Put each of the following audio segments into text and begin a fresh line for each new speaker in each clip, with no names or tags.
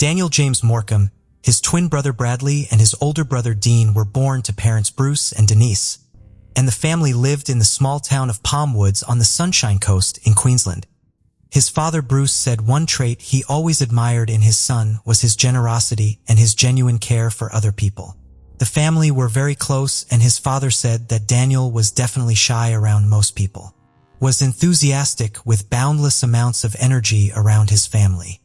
Daniel James Morcom, his twin brother Bradley, and his older brother Dean were born to parents Bruce and Denise, and the family lived in the small town of Palm Woods on the Sunshine Coast in Queensland. His father Bruce said one trait he always admired in his son was his generosity and his genuine care for other people. The family were very close, and his father said that Daniel was definitely shy around most people, was enthusiastic with boundless amounts of energy around his family.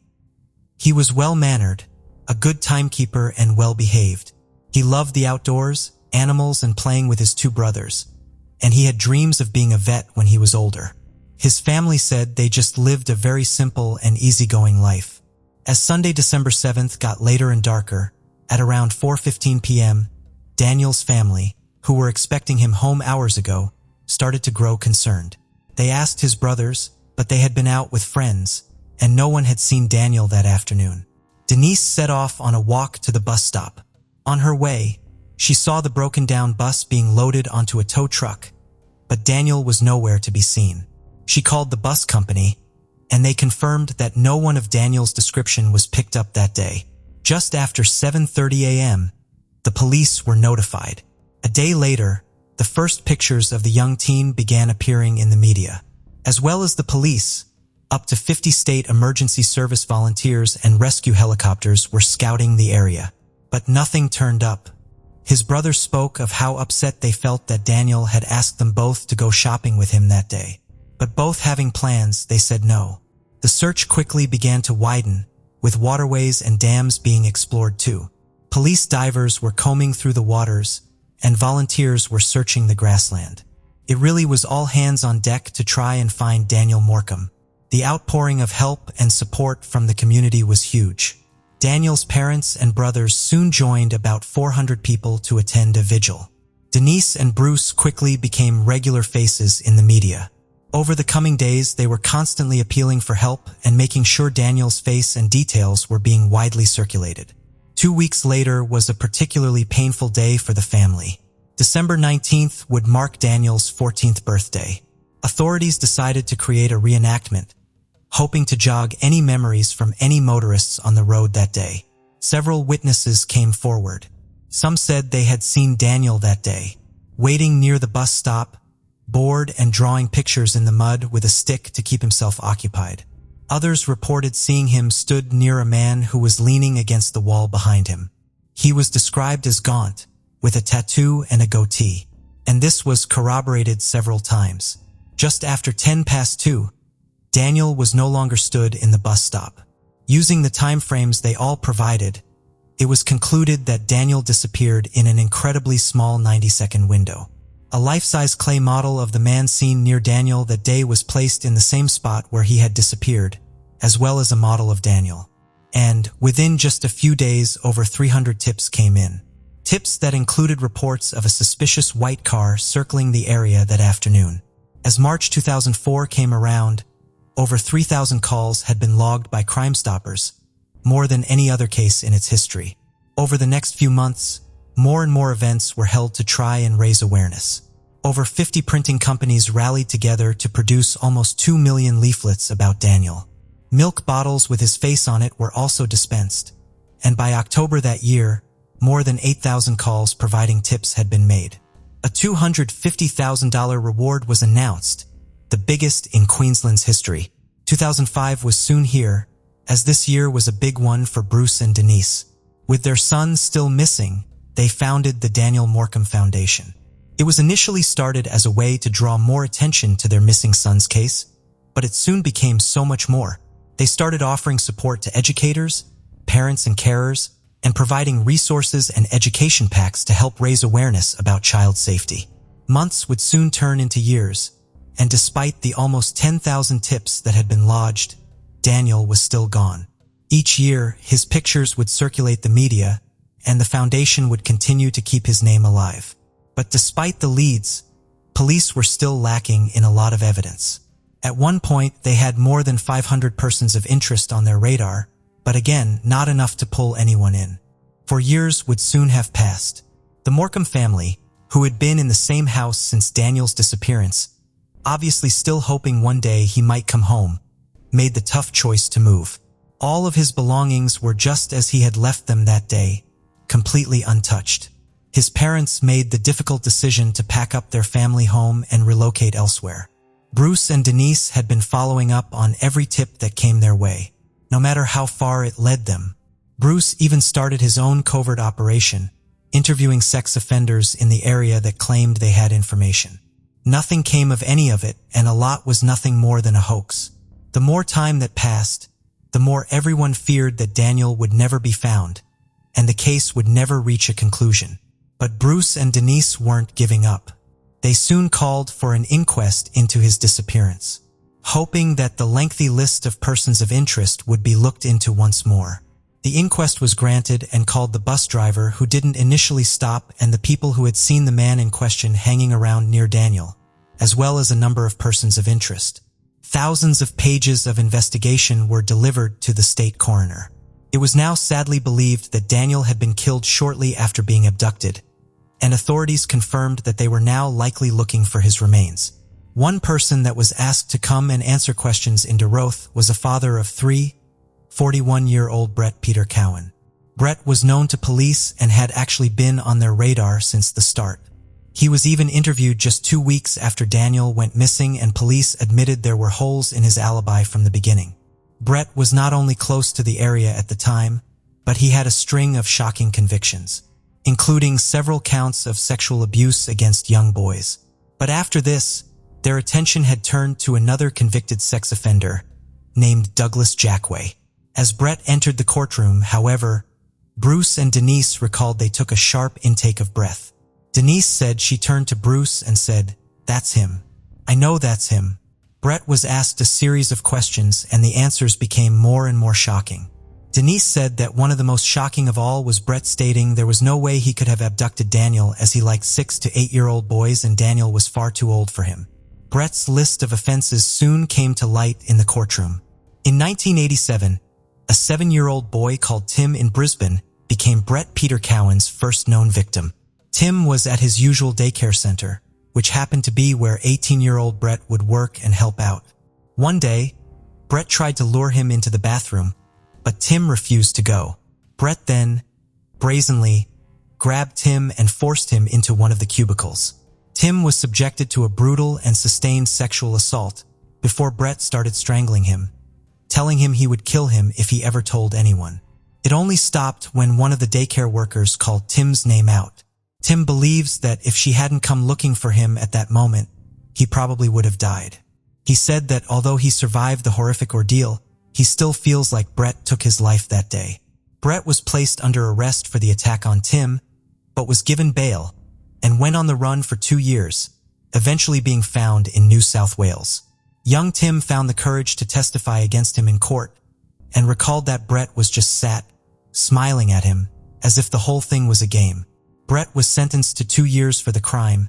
He was well-mannered, a good timekeeper, and well-behaved. He loved the outdoors, animals, and playing with his two brothers, and he had dreams of being a vet when he was older. His family said they just lived a very simple and easygoing life. As Sunday, December 7th got later and darker, at around 4:15 p.m., Daniel's family, who were expecting him home hours ago, started to grow concerned. They asked his brothers, but they had been out with friends, and no one had seen Daniel that afternoon. Denise set off on a walk to the bus stop. On her way, she saw the broken-down bus being loaded onto a tow truck, but Daniel was nowhere to be seen. She called the bus company, and they confirmed that no one of Daniel's description was picked up that day. Just after 7:30 a.m., the police were notified. A day later, the first pictures of the young teen began appearing in the media. As well as the police, up to 50 state emergency service volunteers and rescue helicopters were scouting the area. But nothing turned up. His brother spoke of how upset they felt that Daniel had asked them both to go shopping with him that day. But both having plans, they said no. The search quickly began to widen, with waterways and dams being explored too. Police divers were combing through the waters, and volunteers were searching the grassland. It really was all hands on deck to try and find Daniel Morcom. The outpouring of help and support from the community was huge. Daniel's parents and brothers soon joined about 400 people to attend a vigil. Denise and Bruce quickly became regular faces in the media. Over the coming days, they were constantly appealing for help and making sure Daniel's face and details were being widely circulated. 2 weeks later was a particularly painful day for the family. December 19th would mark Daniel's 14th birthday. Authorities decided to create a reenactment, hoping to jog any memories from any motorists on the road that day. Several witnesses came forward. Some said they had seen Daniel that day, waiting near the bus stop, bored and drawing pictures in the mud with a stick to keep himself occupied. Others reported seeing him stood near a man who was leaning against the wall behind him. He was described as gaunt, with a tattoo and a goatee, and this was corroborated several times. Just after 2:10, Daniel was no longer stood in the bus stop. Using the time frames they all provided, it was concluded that Daniel disappeared in an incredibly small 90-second window. A life-size clay model of the man seen near Daniel that day was placed in the same spot where he had disappeared, as well as a model of Daniel. And within just a few days, over 300 tips came in. Tips that included reports of a suspicious white car circling the area that afternoon. As March 2004 came around, over 3,000 calls had been logged by Crime Stoppers, more than any other case in its history. Over the next few months, more and more events were held to try and raise awareness. Over 50 printing companies rallied together to produce almost 2 million leaflets about Daniel. Milk bottles with his face on it were also dispensed, and by October that year, more than 8,000 calls providing tips had been made. A $250,000 reward was announced, the biggest in Queensland's history. 2005 was soon here, as this year was a big one for Bruce and Denise. With their son still missing, they founded the Daniel Morcom Foundation. It was initially started as a way to draw more attention to their missing son's case, but it soon became so much more. They started offering support to educators, parents and carers, and providing resources and education packs to help raise awareness about child safety. Months would soon turn into years, and despite the almost 10,000 tips that had been lodged, Daniel was still gone. Each year, his pictures would circulate the media, and the foundation would continue to keep his name alive. But despite the leads, police were still lacking in a lot of evidence. At one point, they had more than 500 persons of interest on their radar, but again, not enough to pull anyone in. For years would soon have passed. The Morcom family, who had been in the same house since Daniel's disappearance, obviously still hoping one day he might come home, made the tough choice to move. All of his belongings were just as he had left them that day, completely untouched. His parents made the difficult decision to pack up their family home and relocate elsewhere. Bruce and Denise had been following up on every tip that came their way, no matter how far it led them. Bruce even started his own covert operation, interviewing sex offenders in the area that claimed they had information. Nothing came of any of it, and a lot was nothing more than a hoax. The more time that passed, the more everyone feared that Daniel would never be found, and the case would never reach a conclusion. But Bruce and Denise weren't giving up. They soon called for an inquest into his disappearance, hoping that the lengthy list of persons of interest would be looked into once more. The inquest was granted and called the bus driver who didn't initially stop and the people who had seen the man in question hanging around near Daniel, as well as a number of persons of interest. Thousands of pages of investigation were delivered to the state coroner. It was now sadly believed that Daniel had been killed shortly after being abducted, and authorities confirmed that they were now likely looking for his remains. One person that was asked to come and answer questions in DeRoth was a father of three, 41-year-old Brett Peter Cowan. Brett was known to police and had actually been on their radar since the start. He was even interviewed just 2 weeks after Daniel went missing, and police admitted there were holes in his alibi from the beginning. Brett was not only close to the area at the time, but he had a string of shocking convictions, including several counts of sexual abuse against young boys. But after this, their attention had turned to another convicted sex offender named Douglas Jackway. As Brett entered the courtroom, however, Bruce and Denise recalled they took a sharp intake of breath. Denise said she turned to Bruce and said, "That's him. I know that's him." Brett was asked a series of questions, and the answers became more and more shocking. Denise said that one of the most shocking of all was Brett stating there was no way he could have abducted Daniel, as he liked 6 to 8-year-old boys and Daniel was far too old for him. Brett's list of offenses soon came to light in the courtroom. In 1987, a 7-year-old boy called Tim in Brisbane became Brett Peter Cowan's first known victim. Tim was at his usual daycare center, which happened to be where 18-year-old Brett would work and help out. One day, Brett tried to lure him into the bathroom, but Tim refused to go. Brett then, brazenly, grabbed Tim and forced him into one of the cubicles. Tim was subjected to a brutal and sustained sexual assault before Brett started strangling him, telling him he would kill him if he ever told anyone. It only stopped when one of the daycare workers called Tim's name out. Tim believes that if she hadn't come looking for him at that moment, he probably would have died. He said that although he survived the horrific ordeal, he still feels like Brett took his life that day. Brett was placed under arrest for the attack on Tim, but was given bail and went on the run for 2 years, eventually being found in New South Wales. Young Tim found the courage to testify against him in court and recalled that Brett was just sat, smiling at him, as if the whole thing was a game. Brett was sentenced to 2 years for the crime,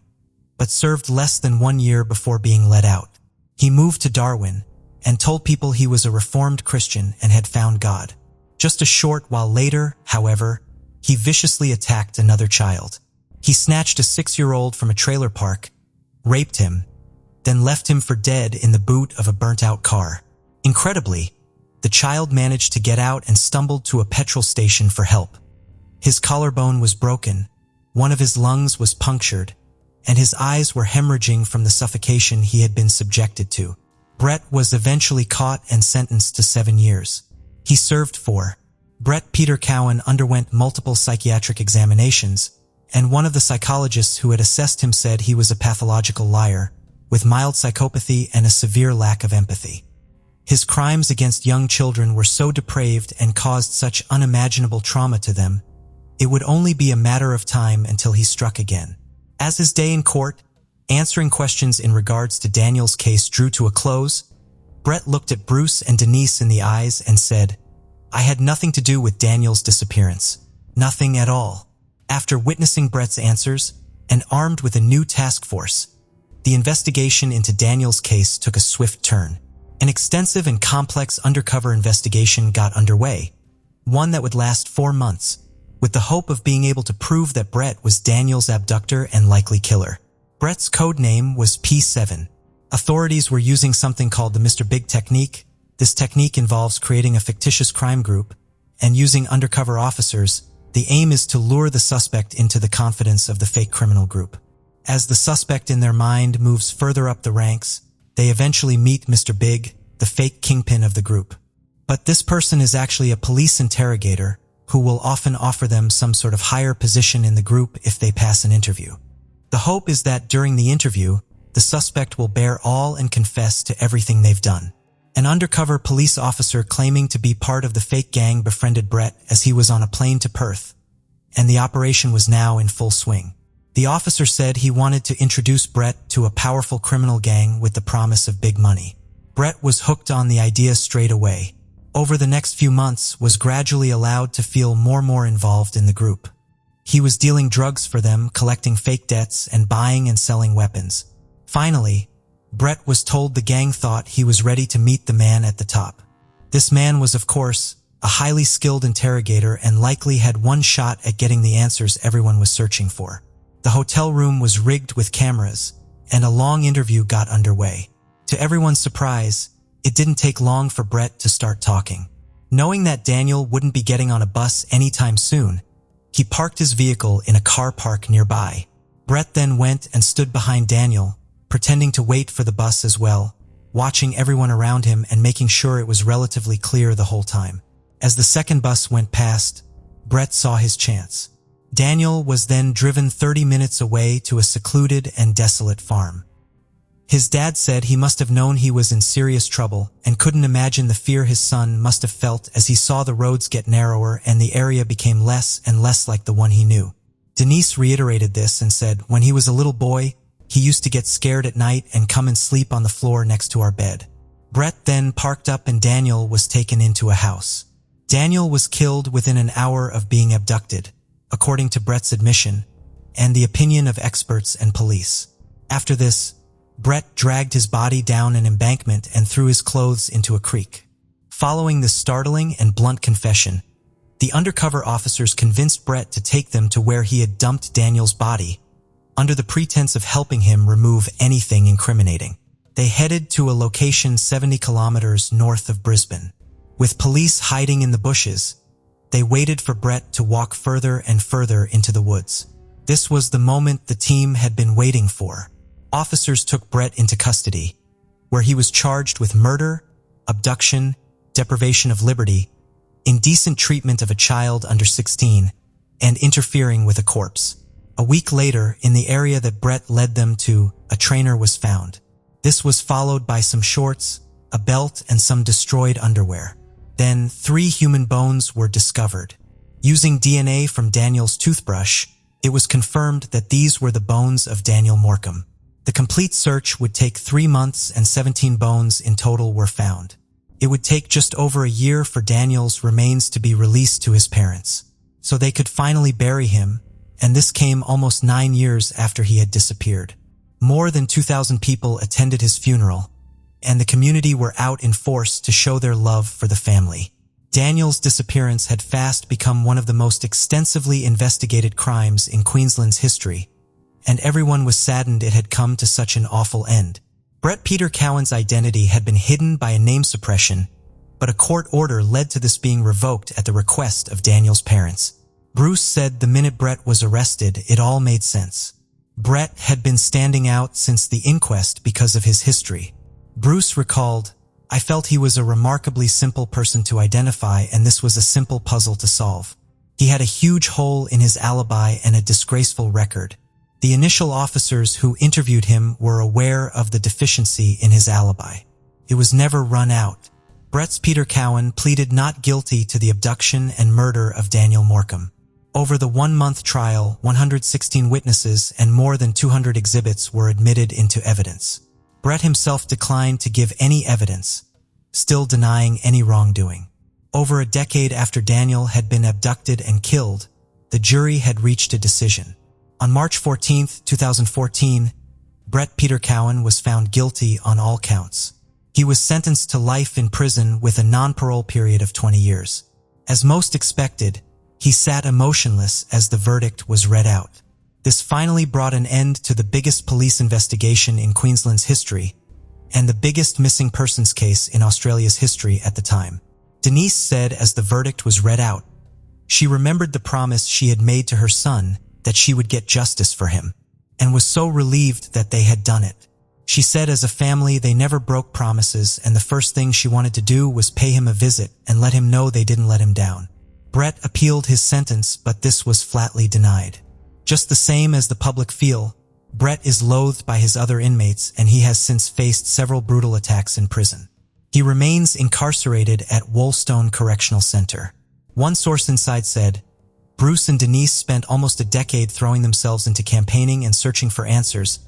but served less than 1 year before being let out. He moved to Darwin and told people he was a reformed Christian and had found God. Just a short while later, however, he viciously attacked another child. He snatched a 6-year-old from a trailer park, raped him, then left him for dead in the boot of a burnt-out car. Incredibly, the child managed to get out and stumbled to a petrol station for help. His collarbone was broken, one of his lungs was punctured, and his eyes were hemorrhaging from the suffocation he had been subjected to. Brett was eventually caught and sentenced to 7 years. He served 4. Brett Peter Cowan underwent multiple psychiatric examinations, and one of the psychologists who had assessed him said he was a pathological liar, with mild psychopathy and a severe lack of empathy. His crimes against young children were so depraved and caused such unimaginable trauma to them, it would only be a matter of time until he struck again. As his day in court, answering questions in regards to Daniel's case drew to a close, Brett looked at Bruce and Denise in the eyes and said, "I had nothing to do with Daniel's disappearance. Nothing at all." After witnessing Brett's answers, and armed with a new task force, the investigation into Daniel's case took a swift turn. An extensive and complex undercover investigation got underway, one that would last 4 months, with the hope of being able to prove that Brett was Daniel's abductor and likely killer. Brett's code name was P7. Authorities were using something called the Mr. Big technique, This technique involves creating a fictitious crime group and using undercover officers. The aim is to lure the suspect into the confidence of the fake criminal group. As the suspect in their mind moves further up the ranks, they eventually meet Mr. Big, the fake kingpin of the group. But this person is actually a police interrogator who will often offer them some sort of higher position in the group if they pass an interview. The hope is that during the interview, the suspect will bear all and confess to everything they've done. An undercover police officer claiming to be part of the fake gang befriended Brett as he was on a plane to Perth, and the operation was now in full swing. The officer said he wanted to introduce Brett to a powerful criminal gang with the promise of big money. Brett was hooked on the idea straight away. Over the next few months, was gradually allowed to feel more involved in the group. He was dealing drugs for them, collecting fake debts, and buying and selling weapons. Finally, Brett was told the gang thought he was ready to meet the man at the top. This man was, of course, a highly skilled interrogator and likely had one shot at getting the answers everyone was searching for. The hotel room was rigged with cameras, and a long interview got underway. To everyone's surprise, it didn't take long for Brett to start talking. Knowing that Daniel wouldn't be getting on a bus anytime soon, he parked his vehicle in a car park nearby. Brett then went and stood behind Daniel, pretending to wait for the bus as well, watching everyone around him and making sure it was relatively clear the whole time. As the second bus went past, Brett saw his chance. Daniel was then driven 30 minutes away to a secluded and desolate farm. His dad said he must have known he was in serious trouble and couldn't imagine the fear his son must have felt as he saw the roads get narrower and the area became less and less like the one he knew. Denise reiterated this and said, "When he was a little boy, he used to get scared at night and come and sleep on the floor next to our bed." Brett then parked up and Daniel was taken into a house. Daniel was killed within an hour of being abducted, according to Brett's admission and the opinion of experts and police. After this, Brett dragged his body down an embankment and threw his clothes into a creek. Following this startling and blunt confession, the undercover officers convinced Brett to take them to where he had dumped Daniel's body, under the pretense of helping him remove anything incriminating. They headed to a location 70 kilometers north of Brisbane. With police hiding in the bushes, they waited for Brett to walk further and further into the woods. This was the moment the team had been waiting for. Officers took Brett into custody, where he was charged with murder, abduction, deprivation of liberty, indecent treatment of a child under 16, and interfering with a corpse. A week later, in the area that Brett led them to, a trainer was found. This was followed by some shorts, a belt, and some destroyed underwear. Then 3 human bones were discovered. Using DNA from Daniel's toothbrush, it was confirmed that these were the bones of Daniel Morcom. The complete search would take 3 months and 17 bones in total were found. It would take just over a year for Daniel's remains to be released to his parents, so they could finally bury him, and this came almost 9 years after he had disappeared. More than 2,000 people attended his funeral, and the community were out in force to show their love for the family. Daniel's disappearance had fast become one of the most extensively investigated crimes in Queensland's history, and everyone was saddened it had come to such an awful end. Brett Peter Cowan's identity had been hidden by a name suppression, but a court order led to this being revoked at the request of Daniel's parents. Bruce said the minute Brett was arrested, it all made sense. Brett had been standing out since the inquest because of his history. Bruce recalled, "I felt he was a remarkably simple person to identify, and this was a simple puzzle to solve. He had a huge hole in his alibi and a disgraceful record. The initial officers who interviewed him were aware of the deficiency in his alibi. It was never run out." Brett's Peter Cowan pleaded not guilty to the abduction and murder of Daniel Morcom. Over the 1-month trial, 116 witnesses and more than 200 exhibits were admitted into evidence. Brett himself declined to give any evidence, still denying any wrongdoing. Over a decade after Daniel had been abducted and killed, the jury had reached a decision. On March 14, 2014, Brett Peter Cowan was found guilty on all counts. He was sentenced to life in prison with a non-parole period of 20 years. As most expected, he sat emotionless as the verdict was read out. This finally brought an end to the biggest police investigation in Queensland's history, and the biggest missing persons case in Australia's history at the time. Denise said as the verdict was read out, she remembered the promise she had made to her son that she would get justice for him, and was so relieved that they had done it. She said as a family they never broke promises, and the first thing she wanted to do was pay him a visit and let him know they didn't let him down. Brett appealed his sentence, but this was flatly denied. Just the same as the public feel, Brett is loathed by his other inmates, and he has since faced several brutal attacks in prison. He remains incarcerated at Woolstone Correctional Center. One source inside said, Bruce and Denise spent almost a decade throwing themselves into campaigning and searching for answers,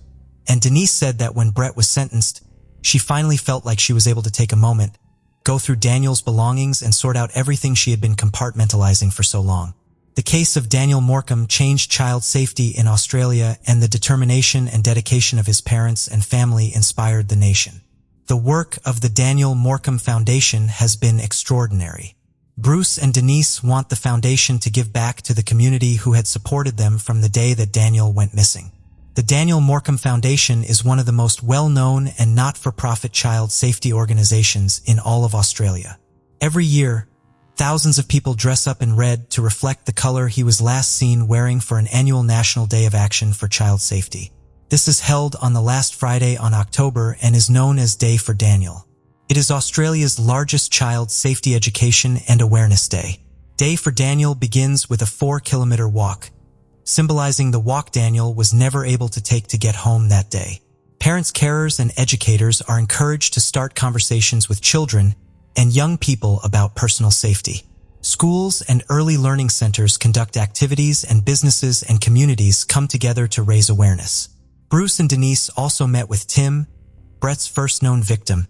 and Denise said that when Brett was sentenced, she finally felt like she was able to take a moment, go through Daniel's belongings and sort out everything she had been compartmentalizing for so long. The case of Daniel Morcombe changed child safety in Australia, and the determination and dedication of his parents and family inspired the nation. The work of the Daniel Morcombe Foundation has been extraordinary. Bruce and Denise want the foundation to give back to the community who had supported them from the day that Daniel went missing. The Daniel Morcombe Foundation is one of the most well-known and not-for-profit child safety organizations in all of Australia. Every year, thousands of people dress up in red to reflect the color he was last seen wearing for an annual National Day of Action for Child Safety. This is held on the last Friday in October and is known as Day for Daniel. It is Australia's largest child safety education and awareness day. Day for Daniel begins with a 4-kilometer walk, symbolizing the walk Daniel was never able to take to get home that day. Parents, carers, and educators are encouraged to start conversations with children and young people about personal safety. Schools and early learning centers conduct activities, and businesses and communities come together to raise awareness. Bruce and Denise also met with Tim, Brett's first known victim,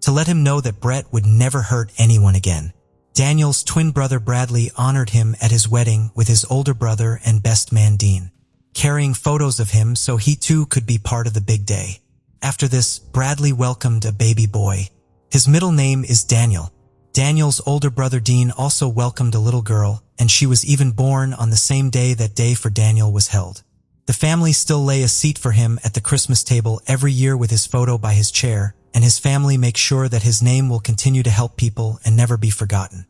to let him know that Brett would never hurt anyone again. Daniel's twin brother Bradley honored him at his wedding with his older brother and best man Dean, carrying photos of him so he too could be part of the big day. After this, Bradley welcomed a baby boy. His middle name is Daniel. Daniel's older brother Dean also welcomed a little girl, and she was even born on the same day that Day for Daniel was held. The family still lay a seat for him at the Christmas table every year with his photo by his chair, and his family makes sure that his name will continue to help people and never be forgotten.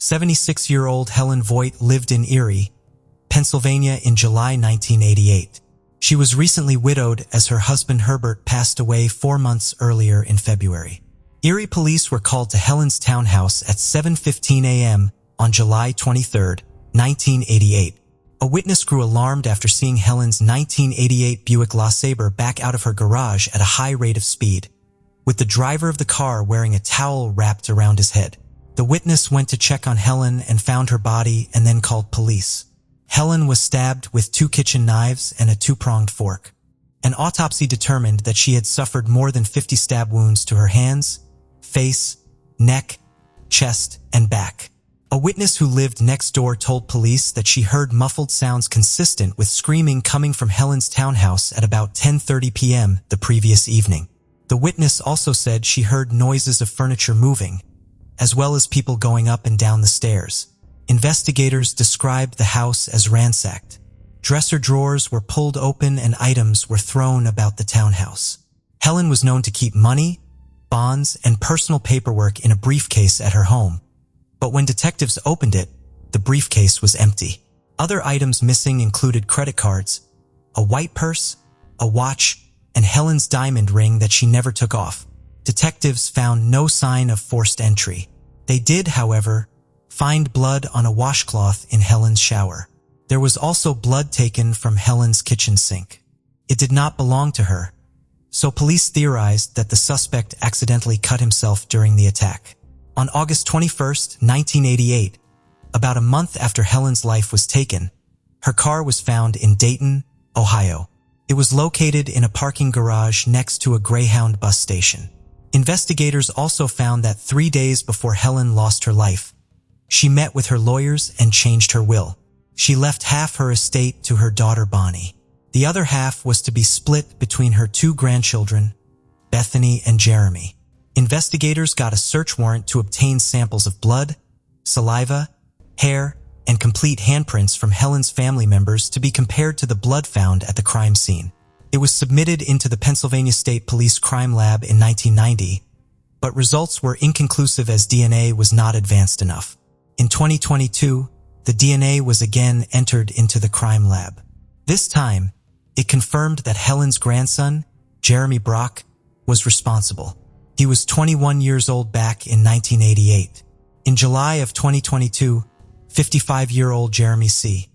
76-year-old Helen Voigt lived in Erie, Pennsylvania in July 1988. She was recently widowed as her husband Herbert passed away 4 months earlier in February. Erie police were called to Helen's townhouse at 7:15 a.m. on July 23, 1988. A witness grew alarmed after seeing Helen's 1988 Buick LeSabre back out of her garage at a high rate of speed, with the driver of the car wearing a towel wrapped around his head. The witness went to check on Helen and found her body and then called police. Helen was stabbed with 2 kitchen knives and a 2-pronged fork. An autopsy determined that she had suffered more than 50 stab wounds to her hands, face, neck, chest, and back. A witness who lived next door told police that she heard muffled sounds consistent with screaming coming from Helen's townhouse at about 10:30 p.m. the previous evening. The witness also said she heard noises of furniture moving, as well as people going up and down the stairs. Investigators described the house as ransacked. Dresser drawers were pulled open and items were thrown about the townhouse. Helen was known to keep money, bonds, and personal paperwork in a briefcase at her home. But when detectives opened it, the briefcase was empty. Other items missing included credit cards, a white purse, a watch, and Helen's diamond ring that she never took off. Detectives found no sign of forced entry. They did, however, find blood on a washcloth in Helen's shower. There was also blood taken from Helen's kitchen sink. It did not belong to her, so police theorized that the suspect accidentally cut himself during the attack. On August 21, 1988, about a month after Helen's life was taken, her car was found in Dayton, Ohio. It was located in a parking garage next to a Greyhound bus station. Investigators also found that 3 days before Helen lost her life, she met with her lawyers and changed her will. She left half her estate to her daughter Bonnie. The other half was to be split between her 2 grandchildren, Bethany and Jeremy. Investigators got a search warrant to obtain samples of blood, saliva, hair, and complete handprints from Helen's family members to be compared to the blood found at the crime scene. It was submitted into the Pennsylvania State Police Crime Lab in 1990, but results were inconclusive as DNA was not advanced enough. In 2022, the DNA was again entered into the crime lab. This time, it confirmed that Helen's grandson, Jeremy Brock, was responsible. He was 21 years old back in 1988. In July of 2022, 55-year-old Jeremy C.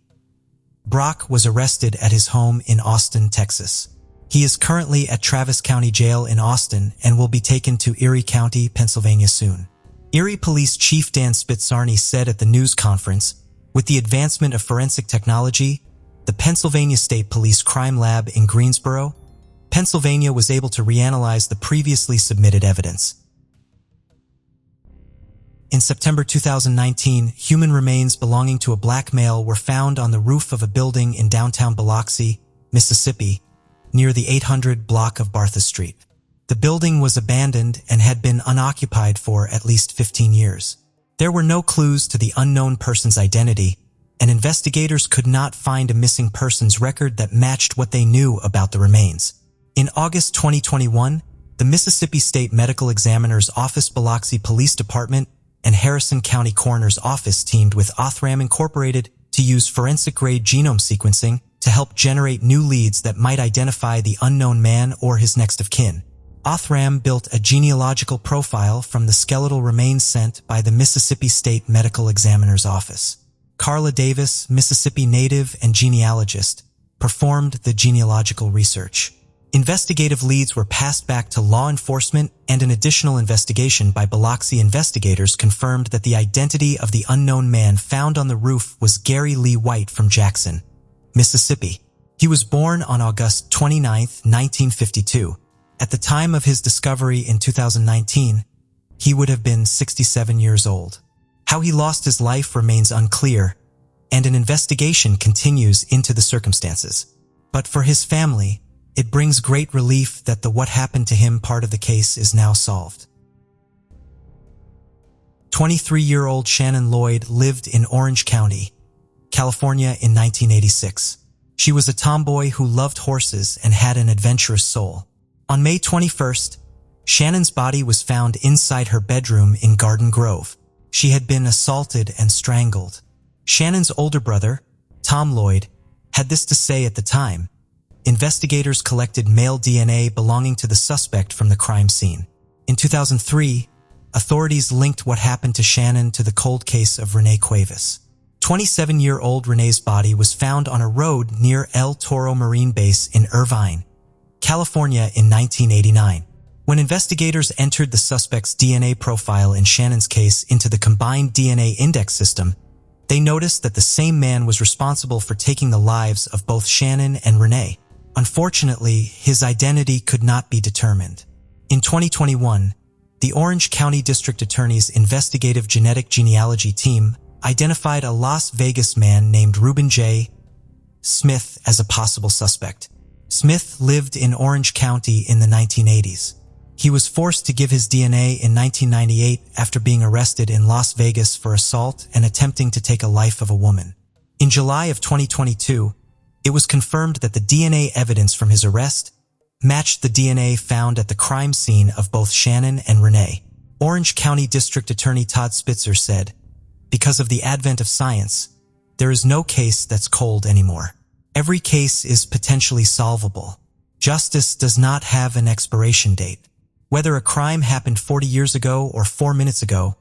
Brock was arrested at his home in Austin, Texas. He is currently at Travis County Jail in Austin and will be taken to Erie County, Pennsylvania soon. Erie Police Chief Dan Spitzarny said at the news conference, "With the advancement of forensic technology, the Pennsylvania State Police Crime Lab in Greensboro, Pennsylvania was able to reanalyze the previously submitted evidence." In September 2019, human remains belonging to a black male were found on the roof of a building in downtown Biloxi, Mississippi, near the 800 block of Bartha Street. The building was abandoned and had been unoccupied for at least 15 years. There were no clues to the unknown person's identity, and investigators could not find a missing persons record that matched what they knew about the remains. In August 2021, the Mississippi State Medical Examiner's Office, Biloxi Police Department, and Harrison County Coroner's Office teamed with Othram Incorporated to use forensic-grade genome sequencing to help generate new leads that might identify the unknown man or his next of kin. Othram built a genealogical profile from the skeletal remains sent by the Mississippi State Medical Examiner's Office. Carla Davis, Mississippi native and genealogist, performed the genealogical research. Investigative leads were passed back to law enforcement, and an additional investigation by Biloxi investigators confirmed that the identity of the unknown man found on the roof was Gary Lee White from Jackson, Mississippi. He was born on August 29, 1952. At the time of his discovery in 2019, he would have been 67 years old. How he lost his life remains unclear, and an investigation continues into the circumstances. But for his family, it brings great relief that the what happened to him part of the case is now solved. 23-year-old Shannon Lloyd lived in Orange County, California in 1986. She was a tomboy who loved horses and had an adventurous soul. On May 21st, Shannon's body was found inside her bedroom in Garden Grove. She had been assaulted and strangled. Shannon's older brother, Tom Lloyd, had this to say at the time. Investigators collected male DNA belonging to the suspect from the crime scene. In 2003, authorities linked what happened to Shannon to the cold case of Renee Cuevas. 27-year-old Renee's body was found on a road near El Toro Marine Base in Irvine, California in 1989. When investigators entered the suspect's DNA profile in Shannon's case into the combined DNA index system, they noticed that the same man was responsible for taking the lives of both Shannon and Renee. Unfortunately, his identity could not be determined. In 2021, the Orange County District Attorney's investigative genetic genealogy team identified a Las Vegas man named Reuben J. Smith as a possible suspect. Smith lived in Orange County in the 1980s. He was forced to give his DNA in 1998 after being arrested in Las Vegas for assault and attempting to take a life of a woman. In July of 2022, it was confirmed that the DNA evidence from his arrest matched the DNA found at the crime scene of both Shannon and Renee. Orange County District Attorney Todd Spitzer said, "Because of the advent of science, there is no case that's cold anymore. Every case is potentially solvable. Justice does not have an expiration date. Whether a crime happened 40 years ago or 4 minutes ago,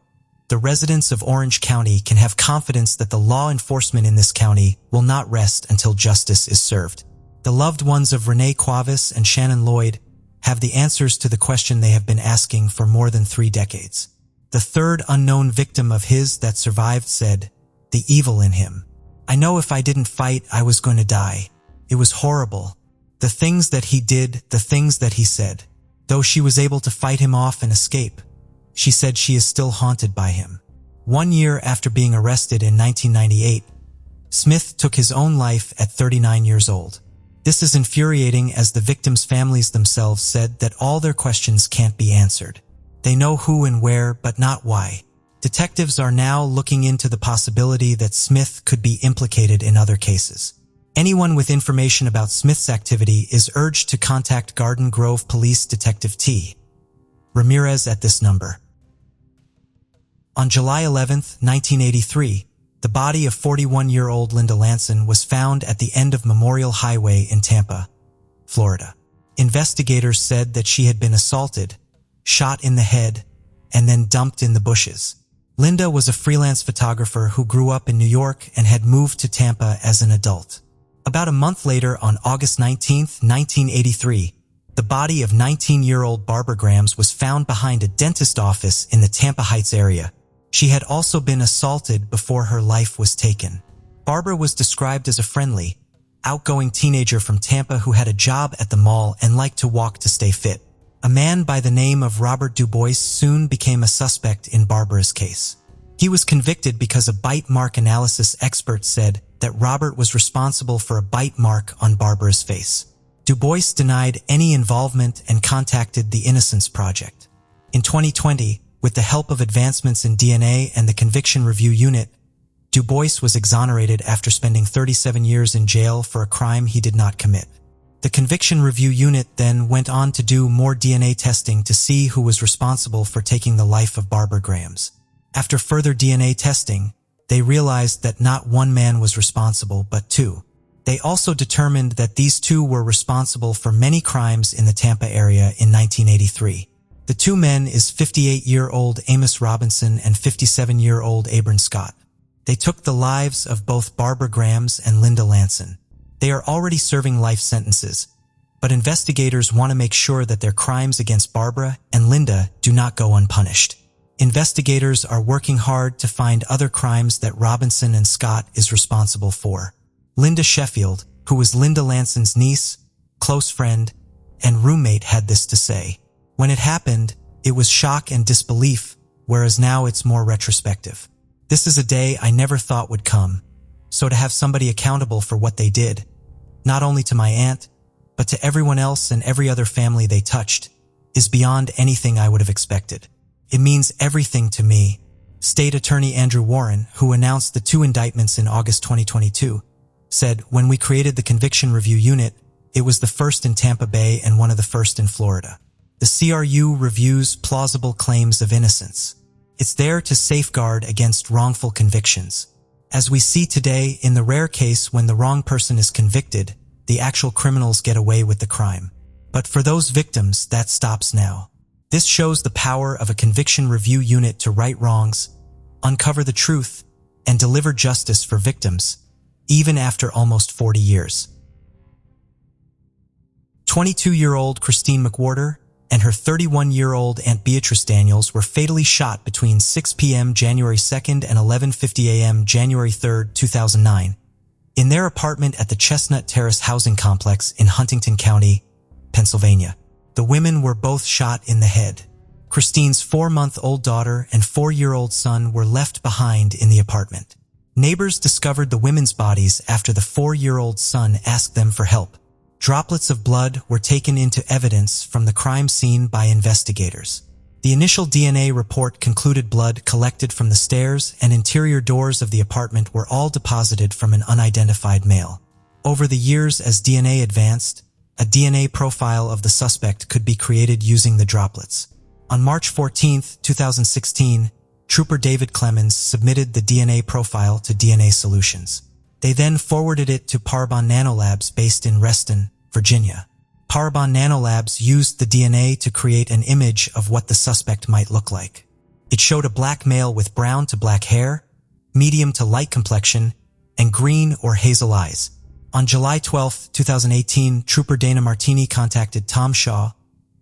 the residents of Orange County can have confidence that the law enforcement in this county will not rest until justice is served." The loved ones of Renee Cuevas and Shannon Lloyd have the answers to the question they have been asking for more than 3 decades. The third unknown victim of his that survived said, "The evil in him. I know if I didn't fight, I was going to die. It was horrible. The things that he did, the things that he said. Though she was able to fight him off and escape, she said she is still haunted by him." 1 year after being arrested in 1998, Smith took his own life at 39 years old. This is infuriating as the victims' families themselves said that all their questions can't be answered. They know who and where, but not why. Detectives are now looking into the possibility that Smith could be implicated in other cases. Anyone with information about Smith's activity is urged to contact Garden Grove Police Detective T. Ramirez at this number. On July 11, 1983, the body of 41-year-old Linda Lanson was found at the end of Memorial Highway in Tampa, Florida. Investigators said that she had been assaulted, shot in the head, and then dumped in the bushes. Linda was a freelance photographer who grew up in New York and had moved to Tampa as an adult. About a month later, on August 19, 1983, the body of 19-year-old Barbara Grams was found behind a dentist office in the Tampa Heights area. She had also been assaulted before her life was taken. Barbara was described as a friendly, outgoing teenager from Tampa who had a job at the mall and liked to walk to stay fit. A man by the name of Robert Dubois soon became a suspect in Barbara's case. He was convicted because a bite mark analysis expert said that Robert was responsible for a bite mark on Barbara's face. Dubois denied any involvement and contacted the Innocence Project. In 2020, with the help of advancements in DNA and the Conviction Review Unit, Dubois was exonerated after spending 37 years in jail for a crime he did not commit. The Conviction Review Unit then went on to do more DNA testing to see who was responsible for taking the life of Barbara Grams. After further DNA testing, they realized that not one man was responsible, but two. They also determined that these two were responsible for many crimes in the Tampa area in 1983. The two men is 58-year-old Amos Robinson and 57-year-old Abram Scott. They took the lives of both Barbara Grams and Linda Lanson. They are already serving life sentences, but investigators want to make sure that their crimes against Barbara and Linda do not go unpunished. Investigators are working hard to find other crimes that Robinson and Scott is responsible for. Linda Sheffield, who was Linda Lanson's niece, close friend, and roommate, had this to say. When it happened, it was shock and disbelief, whereas now it's more retrospective. This is a day I never thought would come, so to have somebody accountable for what they did, not only to my aunt, but to everyone else and every other family they touched, is beyond anything I would have expected. It means everything to me. State Attorney Andrew Warren, who announced the two indictments in August 2022, said, "When we created the Conviction Review Unit, it was the first in Tampa Bay and one of the first in Florida. The CRU reviews plausible claims of innocence. It's there to safeguard against wrongful convictions. As we see today, in the rare case when the wrong person is convicted, the actual criminals get away with the crime. But for those victims, that stops now. This shows the power of a Conviction Review Unit to right wrongs, uncover the truth, and deliver justice for victims, even after almost 40 years." 22-year-old Christine McWhorter and her 31-year-old Aunt Beatrice Daniels were fatally shot between 6 p.m. January 2nd and 11:50 a.m. January 3rd, 2009, in their apartment at the Chestnut Terrace housing complex in Huntington County, Pennsylvania. The women were both shot in the head. Christine's 4-month-old daughter and 4-year-old son were left behind in the apartment. Neighbors discovered the women's bodies after the 4-year-old son asked them for help. Droplets of blood were taken into evidence from the crime scene by investigators. The initial DNA report concluded blood collected from the stairs and interior doors of the apartment were all deposited from an unidentified male. Over the years, as DNA advanced, a DNA profile of the suspect could be created using the droplets. On March 14, 2016, Trooper David Clemens submitted the DNA profile to DNA Solutions. They then forwarded it to Parabon Nanolabs based in Reston, Virginia. Parabon Nanolabs used the DNA to create an image of what the suspect might look like. It showed a black male with brown to black hair, medium to light complexion, and green or hazel eyes. On July 12, 2018, Trooper Dana Martini contacted Tom Shaw,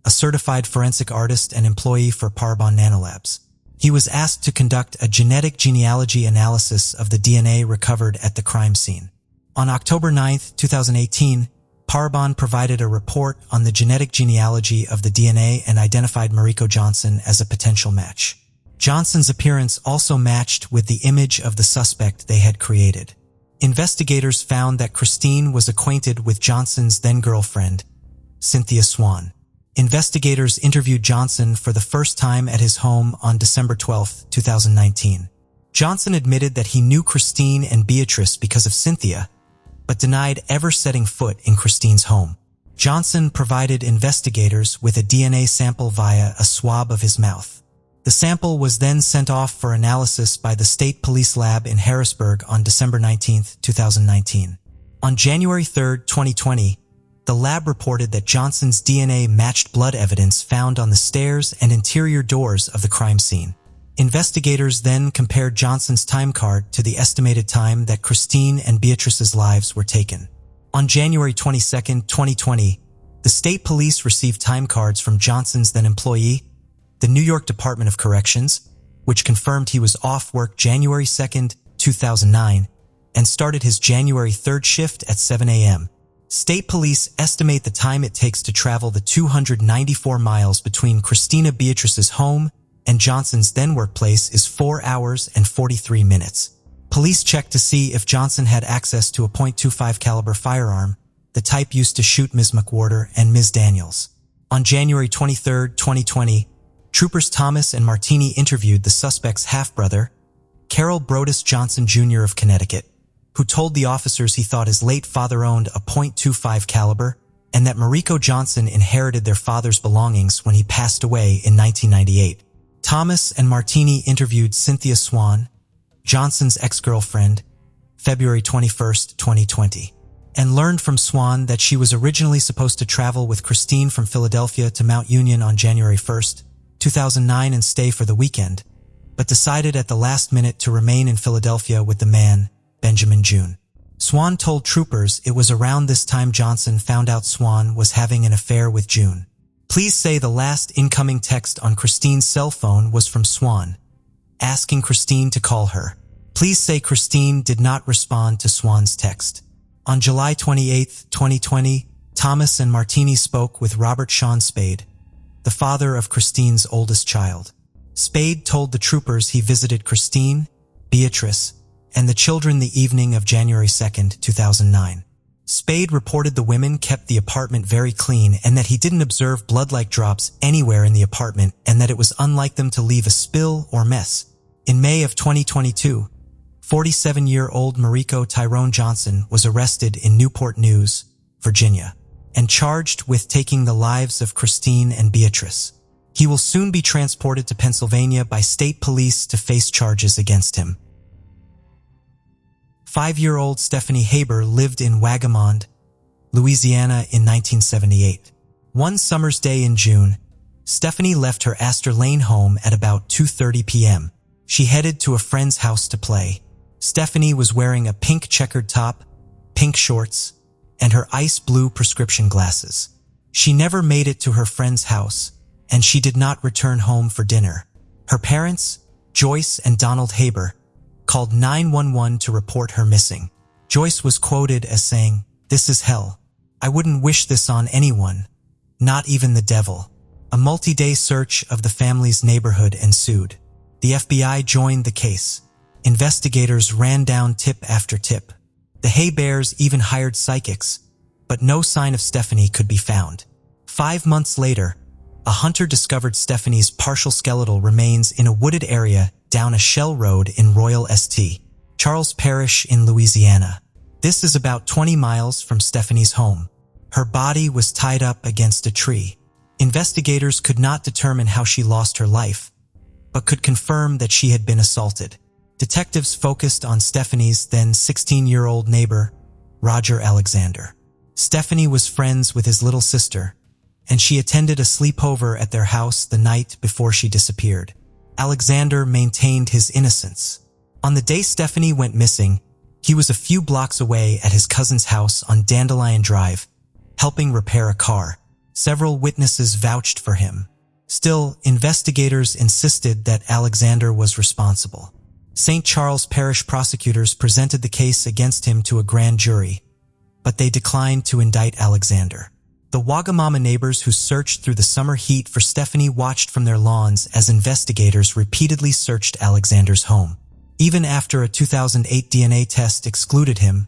a certified forensic artist and employee for Parabon Nanolabs. He was asked to conduct a genetic genealogy analysis of the DNA recovered at the crime scene. On October 9, 2018, Parabon provided a report on the genetic genealogy of the DNA and identified Mariko Johnson as a potential match. Johnson's appearance also matched with the image of the suspect they had created. Investigators found that Christine was acquainted with Johnson's then-girlfriend, Cynthia Swan. Investigators interviewed Johnson for the first time at his home on December 12, 2019. Johnson admitted that he knew Christine and Beatrice because of Cynthia, but denied ever setting foot in Christine's home. Johnson provided investigators with a DNA sample via a swab of his mouth. The sample was then sent off for analysis by the State Police Lab in Harrisburg on December 19, 2019. On January 3, 2020, the lab reported that Johnson's DNA matched blood evidence found on the stairs and interior doors of the crime scene. Investigators then compared Johnson's time card to the estimated time that Christine and Beatrice's lives were taken. On January 22, 2020, the state police received time cards from Johnson's then employee, the New York Department of Corrections, which confirmed he was off work January 2, 2009, and started his January 3rd shift at 7 a.m. State police estimate the time it takes to travel the 294 miles between Christina Beatrice's home and Johnson's then workplace is 4 hours and 43 minutes. Police checked to see if Johnson had access to a .25 caliber firearm, the type used to shoot Ms. McWhorter and Ms. Daniels. On January 23, 2020, troopers Thomas and Martini interviewed the suspect's half-brother, Carroll Brodus Johnson Jr. of Connecticut, who told the officers he thought his late father owned a .25 caliber and that Mariko Johnson inherited their father's belongings when he passed away in 1998. Thomas and Martini interviewed Cynthia Swan, Johnson's ex-girlfriend, February 21, 2020, and learned from Swan that she was originally supposed to travel with Christine from Philadelphia to Mount Union on January 1, 2009 and stay for the weekend, but decided at the last minute to remain in Philadelphia with the man, Benjamin June. Swan told troopers it was around this time Johnson found out Swan was having an affair with June. Please say the last incoming text on Christine's cell phone was from Swan, asking Christine to call her. Please say Christine did not respond to Swan's text. On July 28, 2020, Thomas and Martini spoke with Robert Sean Spade, the father of Christine's oldest child. Spade told the troopers he visited Christine, Beatrice, and the children the evening of January 2, 2009. Spade reported the women kept the apartment very clean and that he didn't observe blood-like drops anywhere in the apartment and that it was unlike them to leave a spill or mess. In May of 2022, 47-year-old Mariko Tyrone Johnson was arrested in Newport News, Virginia, and charged with taking the lives of Christine and Beatrice. He will soon be transported to Pennsylvania by state police to face charges against him. 5-year-old Stephanie Haber lived in Wagamond, Louisiana in 1978. One summer's day in June, Stephanie left her Astor Lane home at about 2:30 p.m. She headed to a friend's house to play. Stephanie was wearing a pink checkered top, pink shorts, and her ice blue prescription glasses. She never made it to her friend's house, and she did not return home for dinner. Her parents, Joyce and Donald Haber, called 911 to report her missing. Joyce was quoted as saying, "This is hell. I wouldn't wish this on anyone, not even the devil." A multi-day search of the family's neighborhood ensued. The FBI joined the case. Investigators ran down tip after tip. The Hay Bears even hired psychics, but no sign of Stephanie could be found. 5 months later, a hunter discovered Stephanie's partial skeletal remains in a wooded area down a shell road in Royal St. Charles Parish in Louisiana. This is about 20 miles from Stephanie's home. Her body was tied up against a tree. Investigators could not determine how she lost her life, but could confirm that she had been assaulted. Detectives focused on Stephanie's then 16-year-old neighbor, Roger Alexander. Stephanie was friends with his little sister, and she attended a sleepover at their house the night before she disappeared. Alexander maintained his innocence. On the day Stephanie went missing, he was a few blocks away at his cousin's house on Dandelion Drive, helping repair a car. Several witnesses vouched for him. Still, investigators insisted that Alexander was responsible. St. Charles Parish prosecutors presented the case against him to a grand jury, but they declined to indict Alexander. The Wagamama neighbors who searched through the summer heat for Stephanie watched from their lawns as investigators repeatedly searched Alexander's home. Even after a 2008 DNA test excluded him,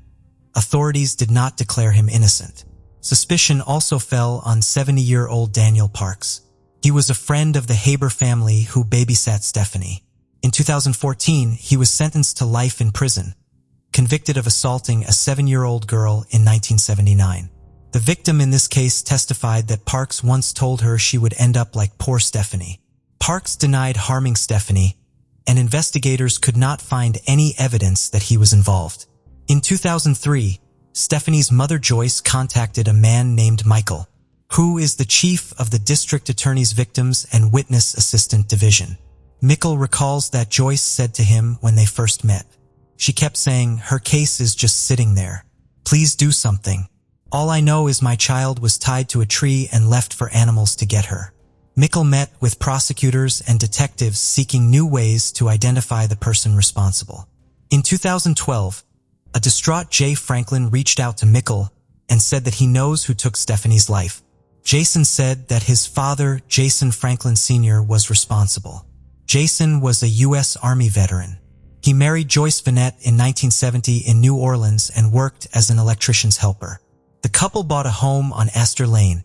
authorities did not declare him innocent. Suspicion also fell on 70-year-old Daniel Parks. He was a friend of the Haber family who babysat Stephanie. In 2014, he was sentenced to life in prison, convicted of assaulting a 7-year-old girl in 1979. The victim in this case testified that Parks once told her she would end up like poor Stephanie. Parks denied harming Stephanie, and investigators could not find any evidence that he was involved. In 2003, Stephanie's mother Joyce contacted a man named Michael, who is the chief of the District Attorney's Victims and Witness Assistant Division. Michael recalls that Joyce said to him when they first met, "She kept saying, her case is just sitting there. Please do something. All I know is my child was tied to a tree and left for animals to get her." Michael met with prosecutors and detectives seeking new ways to identify the person responsible. In 2012, a distraught Jay Franklin reached out to Michael and said that he knows who took Stephanie's life. Jason said that his father, Jason Franklin Sr., was responsible. Jason was a U.S. Army veteran. He married Joyce Vanette in 1970 in New Orleans and worked as an electrician's helper. The couple bought a home on Astor Lane,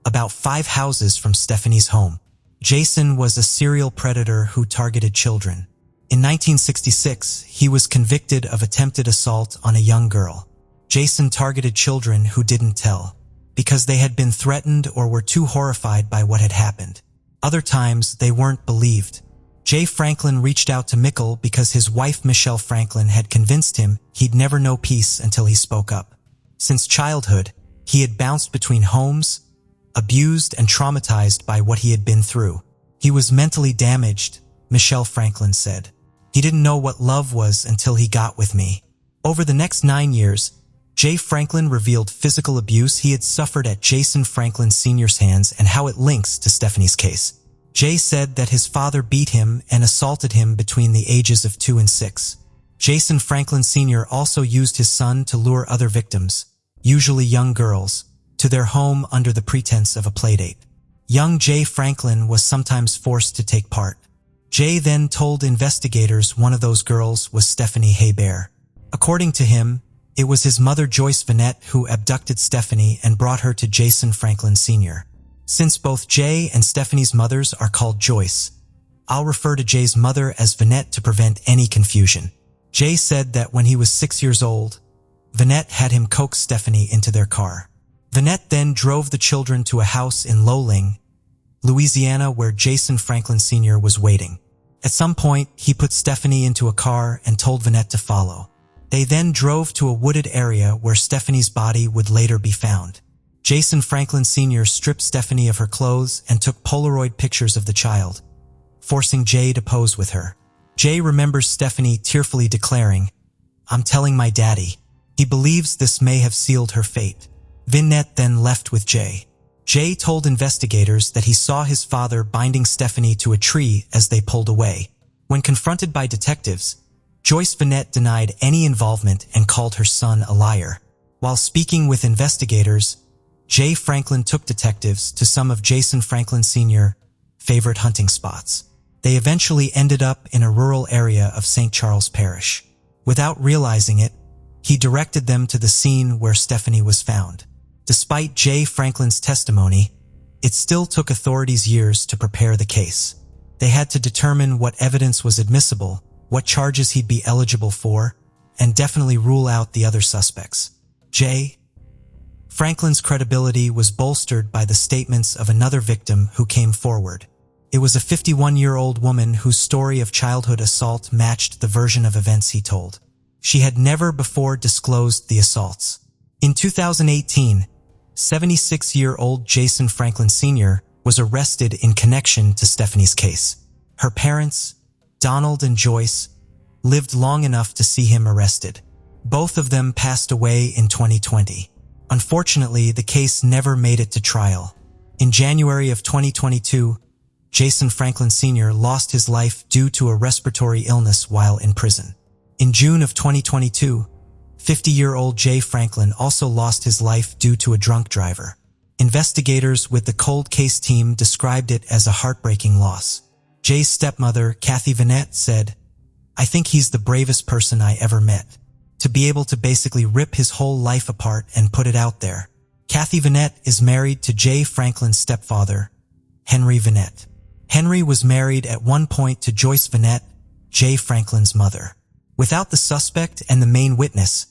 about 5 houses from Stephanie's home. Jason was a serial predator who targeted children. In 1966, he was convicted of attempted assault on a young girl. Jason targeted children who didn't tell, because they had been threatened or were too horrified by what had happened. Other times, they weren't believed. Jay Franklin reached out to Michael because his wife Michelle Franklin had convinced him he'd never know peace until he spoke up. Since childhood, he had bounced between homes, abused and traumatized by what he had been through. He was mentally damaged, Michelle Franklin said. He didn't know what love was until he got with me. Over the next 9 years, Jay Franklin revealed physical abuse he had suffered at Jason Franklin Sr.'s hands and how it links to Stephanie's case. Jay said that his father beat him and assaulted him between the ages of 2 and 6. Jason Franklin Sr. also used his son to lure other victims, usually young girls, to their home under the pretense of a playdate. Young Jay Franklin was sometimes forced to take part. Jay then told investigators one of those girls was Stephanie Hebert. According to him, it was his mother Joyce Vanette who abducted Stephanie and brought her to Jason Franklin Sr. Since both Jay and Stephanie's mothers are called Joyce, I'll refer to Jay's mother as Vanette to prevent any confusion. Jay said that when he was 6 years old, Vanette had him coax Stephanie into their car. Vanette then drove the children to a house in Lowling, Louisiana, where Jason Franklin Sr. was waiting. At some point, he put Stephanie into a car and told Vanette to follow. They then drove to a wooded area where Stephanie's body would later be found. Jason Franklin Sr. stripped Stephanie of her clothes and took Polaroid pictures of the child, forcing Jay to pose with her. Jay remembers Stephanie tearfully declaring, "I'm telling my daddy." He believes this may have sealed her fate. Vanette then left with Jay. Jay told investigators that he saw his father binding Stephanie to a tree as they pulled away. When confronted by detectives, Joyce Vanette denied any involvement and called her son a liar. While speaking with investigators, Jay Franklin took detectives to some of Jason Franklin Sr.'s favorite hunting spots. They eventually ended up in a rural area of St. Charles Parish. Without realizing it, he directed them to the scene where Stephanie was found. Despite Jay Franklin's testimony, it still took authorities years to prepare the case. They had to determine what evidence was admissible, what charges he'd be eligible for, and definitely rule out the other suspects. Jay Franklin's credibility was bolstered by the statements of another victim who came forward. It was a 51-year-old woman whose story of childhood assault matched the version of events he told. She had never before disclosed the assaults. In 2018, 76-year-old Jason Franklin Sr. was arrested in connection to Stephanie's case. Her parents, Donald and Joyce, lived long enough to see him arrested. Both of them passed away in 2020. Unfortunately, the case never made it to trial. In January of 2022, Jason Franklin Sr. lost his life due to a respiratory illness while in prison. In June of 2022, 50-year-old Jay Franklin also lost his life due to a drunk driver. Investigators with the cold case team described it as a heartbreaking loss. Jay's stepmother, Kathy Vanette, said, "I think he's the bravest person I ever met. To be able to basically rip his whole life apart and put it out there." Kathy Vanette is married to Jay Franklin's stepfather, Henry Vanette. Henry was married at one point to Joyce Vanette, Jay Franklin's mother. Without the suspect and the main witness,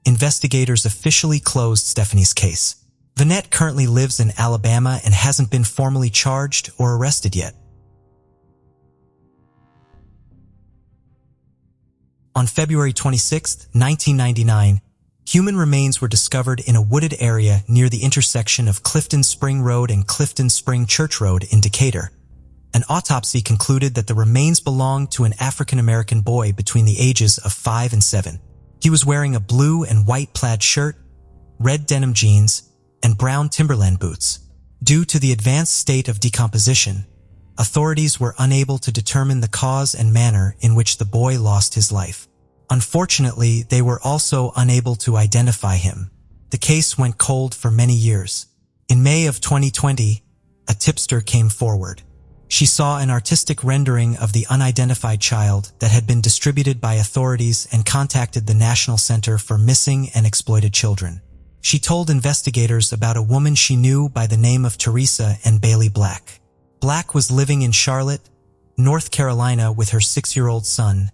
investigators officially closed Stephanie's case. Vanette currently lives in Alabama and hasn't been formally charged or arrested yet. On February 26, 1999, human remains were discovered in a wooded area near the intersection of Clifton Spring Road and Clifton Spring Church Road in Decatur. An autopsy concluded that the remains belonged to an African-American boy between the ages of 5 and 7. He was wearing a blue and white plaid shirt, red denim jeans, and brown Timberland boots. Due to the advanced state of decomposition, authorities were unable to determine the cause and manner in which the boy lost his life. Unfortunately, they were also unable to identify him. The case went cold for many years. In May of 2020, a tipster came forward. She saw an artistic rendering of the unidentified child that had been distributed by authorities and contacted the National Center for Missing and Exploited Children. She told investigators about a woman she knew by the name of Teresa and Bailey Black. Black was living in Charlotte, North Carolina with her 6-year-old son,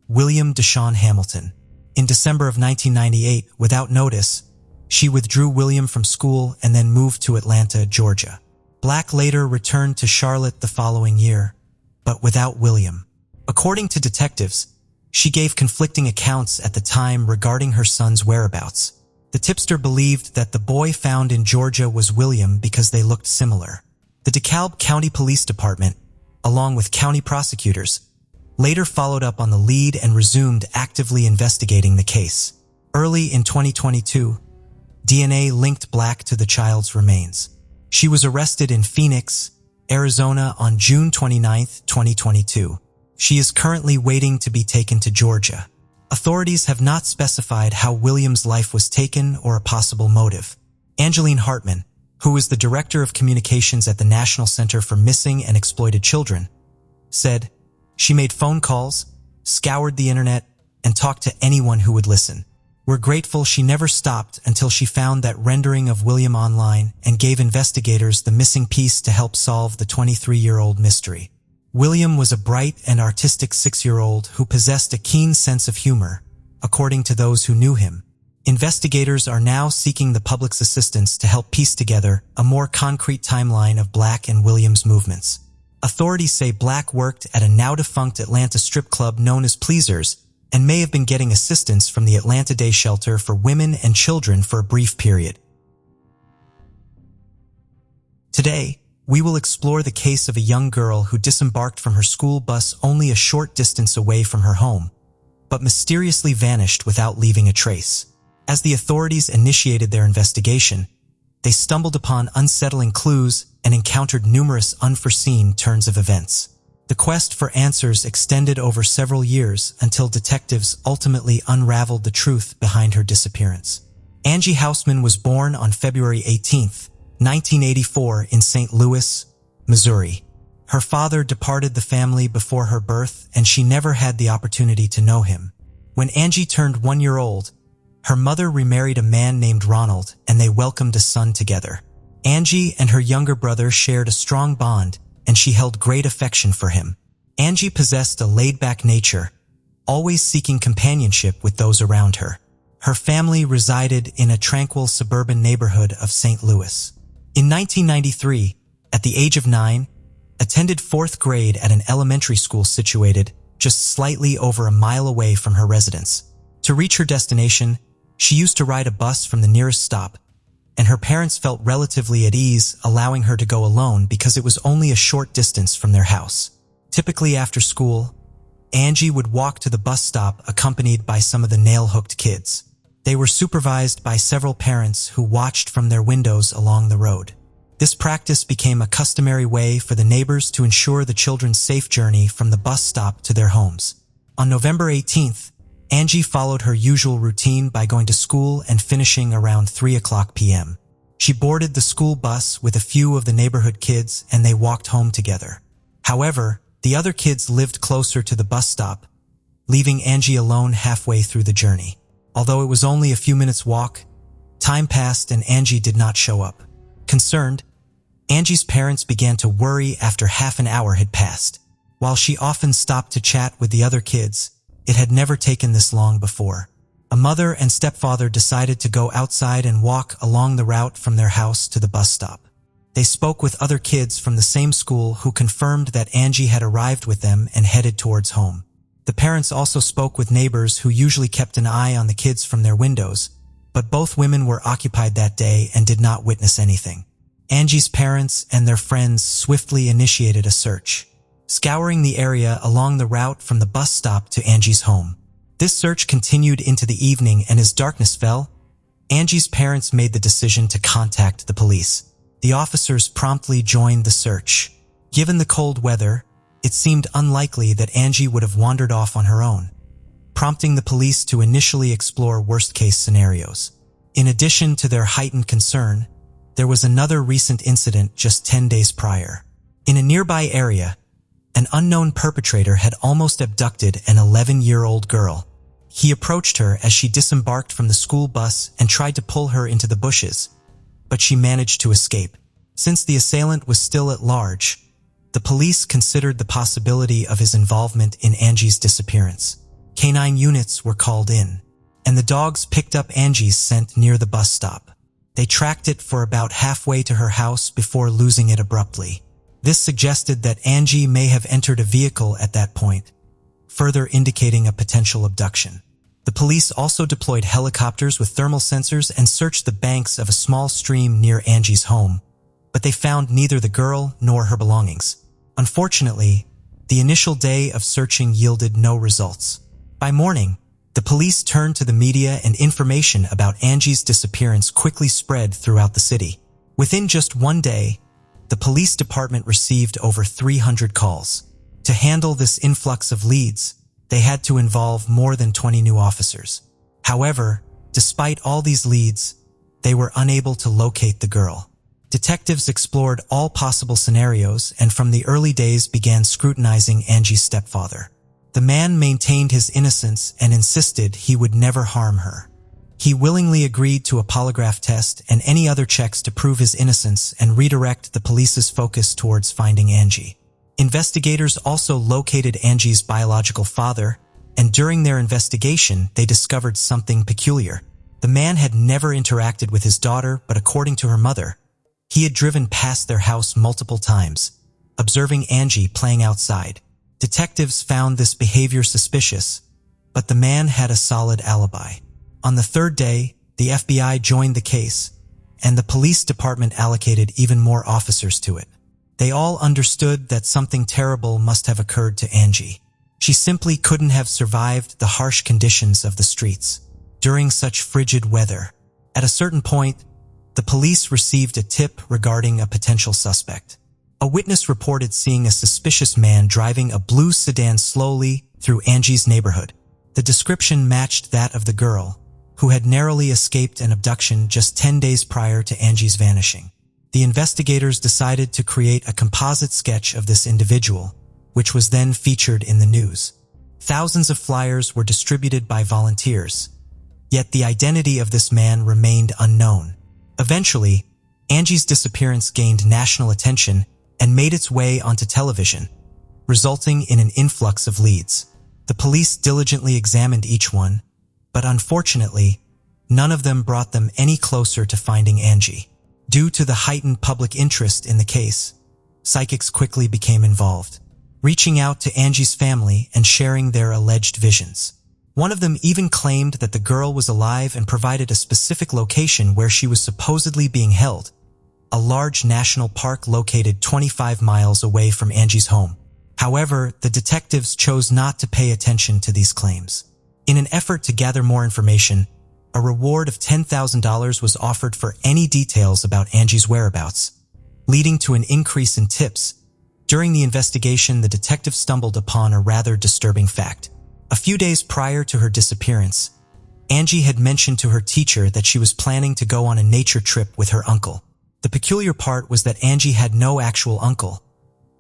William Deshaun Hamilton. In December of 1998, without notice, she withdrew William from school and then moved to Atlanta, Georgia. Black later returned to Charlotte the following year, but without William. According to detectives, she gave conflicting accounts at the time regarding her son's whereabouts. The tipster believed that the boy found in Georgia was William because they looked similar. The DeKalb County Police Department, along with county prosecutors, later followed up on the lead and resumed actively investigating the case. Early in 2022, DNA linked Black to the child's remains. She was arrested in Phoenix, Arizona on June 29, 2022. She is currently waiting to be taken to Georgia. Authorities have not specified how William's life was taken or a possible motive. Angeline Hartman, who is the Director of Communications at the National Center for Missing and Exploited Children, said, "She made phone calls, scoured the internet, and talked to anyone who would listen. We're grateful she never stopped until she found that rendering of William online and gave investigators the missing piece to help solve the 23-year-old mystery." William was a bright and artistic 6-year-old who possessed a keen sense of humor, according to those who knew him. Investigators are now seeking the public's assistance to help piece together a more concrete timeline of Black and William's movements. Authorities say Black worked at a now-defunct Atlanta strip club known as Pleasers and may have been getting assistance from the Atlanta Day Shelter for Women and Children for a brief period. Today, we will explore the case of a young girl who disembarked from her school bus only a short distance away from her home, but mysteriously vanished without leaving a trace. As the authorities initiated their investigation, they stumbled upon unsettling clues and encountered numerous unforeseen turns of events. The quest for answers extended over several years until detectives ultimately unraveled the truth behind her disappearance. Angie Hausman was born on February 18th, 1984 in St. Louis, Missouri. Her father departed the family before her birth, and she never had the opportunity to know him. When Angie turned 1 year old, her mother remarried a man named Ronald, and they welcomed a son together. Angie and her younger brother shared a strong bond, and she held great affection for him. Angie possessed a laid-back nature, always seeking companionship with those around her. Her family resided in a tranquil suburban neighborhood of St. Louis. In 1993, at the age of 9, attended 4th grade at an elementary school situated just slightly over a mile away from her residence. To reach her destination, she used to ride a bus from the nearest stop, and her parents felt relatively at ease allowing her to go alone because it was only a short distance from their house. Typically after school, Angie would walk to the bus stop accompanied by some of the nail-hooked kids. They were supervised by several parents who watched from their windows along the road. This practice became a customary way for the neighbors to ensure the children's safe journey from the bus stop to their homes. On November 18th, Angie followed her usual routine by going to school and finishing around 3 p.m. She boarded the school bus with a few of the neighborhood kids and they walked home together. However, the other kids lived closer to the bus stop, leaving Angie alone halfway through the journey. Although it was only a few minutes' walk, time passed and Angie did not show up. Concerned, Angie's parents began to worry after half an hour had passed. While she often stopped to chat with the other kids, It had never taken this long before. A mother and stepfather decided to go outside and walk along the route from their house to the bus stop. They spoke with other kids from the same school who confirmed that Angie had arrived with them and headed towards home. The parents also spoke with neighbors who usually kept an eye on the kids from their windows, but both women were occupied that day and did not witness anything. Angie's parents and their friends swiftly initiated a search, scouring the area along the route from the bus stop to Angie's home. This search continued into the evening, and as darkness fell, Angie's parents made the decision to contact the police. The officers promptly joined the search. Given the cold weather, it seemed unlikely that Angie would have wandered off on her own, prompting the police to initially explore worst-case scenarios. In addition to their heightened concern, there was another recent incident just 10 days prior. In a nearby area, an unknown perpetrator had almost abducted an 11-year-old girl. He approached her as she disembarked from the school bus and tried to pull her into the bushes, but she managed to escape. Since the assailant was still at large, the police considered the possibility of his involvement in Angie's disappearance. Canine units were called in, and the dogs picked up Angie's scent near the bus stop. They tracked it for about halfway to her house before losing it abruptly. This suggested that Angie may have entered a vehicle at that point, further indicating a potential abduction. The police also deployed helicopters with thermal sensors and searched the banks of a small stream near Angie's home, but they found neither the girl nor her belongings. Unfortunately, the initial day of searching yielded no results. By morning, the police turned to the media, and information about Angie's disappearance quickly spread throughout the city. Within just one day, the police department received over 300 calls. To handle this influx of leads, they had to involve more than 20 new officers. However, despite all these leads, they were unable to locate the girl. Detectives explored all possible scenarios and from the early days began scrutinizing Angie's stepfather. The man maintained his innocence and insisted he would never harm her. He willingly agreed to a polygraph test and any other checks to prove his innocence and redirect the police's focus towards finding Angie. Investigators also located Angie's biological father, and during their investigation, they discovered something peculiar. The man had never interacted with his daughter, but according to her mother, he had driven past their house multiple times, observing Angie playing outside. Detectives found this behavior suspicious, but the man had a solid alibi. On the third day, the FBI joined the case, and the police department allocated even more officers to it. They all understood that something terrible must have occurred to Angie. She simply couldn't have survived the harsh conditions of the streets during such frigid weather. At a certain point, the police received a tip regarding a potential suspect. A witness reported seeing a suspicious man driving a blue sedan slowly through Angie's neighborhood. The description matched that of the girl, who had narrowly escaped an abduction just 10 days prior to Angie's vanishing. The investigators decided to create a composite sketch of this individual, which was then featured in the news. Thousands of flyers were distributed by volunteers, yet the identity of this man remained unknown. Eventually, Angie's disappearance gained national attention and made its way onto television, resulting in an influx of leads. The police diligently examined each one, but unfortunately, none of them brought them any closer to finding Angie. Due to the heightened public interest in the case, psychics quickly became involved, reaching out to Angie's family and sharing their alleged visions. One of them even claimed that the girl was alive and provided a specific location where she was supposedly being held, a large national park located 25 miles away from Angie's home. However, the detectives chose not to pay attention to these claims. In an effort to gather more information, a reward of $10,000 was offered for any details about Angie's whereabouts, leading to an increase in tips. During the investigation, the detective stumbled upon a rather disturbing fact. A few days prior to her disappearance, Angie had mentioned to her teacher that she was planning to go on a nature trip with her uncle. The peculiar part was that Angie had no actual uncle,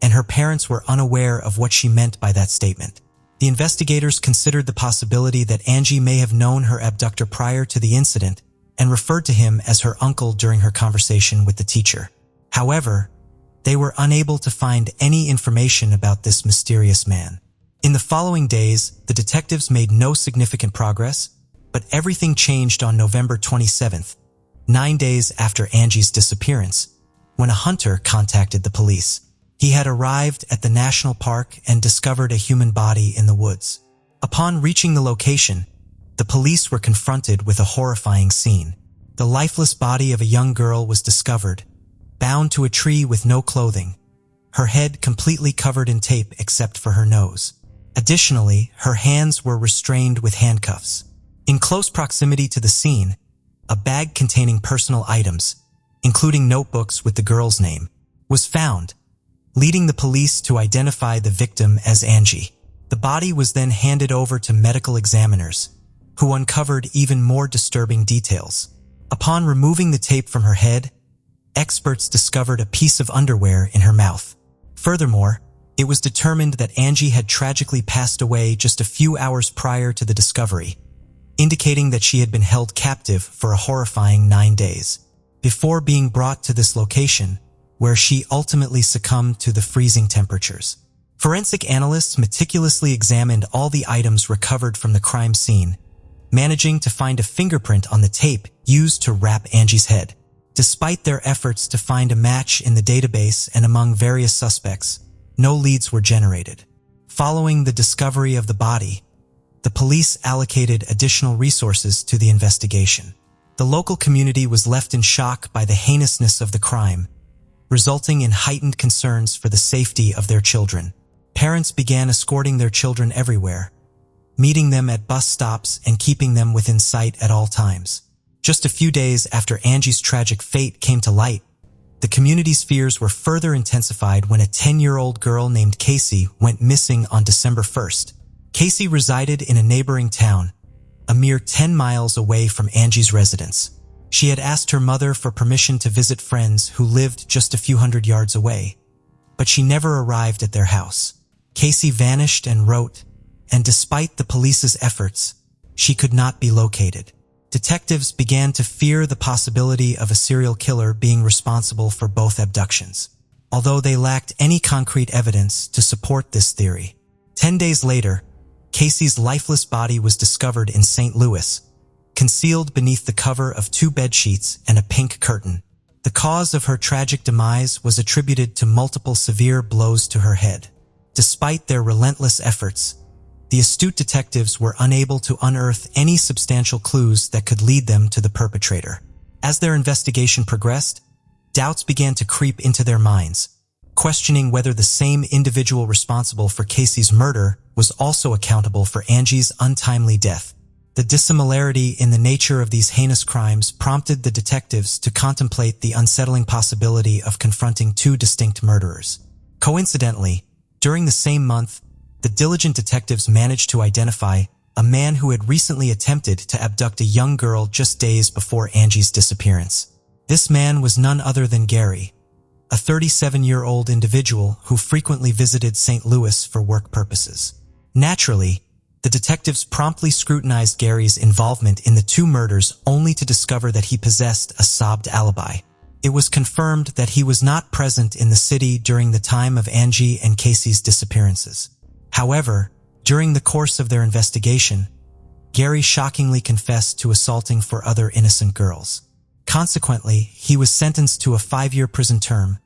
and her parents were unaware of what she meant by that statement. The investigators considered the possibility that Angie may have known her abductor prior to the incident and referred to him as her uncle during her conversation with the teacher. However, they were unable to find any information about this mysterious man. In the following days, the detectives made no significant progress, but everything changed on November 27th, 9 days after Angie's disappearance, when a hunter contacted the police. He had arrived at the national park and discovered a human body in the woods. Upon reaching the location, the police were confronted with a horrifying scene. The lifeless body of a young girl was discovered, bound to a tree with no clothing, her head completely covered in tape except for her nose. Additionally, her hands were restrained with handcuffs. In close proximity to the scene, a bag containing personal items, including notebooks with the girl's name, was found, leading the police to identify the victim as Angie. The body was then handed over to medical examiners, who uncovered even more disturbing details. Upon removing the tape from her head, experts discovered a piece of underwear in her mouth. Furthermore, it was determined that Angie had tragically passed away just a few hours prior to the discovery, indicating that she had been held captive for a horrifying 9 days, before being brought to this location, where she ultimately succumbed to the freezing temperatures. Forensic analysts meticulously examined all the items recovered from the crime scene, managing to find a fingerprint on the tape used to wrap Angie's head. Despite their efforts to find a match in the database and among various suspects, no leads were generated. Following the discovery of the body, the police allocated additional resources to the investigation. The local community was left in shock by the heinousness of the crime, resulting in heightened concerns for the safety of their children. Parents began escorting their children everywhere, meeting them at bus stops and keeping them within sight at all times. Just a few days after Angie's tragic fate came to light, the community's fears were further intensified when a 10-year-old girl named Casey went missing on December 1st. Casey resided in a neighboring town, a mere 10 miles away from Angie's residence. She had asked her mother for permission to visit friends who lived just a few hundred yards away, but she never arrived at their house. Casey vanished and wrote, and despite the police's efforts, she could not be located. Detectives began to fear the possibility of a serial killer being responsible for both abductions, although they lacked any concrete evidence to support this theory. 10 days later, Casey's lifeless body was discovered in St. Louis, concealed beneath the cover of 2 bedsheets and a pink curtain. The cause of her tragic demise was attributed to multiple severe blows to her head. Despite their relentless efforts, the astute detectives were unable to unearth any substantial clues that could lead them to the perpetrator. As their investigation progressed, doubts began to creep into their minds, questioning whether the same individual responsible for Casey's murder was also accountable for Angie's untimely death. The dissimilarity in the nature of these heinous crimes prompted the detectives to contemplate the unsettling possibility of confronting 2 distinct murderers. Coincidentally, during the same month, the diligent detectives managed to identify a man who had recently attempted to abduct a young girl just days before Angie's disappearance. This man was none other than Gary, a 37-year-old individual who frequently visited St. Louis for work purposes. Naturally, the detectives promptly scrutinized Gary's involvement in the 2 murders only to discover that he possessed a sobbed alibi. It was confirmed that he was not present in the city during the time of Angie and Casey's disappearances. However, during the course of their investigation, Gary shockingly confessed to assaulting 4 other innocent girls. Consequently, he was sentenced to a 5-year prison term,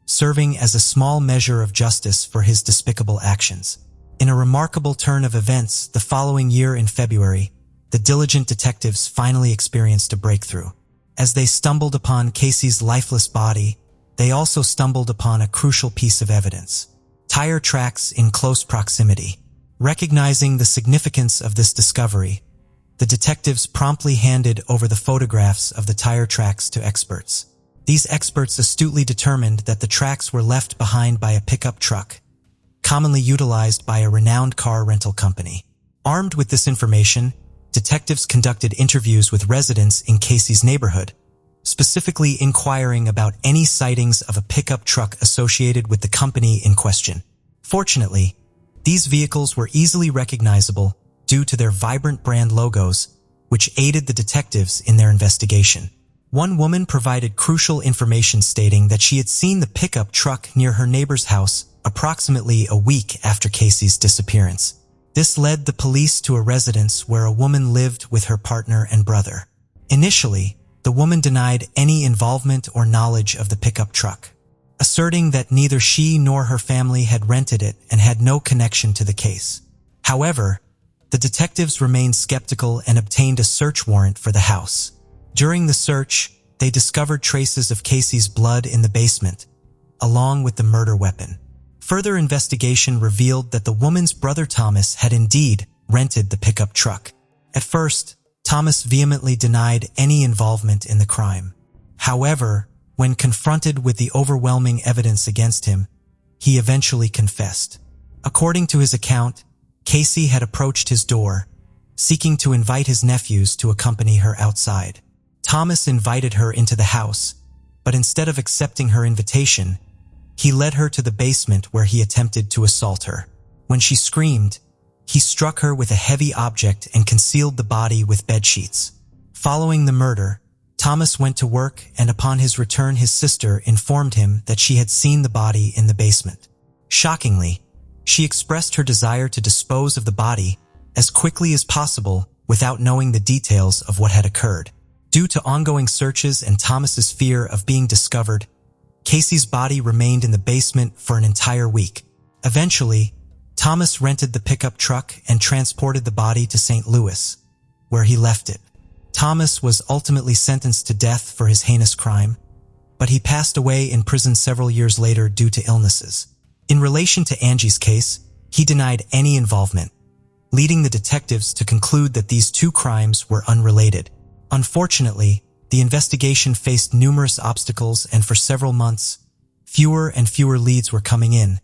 serving as a small measure of justice for his despicable actions. In a remarkable turn of events, the following year in February, the diligent detectives finally experienced a breakthrough. As they stumbled upon Casey's lifeless body, they also stumbled upon a crucial piece of evidence: tire tracks in close proximity. Recognizing the significance of this discovery, the detectives promptly handed over the photographs of the tire tracks to experts. These experts astutely determined that the tracks were left behind by a pickup truck, commonly utilized by a renowned car rental company. Armed with this information, detectives conducted interviews with residents in Casey's neighborhood, specifically inquiring about any sightings of a pickup truck associated with the company in question. Fortunately, these vehicles were easily recognizable due to their vibrant brand logos, which aided the detectives in their investigation. One woman provided crucial information stating that she had seen the pickup truck near her neighbor's house approximately a week after Casey's disappearance. This led the police to a residence where a woman lived with her partner and brother. Initially, the woman denied any involvement or knowledge of the pickup truck, asserting that neither she nor her family had rented it and had no connection to the case. However, the detectives remained skeptical and obtained a search warrant for the house. During the search, they discovered traces of Casey's blood in the basement, along with the murder weapon. Further investigation revealed that the woman's brother Thomas had indeed rented the pickup truck. At first, Thomas vehemently denied any involvement in the crime. However, when confronted with the overwhelming evidence against him, he eventually confessed. According to his account, Casey had approached his door, seeking to invite his nephews to accompany her outside. Thomas invited her into the house, but instead of accepting her invitation, he led her to the basement where he attempted to assault her. When she screamed, he struck her with a heavy object and concealed the body with bedsheets. Following the murder, Thomas went to work, and upon his return his sister informed him that she had seen the body in the basement. Shockingly, she expressed her desire to dispose of the body as quickly as possible without knowing the details of what had occurred. Due to ongoing searches and Thomas's fear of being discovered, Casey's body remained in the basement for an entire week. Eventually, Thomas rented the pickup truck and transported the body to St. Louis, where he left it. Thomas was ultimately sentenced to death for his heinous crime, but he passed away in prison several years later due to illnesses. In relation to Angie's case, he denied any involvement, leading the detectives to conclude that these two crimes were unrelated. Unfortunately, the investigation faced numerous obstacles, and for several months, fewer and fewer leads were coming in,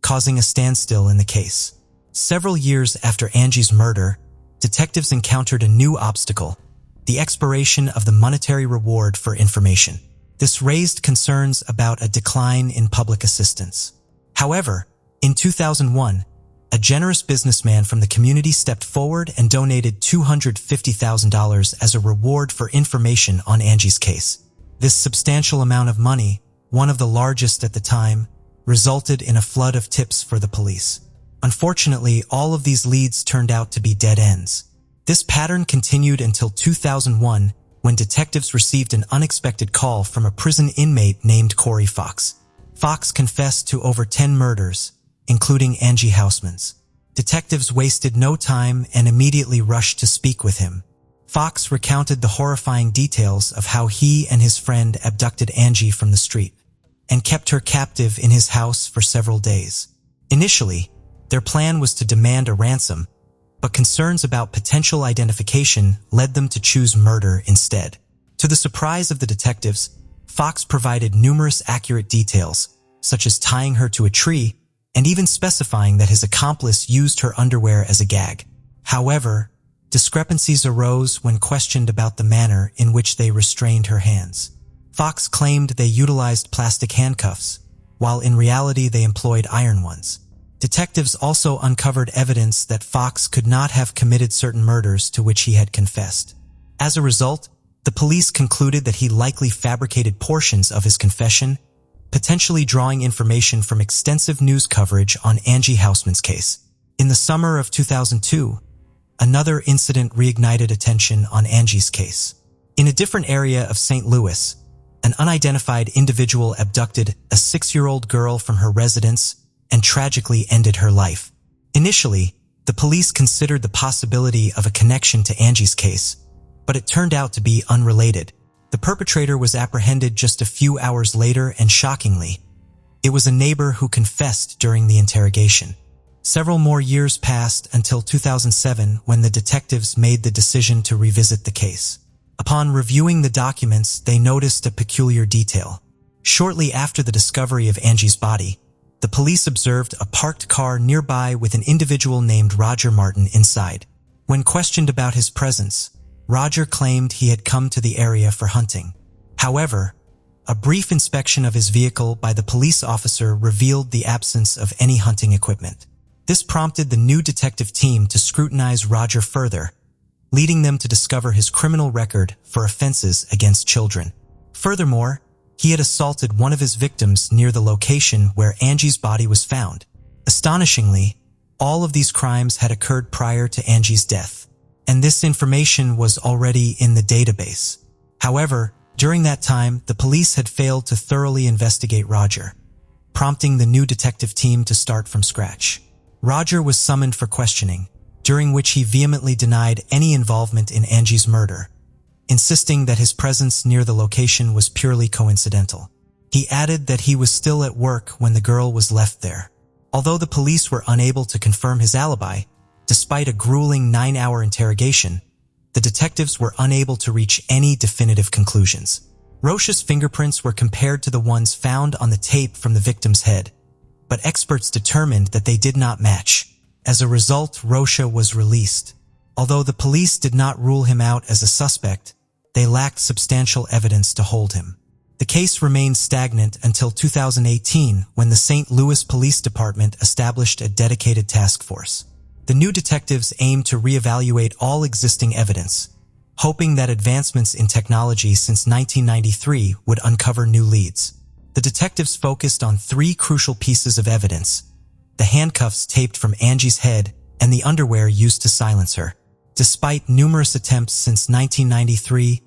causing a standstill in the case. Several years after Angie's murder, detectives encountered a new obstacle: the expiration of the monetary reward for information. This raised concerns about a decline in public assistance. However, in 2001, a generous businessman from the community stepped forward and donated $250,000 as a reward for information on Angie's case. This substantial amount of money, one of the largest at the time, resulted in a flood of tips for the police. Unfortunately, all of these leads turned out to be dead ends. This pattern continued until 2001, when detectives received an unexpected call from a prison inmate named Corey Fox. Fox confessed to over 10 murders, including Angie Houseman's. Detectives wasted no time and immediately rushed to speak with him. Fox recounted the horrifying details of how he and his friend abducted Angie from the street and kept her captive in his house for several days. Initially, their plan was to demand a ransom, but concerns about potential identification led them to choose murder instead. To the surprise of the detectives, Fox provided numerous accurate details, such as tying her to a tree and even specifying that his accomplice used her underwear as a gag. However, discrepancies arose when questioned about the manner in which they restrained her hands. Fox claimed they utilized plastic handcuffs, while in reality they employed iron ones. Detectives also uncovered evidence that Fox could not have committed certain murders to which he had confessed. As a result, the police concluded that he likely fabricated portions of his confession, potentially drawing information from extensive news coverage on Angie Houseman's case. In the summer of 2002, another incident reignited attention on Angie's case. In a different area of St. Louis, an unidentified individual abducted a 6-year-old girl from her residence and tragically ended her life. Initially, the police considered the possibility of a connection to Angie's case, but it turned out to be unrelated. The perpetrator was apprehended just a few hours later, and shockingly, it was a neighbor who confessed during the interrogation. Several more years passed until 2007, when the detectives made the decision to revisit the case. Upon reviewing the documents, they noticed a peculiar detail. Shortly after the discovery of Angie's body, the police observed a parked car nearby with an individual named Roger Martin inside. When questioned about his presence, Roger claimed he had come to the area for hunting. However, a brief inspection of his vehicle by the police officer revealed the absence of any hunting equipment. This prompted the new detective team to scrutinize Roger further, leading them to discover his criminal record for offenses against children. Furthermore, he had assaulted one of his victims near the location where Angie's body was found. Astonishingly, all of these crimes had occurred prior to Angie's death, and this information was already in the database. However, during that time, the police had failed to thoroughly investigate Roger, prompting the new detective team to start from scratch. Roger was summoned for questioning, during which he vehemently denied any involvement in Angie's murder, insisting that his presence near the location was purely coincidental. He added that he was still at work when the girl was left there. Although the police were unable to confirm his alibi, despite a grueling 9-hour interrogation, the detectives were unable to reach any definitive conclusions. Rocha's fingerprints were compared to the ones found on the tape from the victim's head, but experts determined that they did not match. As a result, Rocha was released. Although the police did not rule him out as a suspect, they lacked substantial evidence to hold him. The case remained stagnant until 2018, when the St. Louis Police Department established a dedicated task force. The new detectives aimed to reevaluate all existing evidence, hoping that advancements in technology since 1993 would uncover new leads. The detectives focused on 3 crucial pieces of evidence: the handcuffs taped from Angie's head and the underwear used to silence her. Despite numerous attempts since 1993,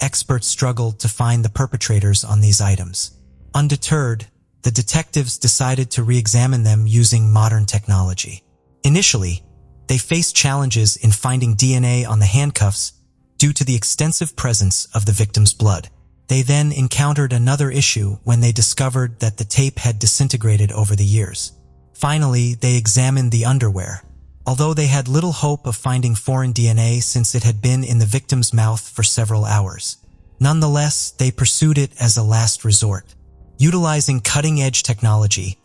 experts struggled to find the perpetrators on these items. Undeterred, the detectives decided to re-examine them using modern technology. Initially, they faced challenges in finding DNA on the handcuffs due to the extensive presence of the victim's blood. They then encountered another issue when they discovered that the tape had disintegrated over the years. Finally, they examined the underwear. Although they had little hope of finding foreign DNA since it had been in the victim's mouth for several hours. Nonetheless, they pursued it as a last resort. Utilizing cutting-edge technology,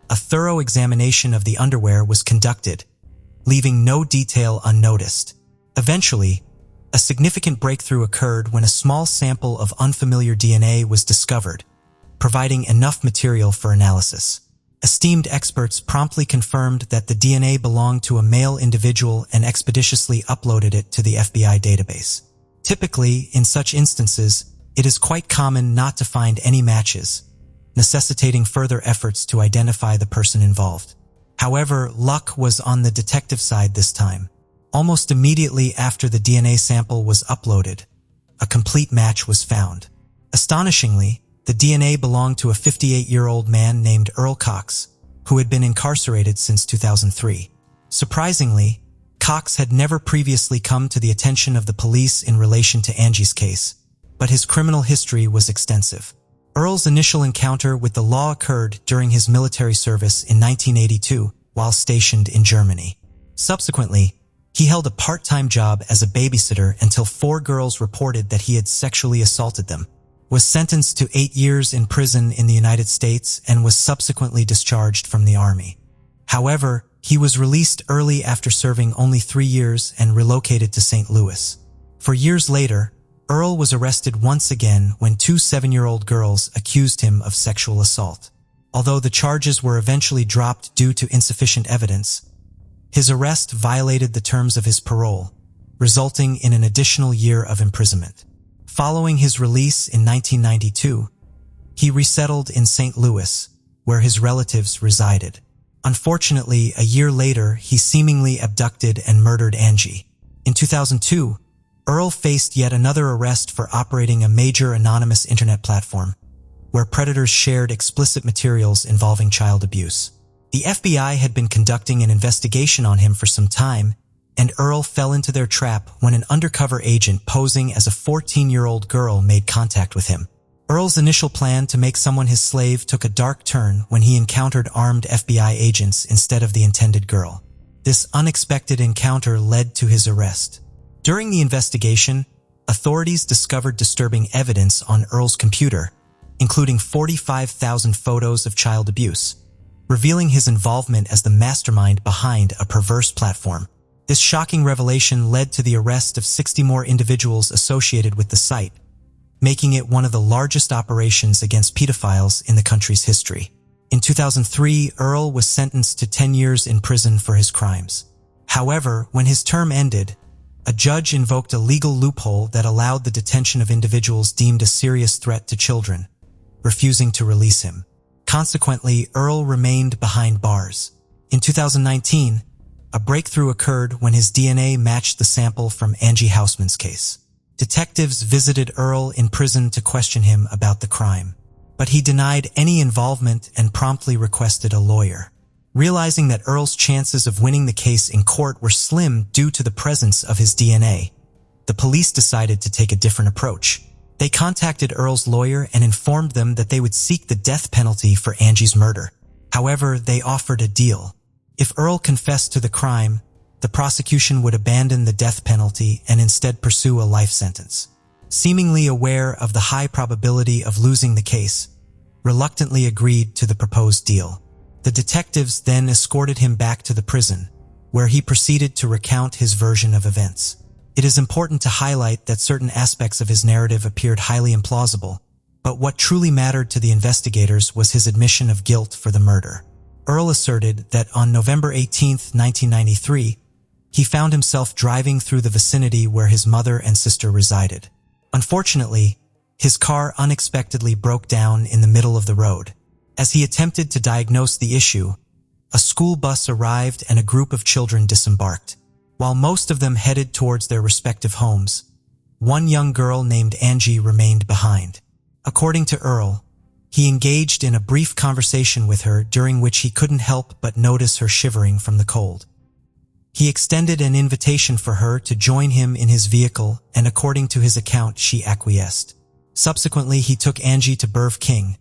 a thorough examination of the underwear was conducted, leaving no detail unnoticed. Eventually, a significant breakthrough occurred when a small sample of unfamiliar DNA was discovered, providing enough material for analysis. Esteemed experts promptly confirmed that the DNA belonged to a male individual and expeditiously uploaded it to the FBI database. Typically, in such instances, it is quite common not to find any matches, necessitating further efforts to identify the person involved. However, luck was on the detective side this time. Almost immediately after the DNA sample was uploaded, a complete match was found. Astonishingly, the DNA belonged to a 58-year-old man named Earl Cox, who had been incarcerated since 2003. Surprisingly, Cox had never previously come to the attention of the police in relation to Angie's case, but his criminal history was extensive. Earl's initial encounter with the law occurred during his military service in 1982 while stationed in Germany. Subsequently, he held a part-time job as a babysitter until 4 girls reported that he had sexually assaulted them, was sentenced to 8 years in prison in the United States, and was subsequently discharged from the Army. However, he was released early after serving only 3 years and relocated to St. Louis. 4 years later, Earl was arrested once again when 2 7-year-old girls accused him of sexual assault. Although the charges were eventually dropped due to insufficient evidence, his arrest violated the terms of his parole, resulting in an additional year of imprisonment. Following his release in 1992, he resettled in St. Louis, where his relatives resided. Unfortunately, a year later, he seemingly abducted and murdered Angie. In 2002, Earl faced yet another arrest for operating a major anonymous internet platform, where predators shared explicit materials involving child abuse. The FBI had been conducting an investigation on him for some time, and Earl fell into their trap when an undercover agent posing as a 14-year-old girl made contact with him. Earl's initial plan to make someone his slave took a dark turn when he encountered armed FBI agents instead of the intended girl. This unexpected encounter led to his arrest. During the investigation, authorities discovered disturbing evidence on Earl's computer, including 45,000 photos of child abuse, revealing his involvement as the mastermind behind a perverse platform. This shocking revelation led to the arrest of 60 more individuals associated with the site, making it one of the largest operations against pedophiles in the country's history. In 2003, Earl was sentenced to 10 years in prison for his crimes. However, when his term ended, a judge invoked a legal loophole that allowed the detention of individuals deemed a serious threat to children, refusing to release him. Consequently, Earl remained behind bars. In 2019, a breakthrough occurred when his DNA matched the sample from Angie Hausman's case. Detectives visited Earl in prison to question him about the crime, but he denied any involvement and promptly requested a lawyer. Realizing that Earl's chances of winning the case in court were slim due to the presence of his DNA, the police decided to take a different approach. They contacted Earl's lawyer and informed them that they would seek the death penalty for Angie's murder. However, they offered a deal. If Earl confessed to the crime, the prosecution would abandon the death penalty and instead pursue a life sentence. Seemingly aware of the high probability of losing the case, reluctantly agreed to the proposed deal. The detectives then escorted him back to the prison, where he proceeded to recount his version of events. It is important to highlight that certain aspects of his narrative appeared highly implausible, but what truly mattered to the investigators was his admission of guilt for the murder. Earl asserted that on November 18, 1993, he found himself driving through the vicinity where his mother and sister resided. Unfortunately, his car unexpectedly broke down in the middle of the road. As he attempted to diagnose the issue, a school bus arrived and a group of children disembarked. While most of them headed towards their respective homes, one young girl named Angie remained behind. According to Earl, he engaged in a brief conversation with her during which he couldn't help but notice her shivering from the cold. He extended an invitation for her to join him in his vehicle, and according to his account, she acquiesced. Subsequently, he took Angie to Burv King,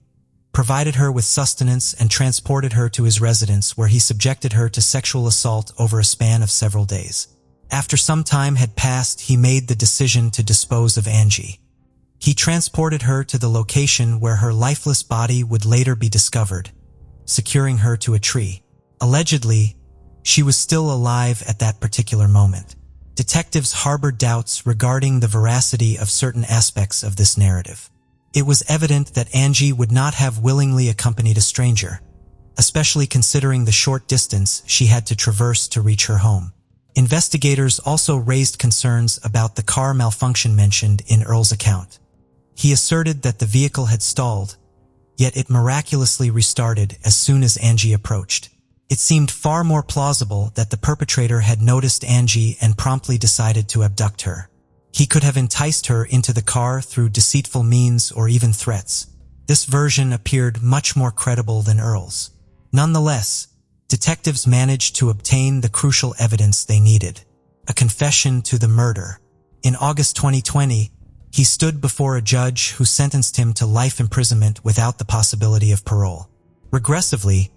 provided her with sustenance, and transported her to his residence, where he subjected her to sexual assault over a span of several days. After some time had passed, he made the decision to dispose of Angie. He transported her to the location where her lifeless body would later be discovered, securing her to a tree. Allegedly, she was still alive at that particular moment. Detectives harbored doubts regarding the veracity of certain aspects of this narrative. It was evident that Angie would not have willingly accompanied a stranger, especially considering the short distance she had to traverse to reach her home. Investigators also raised concerns about the car malfunction mentioned in Earl's account. He asserted that the vehicle had stalled, yet it miraculously restarted as soon as Angie approached. It seemed far more plausible that the perpetrator had noticed Angie and promptly decided to abduct her. He could have enticed her into the car through deceitful means or even threats. This version appeared much more credible than Earl's. Nonetheless, detectives managed to obtain the crucial evidence they needed: a confession to the murder. In August 2020, he stood before a judge who sentenced him to life imprisonment without the possibility of parole. Regressively,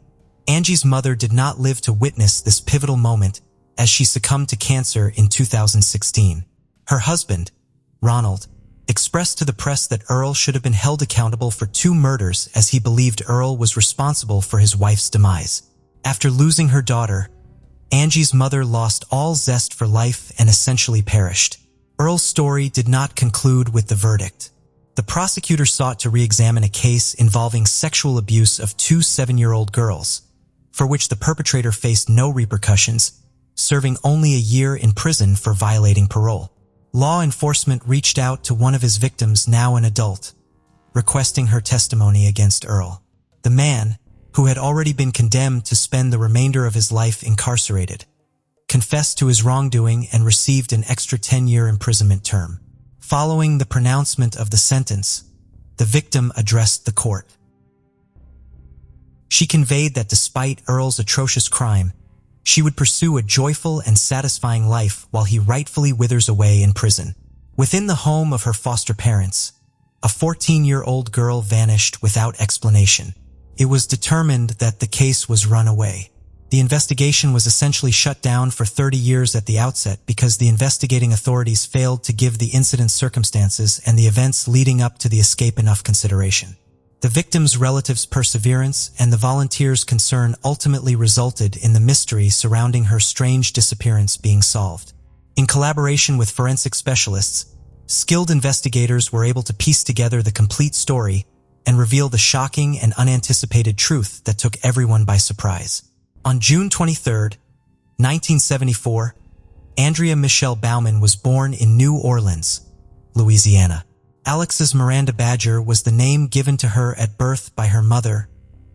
Angie's mother did not live to witness this pivotal moment, as she succumbed to cancer in 2016. Her husband, Ronald, expressed to the press that Earl should have been held accountable for 2 murders, as he believed Earl was responsible for his wife's demise. After losing her daughter, Angie's mother lost all zest for life and essentially perished. Earl's story did not conclude with the verdict. The prosecutor sought to re-examine a case involving sexual abuse of 2 7-year-old girls, for which the perpetrator faced no repercussions, serving only a year in prison for violating parole. Law enforcement reached out to one of his victims, now an adult, requesting her testimony against Earl. The man, who had already been condemned to spend the remainder of his life incarcerated, confessed to his wrongdoing and received an extra 10-year imprisonment term. Following the pronouncement of the sentence, the victim addressed the court. She conveyed that despite Earl's atrocious crime, she would pursue a joyful and satisfying life while he rightfully withers away in prison. Within the home of her foster parents, a 14-year-old girl vanished without explanation. It was determined that the case was run away. The investigation was essentially shut down for 30 years at the outset because the investigating authorities failed to give the incident's circumstances and the events leading up to the escape enough consideration. The victim's relatives' perseverance and the volunteers' concern ultimately resulted in the mystery surrounding her strange disappearance being solved. In collaboration with forensic specialists, skilled investigators were able to piece together the complete story and reveal the shocking and unanticipated truth that took everyone by surprise. On June 23, 1974, Andrea Michelle Bauman was born in New Orleans, Louisiana. Alex's Miranda Badger was the name given to her at birth by her mother,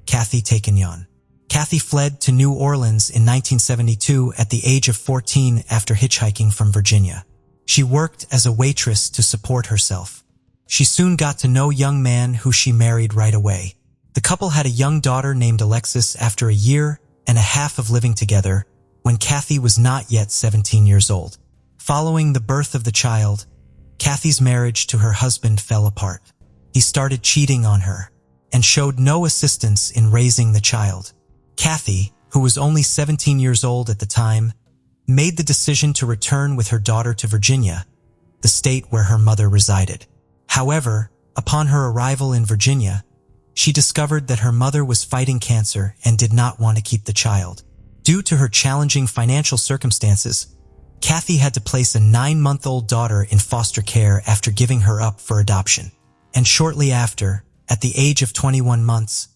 Kathy Takenyon. Kathy fled to New Orleans in 1972 at the age of 14 after hitchhiking from Virginia. She worked as a waitress to support herself. She soon got to know a young man who she married right away. The couple had a young daughter named Alexis after a year and a half of living together when Kathy was not yet 17 years old. Following the birth of the child, Kathy's marriage to her husband fell apart. He started cheating on her and showed no assistance in raising the child. Kathy, who was only 17 years old at the time, made the decision to return with her daughter to Virginia, the state where her mother resided. However, upon her arrival in Virginia, she discovered that her mother was fighting cancer and did not want to keep the child. Due to her challenging financial circumstances, Kathy had to place a 9-month-old daughter in foster care after giving her up for adoption. And shortly after, at the age of 21 months,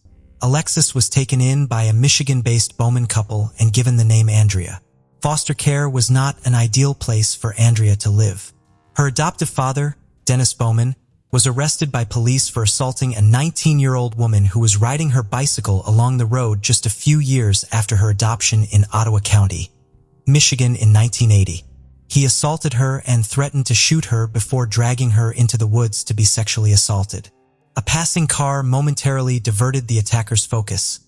Alexis was taken in by a Michigan-based Bowman couple and given the name Andrea. Foster care was not an ideal place for Andrea to live. Her adoptive father, Dennis Bowman, was arrested by police for assaulting a 19-year-old woman who was riding her bicycle along the road just a few years after her adoption in Ottawa County, Michigan in 1980. He assaulted her and threatened to shoot her before dragging her into the woods to be sexually assaulted. A passing car momentarily diverted the attacker's focus,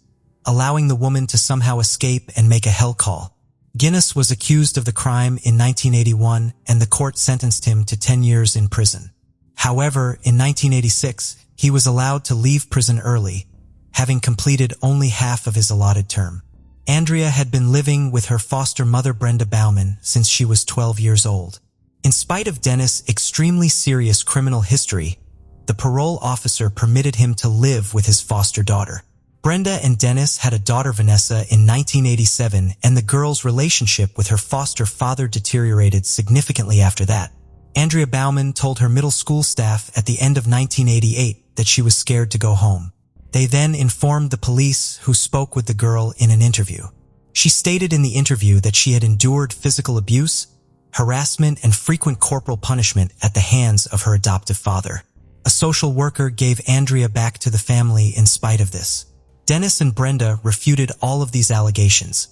allowing the woman to somehow escape and make a hell call. Guinness was accused of the crime in 1981 and the court sentenced him to 10 years in prison. However, in 1986, he was allowed to leave prison early, having completed only half of his allotted term. Andrea had been living with her foster mother Brenda Bauman since she was 12 years old. In spite of Dennis' extremely serious criminal history, the parole officer permitted him to live with his foster daughter. Brenda and Dennis had a daughter Vanessa in 1987, and the girl's relationship with her foster father deteriorated significantly after that. Andrea Bauman told her middle school staff at the end of 1988 that she was scared to go home. They then informed the police, who spoke with the girl in an interview. She stated in the interview that she had endured physical abuse, harassment, and frequent corporal punishment at the hands of her adoptive father. A social worker gave Andrea back to the family in spite of this. Dennis and Brenda refuted all of these allegations,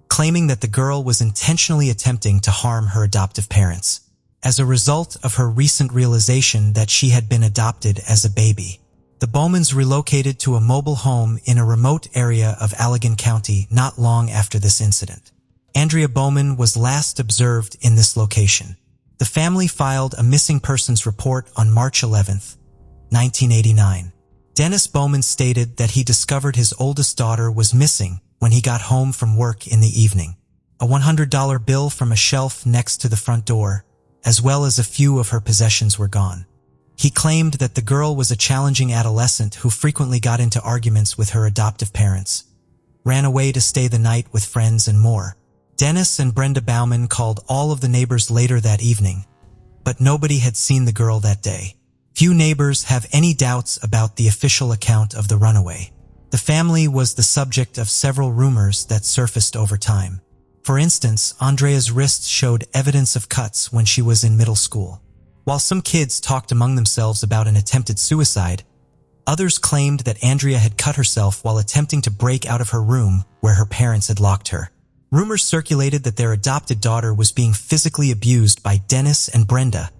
claiming that the girl was intentionally attempting to harm her adoptive parents, as a result of her recent realization that she had been adopted as a baby. The Bowmans relocated to a mobile home in a remote area of Allegan County not long after this incident. Andrea Bowman was last observed in this location. The family filed a missing persons report on March 11, 1989. Dennis Bowman stated that he discovered his oldest daughter was missing when he got home from work in the evening. A $100 bill from a shelf next to the front door, as well as a few of her possessions, were gone. He claimed that the girl was a challenging adolescent who frequently got into arguments with her adoptive parents, ran away to stay the night with friends, and more. Dennis and Brenda Bauman called all of the neighbors later that evening, but nobody had seen the girl that day. Few neighbors have any doubts about the official account of the runaway. The family was the subject of several rumors that surfaced over time. For instance, Andrea's wrist showed evidence of cuts when she was in middle school. While some kids talked among themselves about an attempted suicide, others claimed that Andrea had cut herself while attempting to break out of her room where her parents had locked her. Rumors circulated that their adopted daughter was being physically abused by Dennis and Brenda,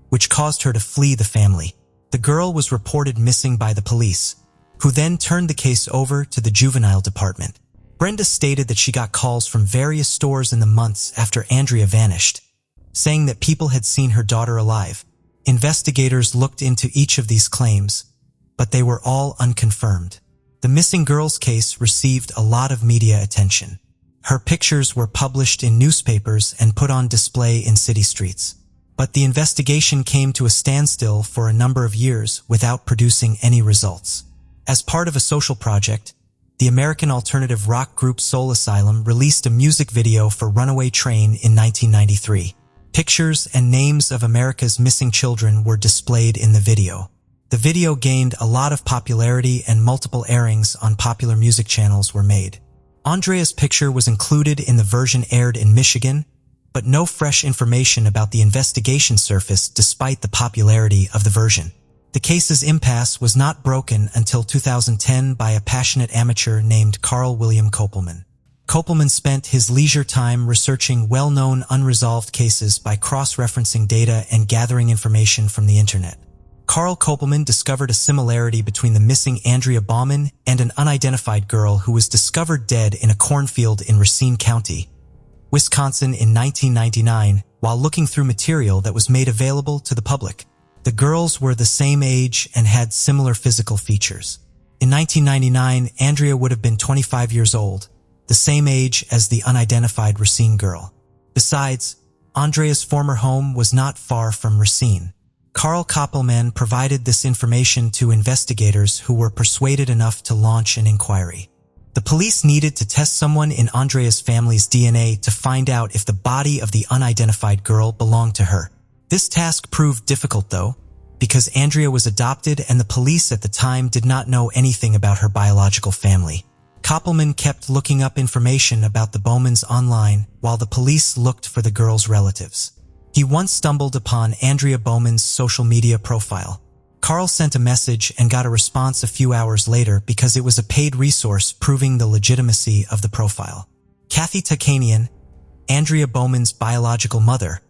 which caused her to flee the family. The girl was reported missing by the police, who then turned the case over to the juvenile department. Brenda stated that she got calls from various stores in the months after Andrea vanished, saying that people had seen her daughter alive. Investigators looked into each of these claims, but they were all unconfirmed. The missing girl's case received a lot of media attention. Her pictures were published in newspapers and put on display in city streets. But the investigation came to a standstill for a number of years without producing any results. As part of a social project, the American alternative rock group Soul Asylum released a music video for Runaway Train in 1993. Pictures and names of America's missing children were displayed in the video. The video gained a lot of popularity and multiple airings on popular music channels were made. Andrea's picture was included in the version aired in Michigan, but no fresh information about the investigation surfaced despite the popularity of the version. The case's impasse was not broken until 2010 by a passionate amateur named Carl William Kopelman. Kopelman spent his leisure time researching well-known unresolved cases by cross-referencing data and gathering information from the internet. Carl Kopelman discovered a similarity between the missing Andrea Baumann and an unidentified girl who was discovered dead in a cornfield in Racine County, Wisconsin in 1999, while looking through material that was made available to the public. The girls were the same age and had similar physical features. In 1999, Andrea would have been 25 years old, the same age as the unidentified Racine girl. Besides, Andrea's former home was not far from Racine. Carl Kopelman provided this information to investigators who were persuaded enough to launch an inquiry. The police needed to test someone in Andrea's family's DNA to find out if the body of the unidentified girl belonged to her. This task proved difficult, though, because Andrea was adopted and the police at the time did not know anything about her biological family. Kopelman kept looking up information about the Bowmans online while the police looked for the girl's relatives. He once stumbled upon Andrea Bowman's social media profile. Carl sent a message and got a response a few hours later because it was a paid resource proving the legitimacy of the profile. Kathy Takanian, Andrea Bowman's biological mother,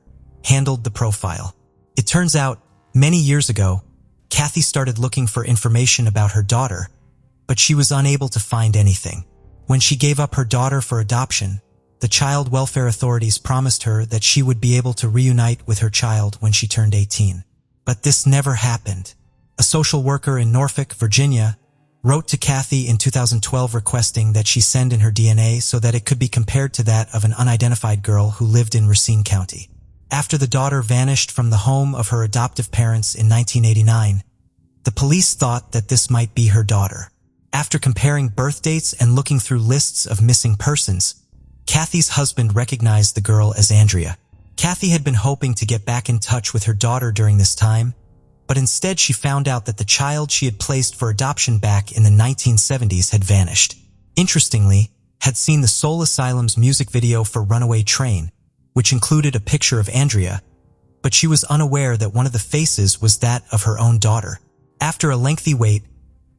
handled the profile. It turns out, many years ago, Kathy started looking for information about her daughter, but she was unable to find anything. When she gave up her daughter for adoption, the child welfare authorities promised her that she would be able to reunite with her child when she turned 18. But this never happened. A social worker in Norfolk, Virginia, wrote to Kathy in 2012 requesting that she send in her DNA so that it could be compared to that of an unidentified girl who lived in Racine County. After the daughter vanished from the home of her adoptive parents in 1989, the police thought that this might be her daughter. After comparing birth dates and looking through lists of missing persons, Kathy's husband recognized the girl as Andrea. Kathy had been hoping to get back in touch with her daughter during this time, but instead she found out that the child she had placed for adoption back in the 1970s had vanished. Interestingly, had seen the Soul Asylum's music video for Runaway Train, which included a picture of Andrea, but she was unaware that one of the faces was that of her own daughter. After a lengthy wait,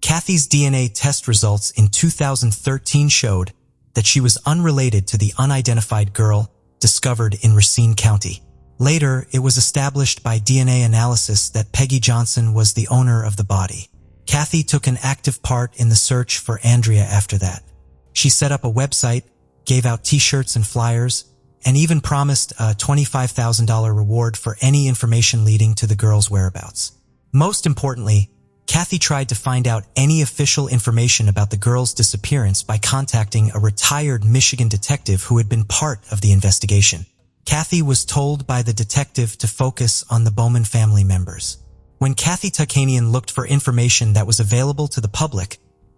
Kathy's DNA test results in 2013 showed that she was unrelated to the unidentified girl discovered in Racine County. Later, it was established by DNA analysis that Peggy Johnson was the owner of the body. Kathy took an active part in the search for Andrea after that. She set up a website, gave out t-shirts and flyers, and even promised a $25,000 reward for any information leading to the girl's whereabouts. Most importantly, Kathy tried to find out any official information about the girl's disappearance by contacting a retired Michigan detective who had been part of the investigation. Kathy was told by the detective to focus on the Bowman family members. When Kathy Takanian looked for information that was available to the public,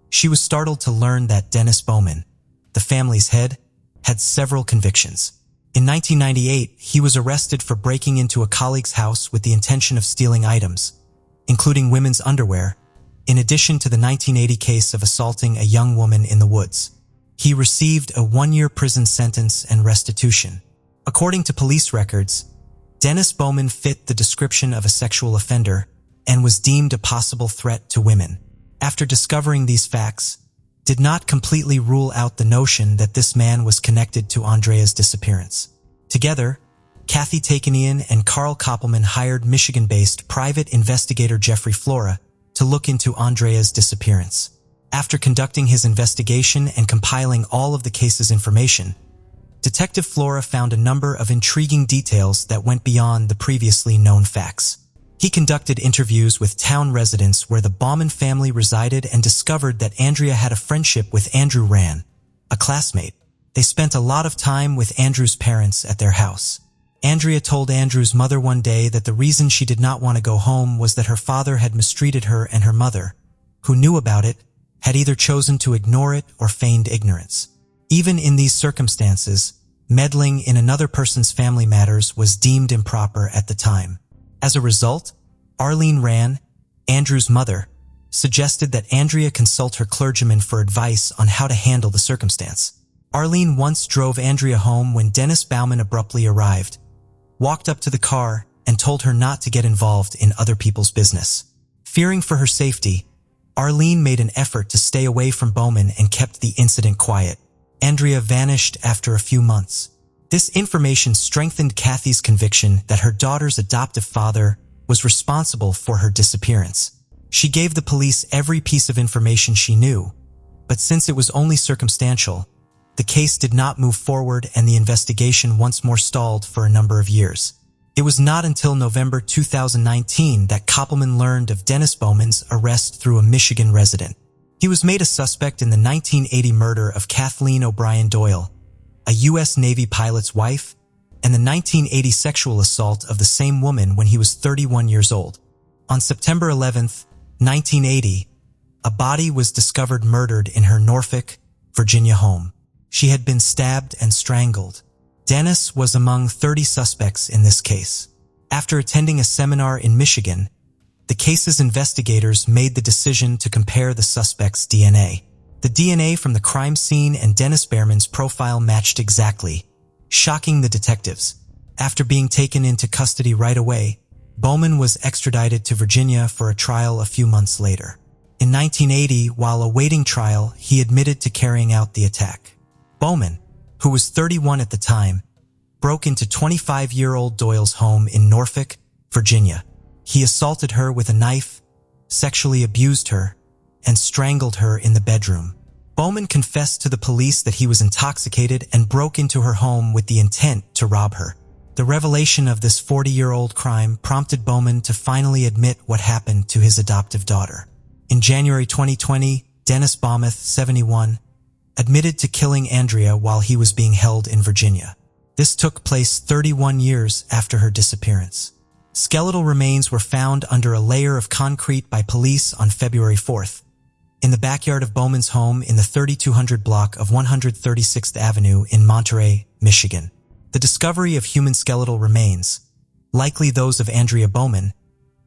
she was startled to learn that Dennis Bowman, the family's head, had several convictions. In 1998, he was arrested for breaking into a colleague's house with the intention of stealing items, including women's underwear, in addition to the 1980 case of assaulting a young woman in the woods. He received a 1-year prison sentence and restitution. According to police records, Dennis Bowman fit the description of a sexual offender and was deemed a possible threat to women. After discovering these facts, did not completely rule out the notion that this man was connected to Andrea's disappearance. Together, Kathy Takanian and Carl Kopelman hired Michigan-based private investigator Jeffrey Flora to look into Andrea's disappearance. After conducting his investigation and compiling all of the case's information, Detective Flora found a number of intriguing details that went beyond the previously known facts. He conducted interviews with town residents where the Bauman family resided and discovered that Andrea had a friendship with Andrew Rand, a classmate. They spent a lot of time with Andrew's parents at their house. Andrea told Andrew's mother one day that the reason she did not want to go home was that her father had mistreated her, and her mother, who knew about it, had either chosen to ignore it or feigned ignorance. Even in these circumstances, meddling in another person's family matters was deemed improper at the time. As a result, Arlene Rand, Andrew's mother, suggested that Andrea consult her clergyman for advice on how to handle the circumstance. Arlene once drove Andrea home when Dennis Bauman abruptly arrived, walked up to the car, and told her not to get involved in other people's business. Fearing for her safety, Arlene made an effort to stay away from Bowman and kept the incident quiet. Andrea vanished after a few months. This information strengthened Kathy's conviction that her daughter's adoptive father was responsible for her disappearance. She gave the police every piece of information she knew, but since it was only circumstantial, the case did not move forward and the investigation once more stalled for a number of years. It was not until November 2019 that Koppelman learned of Dennis Bowman's arrest through a Michigan resident. He was made a suspect in the 1980 murder of Kathleen O'Brien Doyle, a U.S. Navy pilot's wife, and the 1980 sexual assault of the same woman when he was 31 years old. On September 11, 1980, a body was discovered murdered in her Norfolk, Virginia home. She had been stabbed and strangled. Dennis was among 30 suspects in this case. After attending a seminar in Michigan, the case's investigators made the decision to compare the suspect's DNA. The DNA from the crime scene and Dennis Behrman's profile matched exactly, shocking the detectives. After being taken into custody right away, Bowman was extradited to Virginia for a trial a few months later. In 1980, while awaiting trial, he admitted to carrying out the attack. Bowman, who was 31 at the time, broke into 25-year-old Doyle's home in Norfolk, Virginia. He assaulted her with a knife, sexually abused her, and strangled her in the bedroom. Bowman confessed to the police that he was intoxicated and broke into her home with the intent to rob her. The revelation of this 40-year-old crime prompted Bowman to finally admit what happened to his adoptive daughter. In January 2020, Dennis Baumoth, 71, admitted to killing Andrea while he was being held in Virginia. This took place 31 years after her disappearance. Skeletal remains were found under a layer of concrete by police on February 4th, in the backyard of Bowman's home in the 3200 block of 136th Avenue in Monterey, Michigan. The discovery of human skeletal remains, likely those of Andrea Bowman,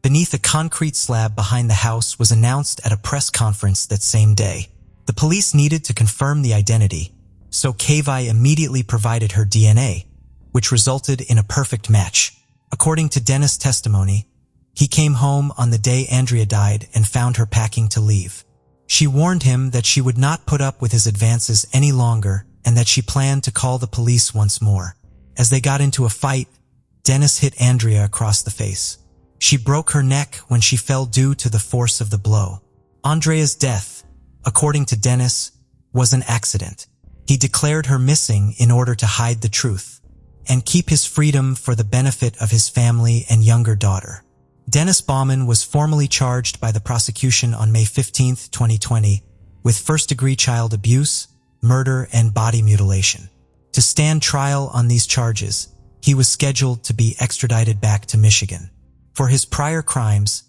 beneath a concrete slab behind the house was announced at a press conference that same day. The police needed to confirm the identity, so Kavai immediately provided her DNA, which resulted in a perfect match. According to Dennis' testimony, he came home on the day Andrea died and found her packing to leave. She warned him that she would not put up with his advances any longer and that she planned to call the police once more. As they got into a fight, Dennis hit Andrea across the face. She broke her neck when she fell due to the force of the blow. Andrea's death, according to Dennis, was an accident. He declared her missing in order to hide the truth and keep his freedom for the benefit of his family and younger daughter. Dennis Bauman was formally charged by the prosecution on May 15, 2020, with first-degree child abuse, murder, and body mutilation. To stand trial on these charges, he was scheduled to be extradited back to Michigan. For his prior crimes,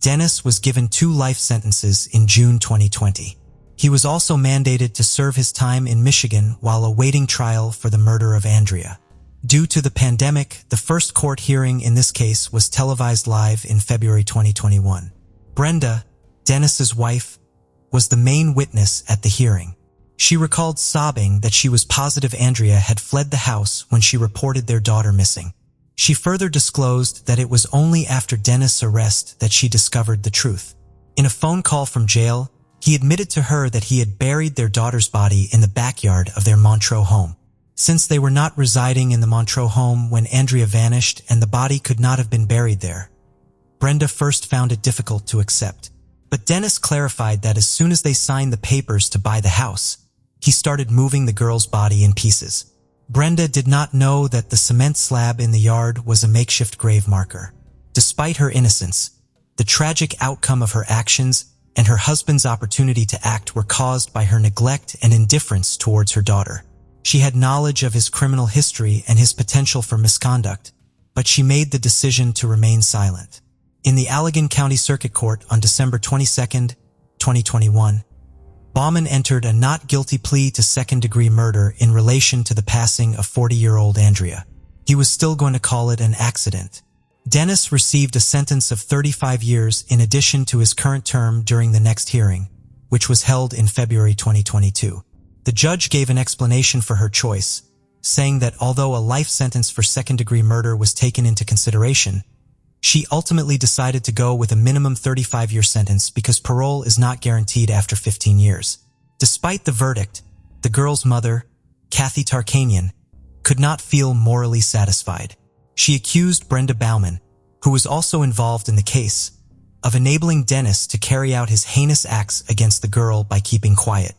Dennis was given 2 life sentences in June 2020. He was also mandated to serve his time in Michigan while awaiting trial for the murder of Andrea. Due to the pandemic, the first court hearing in this case was televised live in February 2021. Brenda, Dennis's wife, was the main witness at the hearing. She recalled sobbing that she was positive Andrea had fled the house when she reported their daughter missing. She further disclosed that it was only after Dennis' arrest that she discovered the truth. In a phone call from jail, he admitted to her that he had buried their daughter's body in the backyard of their Montreux home. Since they were not residing in the Montreux home when Andrea vanished and the body could not have been buried there, Brenda first found it difficult to accept. But Dennis clarified that as soon as they signed the papers to buy the house, he started moving the girl's body in pieces. Brenda did not know that the cement slab in the yard was a makeshift grave marker. Despite her innocence, the tragic outcome of her actions and her husband's opportunity to act were caused by her neglect and indifference towards her daughter. She had knowledge of his criminal history and his potential for misconduct, but she made the decision to remain silent. In the Allegan County Circuit Court on December 22, 2021, Bauman entered a not guilty plea to second-degree murder in relation to the passing of 40-year-old Andrea. He was still going to call it an accident. Dennis received a sentence of 35 years in addition to his current term during the next hearing, which was held in February 2022. The judge gave an explanation for her choice, saying that although a life sentence for second-degree murder was taken into consideration, She ultimately decided to go with a minimum 35-year sentence because parole is not guaranteed after 15 years. Despite the verdict, the girl's mother, Kathy Tarkanian, could not feel morally satisfied. She accused Brenda Bauman, who was also involved in the case, of enabling Dennis to carry out his heinous acts against the girl by keeping quiet.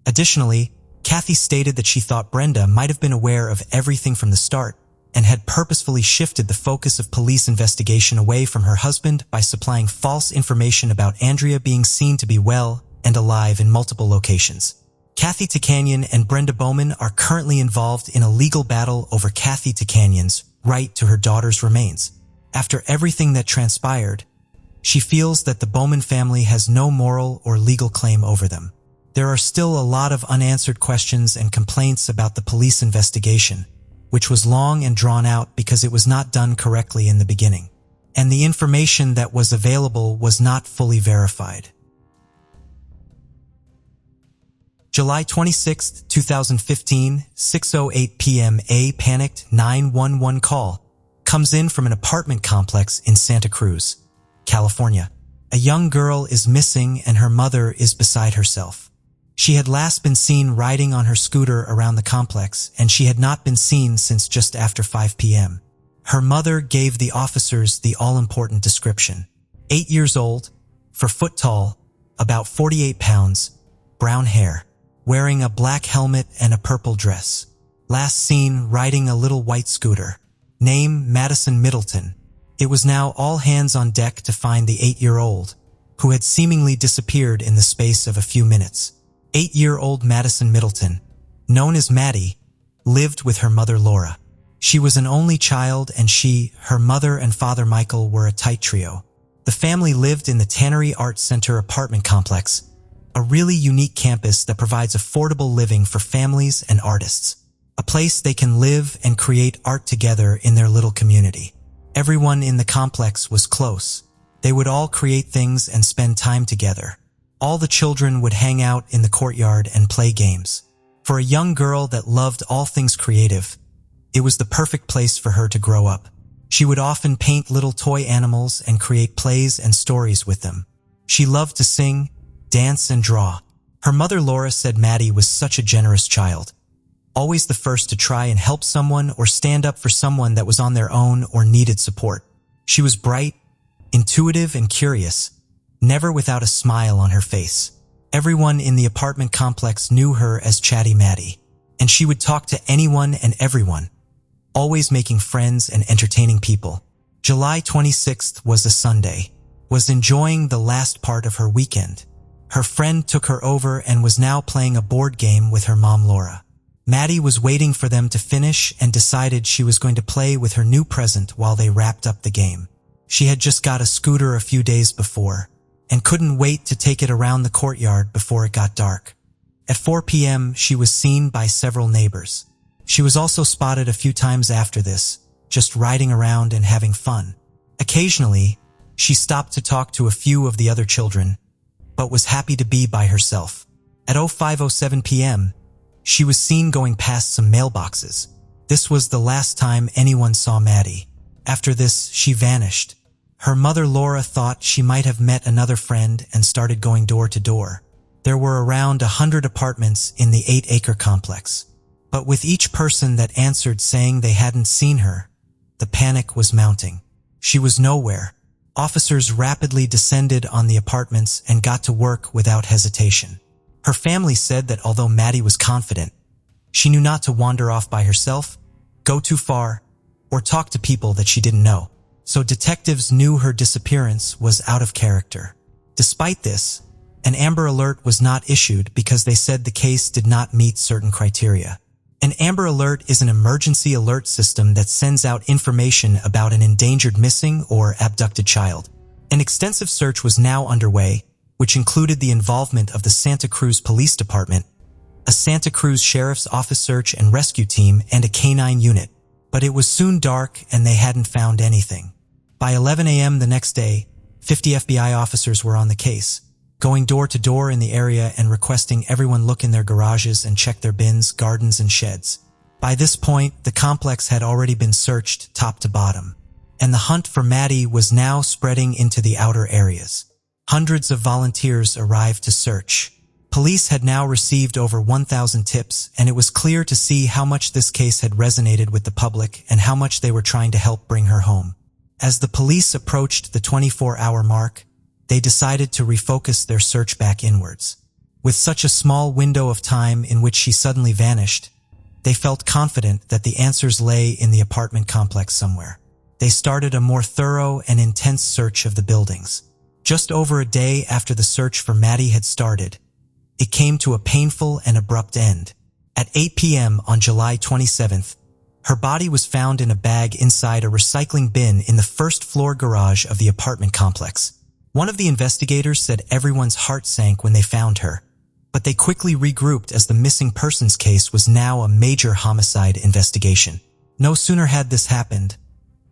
Additionally, Kathy stated that she thought Brenda might have been aware of everything from the start and had purposefully shifted the focus of police investigation away from her husband by supplying false information about Andrea being seen to be well and alive in multiple locations. Kathy Tarkanian and Brenda Bauman are currently involved in a legal battle over Kathy Tarkanian's right to her daughter's remains. After everything that transpired, she feels that the Bauman family has no moral or legal claim over them. There are still a lot of unanswered questions and complaints about the police investigation, which was long and drawn out because it was not done correctly in the beginning, and the information that was available was not fully verified. July 26, 2015, 6:08 p.m. A panicked 911 call comes in from an apartment complex in Santa Cruz, California. A young girl is missing and her mother is beside herself. She had last been seen riding on her scooter around the complex, and she had not been seen since just after 5 p.m. Her mother gave the officers the all-important description. 8 years old, 4 foot tall, about 48 pounds, brown hair, wearing a black helmet and a purple dress. Last seen riding a little white scooter. Name Madison Middleton. It was now all hands on deck to find the 8-year-old, who had seemingly disappeared in the space of a few minutes. 8-year-old Madison Middleton, known as Maddie, lived with her mother Laura. She was an only child, and she, her mother, and father Michael were a tight trio. The family lived in the Tannery Arts Center apartment complex, a really unique campus that provides affordable living for families and artists. A place they can live and create art together in their little community. Everyone in the complex was close. They would all create things and spend time together. All the children would hang out in the courtyard and play games. For a young girl that loved all things creative, it was the perfect place for her to grow up. She would often paint little toy animals and create plays and stories with them. She loved to sing, dance, and draw. Her mother Laura said Maddie was such a generous child, always the first to try and help someone or stand up for someone that was on their own or needed support. She was bright, intuitive, and curious, never without a smile on her face. Everyone in the apartment complex knew her as Chatty Maddie, and she would talk to anyone and everyone, always making friends and entertaining people. July 26th was a Sunday, was enjoying the last part of her weekend. Her friend took her over and was now playing a board game with her mom Laura. Maddie was waiting for them to finish and decided she was going to play with her new present while they wrapped up the game. She had just got a scooter a few days before and couldn't wait to take it around the courtyard before it got dark. At 4 p.m., she was seen by several neighbors. She was also spotted a few times after this, just riding around and having fun. Occasionally, she stopped to talk to a few of the other children, but was happy to be by herself. At 05:07 p.m., she was seen going past some mailboxes. This was the last time anyone saw Maddie. After this, she vanished. Her mother Laura thought she might have met another friend and started going door to door. There were around 100 apartments in the 8-acre complex. But with each person that answered saying they hadn't seen her, the panic was mounting. She was nowhere. Officers rapidly descended on the apartments and got to work without hesitation. Her family said that although Maddie was confident, she knew not to wander off by herself, go too far, or talk to people that she didn't know. So detectives knew her disappearance was out of character. Despite this, an Amber Alert was not issued because they said the case did not meet certain criteria. An Amber Alert is an emergency alert system that sends out information about an endangered missing or abducted child. An extensive search was now underway, which included the involvement of the Santa Cruz Police Department, a Santa Cruz Sheriff's Office search and rescue team, and a canine unit. But it was soon dark and they hadn't found anything. By 11 a.m. the next day, 50 FBI officers were on the case, going door to door in the area and requesting everyone look in their garages and check their bins, gardens, and sheds. By this point, the complex had already been searched top to bottom. and the hunt for Maddie was now spreading into the outer areas. Hundreds of volunteers arrived to search. Police had now received over 1,000 tips, and it was clear to see how much this case had resonated with the public and how much they were trying to help bring her home. As the police approached the 24-hour mark, they decided to refocus their search back inwards. With such a small window of time in which she suddenly vanished, they felt confident that the answers lay in the apartment complex somewhere. They started a more thorough and intense search of the buildings. Just over a day after the search for Maddie had started, it came to a painful and abrupt end. At 8 p.m. on July 27th, her body was found in a bag inside a recycling bin in the first-floor garage of the apartment complex. One of the investigators said everyone's heart sank when they found her, but they quickly regrouped as the missing persons case was now a major homicide investigation. No sooner had this happened,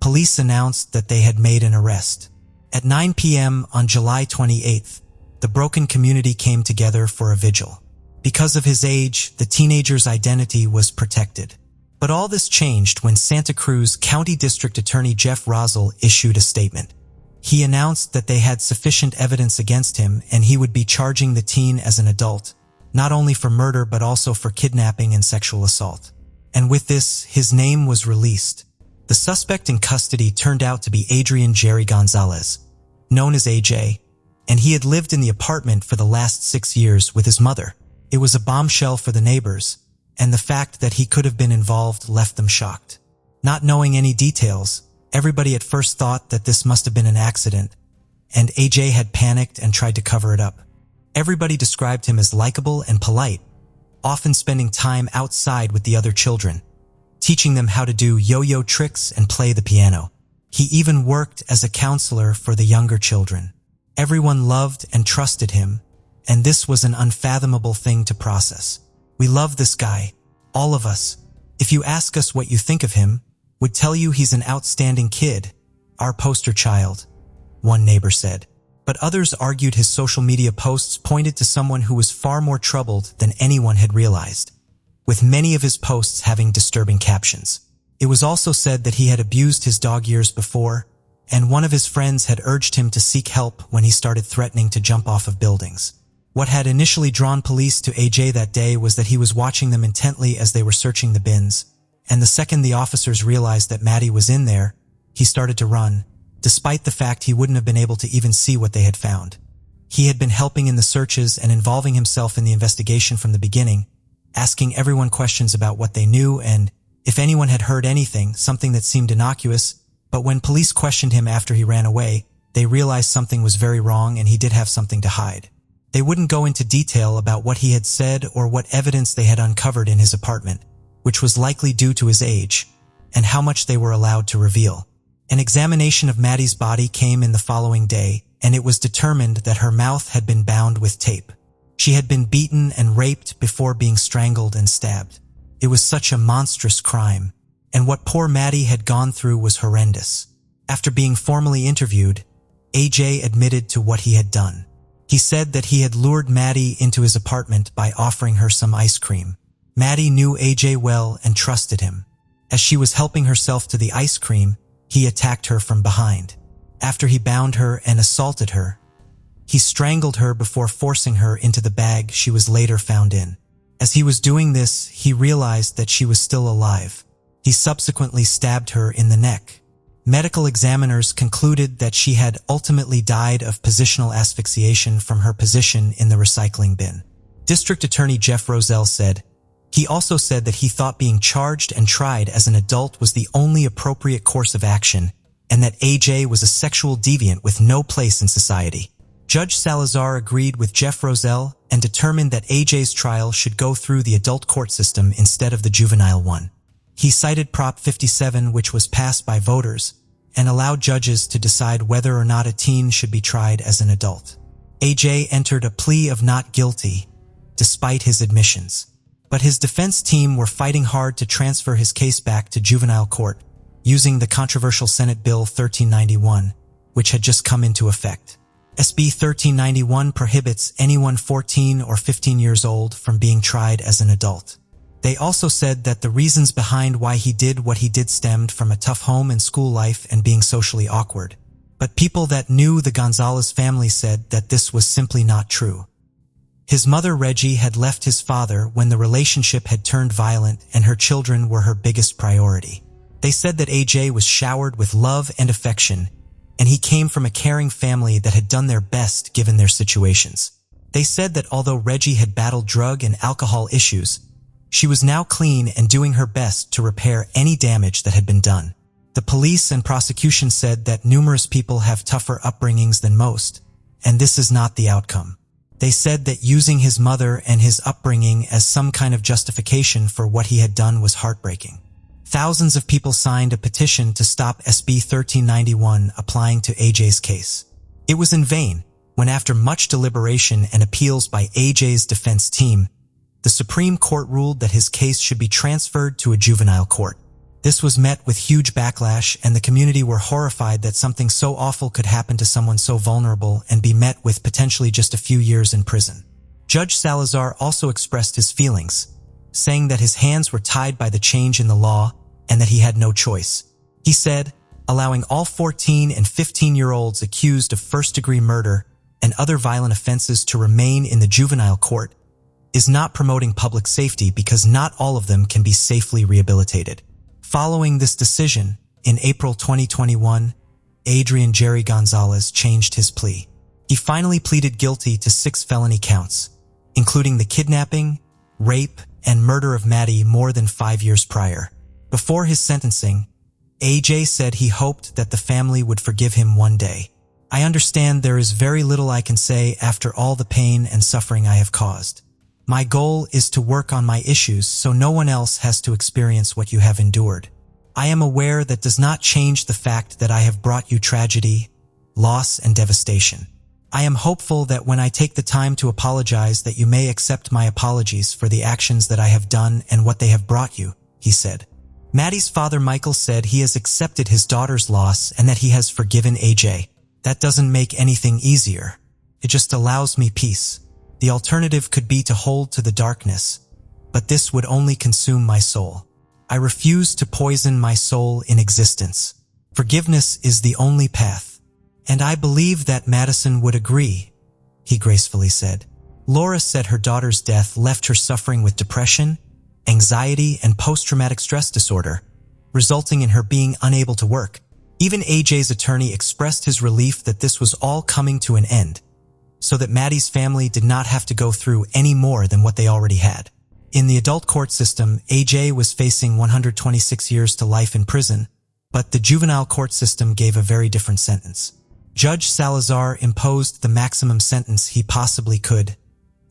police announced that they had made an arrest. At 9 p.m. on July 28th, the broken community came together for a vigil. Because of his age, the teenager's identity was protected. But all this changed when Santa Cruz County District Attorney Jeff Rosell issued a statement. He announced that they had sufficient evidence against him and he would be charging the teen as an adult, not only for murder but also for kidnapping and sexual assault. And with this, his name was released. The suspect in custody turned out to be Adrian Jerry Gonzalez, known as AJ, and he had lived in the apartment for the last 6 years with his mother. It was a bombshell for the neighbors, and the fact that he could have been involved left them shocked. Not knowing any details, everybody at first thought that this must have been an accident, and AJ had panicked and tried to cover it up. Everybody described him as likable and polite, often spending time outside with the other children, teaching them how to do yo-yo tricks and play the piano. He even worked as a counselor for the younger children. Everyone loved and trusted him, and this was an unfathomable thing to process. We love this guy, all of us. If you ask us what you think of him, we'd tell you he's an outstanding kid, our poster child, one neighbor said. But others argued his social media posts pointed to someone who was far more troubled than anyone had realized, with many of his posts having disturbing captions. It was also said that he had abused his dog years before, and one of his friends had urged him to seek help when he started threatening to jump off of buildings. What had initially drawn police to AJ that day was that he was watching them intently as they were searching the bins, and the second the officers realized that Maddie was in there, he started to run, despite the fact he wouldn't have been able to even see what they had found. He had been helping in the searches and involving himself in the investigation from the beginning, asking everyone questions about what they knew and if anyone had heard anything, something that seemed innocuous. But when police questioned him after he ran away, they realized something was very wrong and he did have something to hide. They wouldn't go into detail about what he had said or what evidence they had uncovered in his apartment, which was likely due to his age, and how much they were allowed to reveal. An examination of Maddie's body came in the following day, and it was determined that her mouth had been bound with tape. She had been beaten and raped before being strangled and stabbed. It was such a monstrous crime, and what poor Maddie had gone through was horrendous. After being formally interviewed, AJ admitted to what he had done. He said that he had lured Maddie into his apartment by offering her some ice cream. Maddie knew AJ well and trusted him. As she was helping herself to the ice cream, he attacked her from behind. After he bound her and assaulted her, he strangled her before forcing her into the bag she was later found in. As he was doing this, he realized that she was still alive. He subsequently stabbed her in the neck. Medical examiners concluded that she had ultimately died of positional asphyxiation from her position in the recycling bin. District Attorney Jeff Rosell said, he also said that he thought being charged and tried as an adult was the only appropriate course of action, and that AJ was a sexual deviant with no place in society. Judge Salazar agreed with Jeff Rosell and determined that AJ's trial should go through the adult court system instead of the juvenile one. He cited Prop 57, which was passed by voters, and allowed judges to decide whether or not a teen should be tried as an adult. AJ entered a plea of not guilty, despite his admissions. But his defense team were fighting hard to transfer his case back to juvenile court, using the controversial Senate Bill 1391, which had just come into effect. SB 1391 prohibits anyone 14 or 15 years old from being tried as an adult. They also said that the reasons behind why he did what he did stemmed from a tough home and school life and being socially awkward. But people that knew the Gonzalez family said that this was simply not true. His mother, Reggie, had left his father when the relationship had turned violent and her children were her biggest priority. They said that AJ was showered with love and affection, and he came from a caring family that had done their best given their situations. They said that although Reggie had battled drug and alcohol issues, she was now clean and doing her best to repair any damage that had been done. The police and prosecution said that numerous people have tougher upbringings than most, and this is not the outcome. They said that using his mother and his upbringing as some kind of justification for what he had done was heartbreaking. Thousands of people signed a petition to stop SB 1391 applying to AJ's case. It was in vain when, after much deliberation and appeals by AJ's defense team, the Supreme Court ruled that his case should be transferred to a juvenile court. This was met with huge backlash, and the community were horrified that something so awful could happen to someone so vulnerable and be met with potentially just a few years in prison. Judge Salazar also expressed his feelings, saying that his hands were tied by the change in the law and that he had no choice. He said, allowing all 14 and 15-year-olds accused of first-degree murder and other violent offenses to remain in the juvenile court is not promoting public safety because not all of them can be safely rehabilitated. Following this decision, in April 2021, Adrian Jerry Gonzalez changed his plea. He finally pleaded guilty to 6 felony counts, including the kidnapping, rape, and murder of Maddie more than 5 years prior. Before his sentencing, AJ said he hoped that the family would forgive him one day. I understand there is very little I can say after all the pain and suffering I have caused. My goal is to work on my issues so no one else has to experience what you have endured. I am aware that does not change the fact that I have brought you tragedy, loss, and devastation. I am hopeful that when I take the time to apologize that you may accept my apologies for the actions that I have done and what they have brought you, he said. Maddie's father Michael said he has accepted his daughter's loss and that he has forgiven AJ. That doesn't make anything easier. It just allows me peace. The alternative could be to hold to the darkness, but this would only consume my soul. I refuse to poison my soul in existence. Forgiveness is the only path. And I believe that Madison would agree, he gracefully said. Laura said her daughter's death left her suffering with depression, anxiety, and post-traumatic stress disorder, resulting in her being unable to work. Even AJ's attorney expressed his relief that this was all coming to an end, so that Maddie's family did not have to go through any more than what they already had. In the adult court system, AJ was facing 126 years to life in prison, but the juvenile court system gave a very different sentence. Judge Salazar imposed the maximum sentence he possibly could,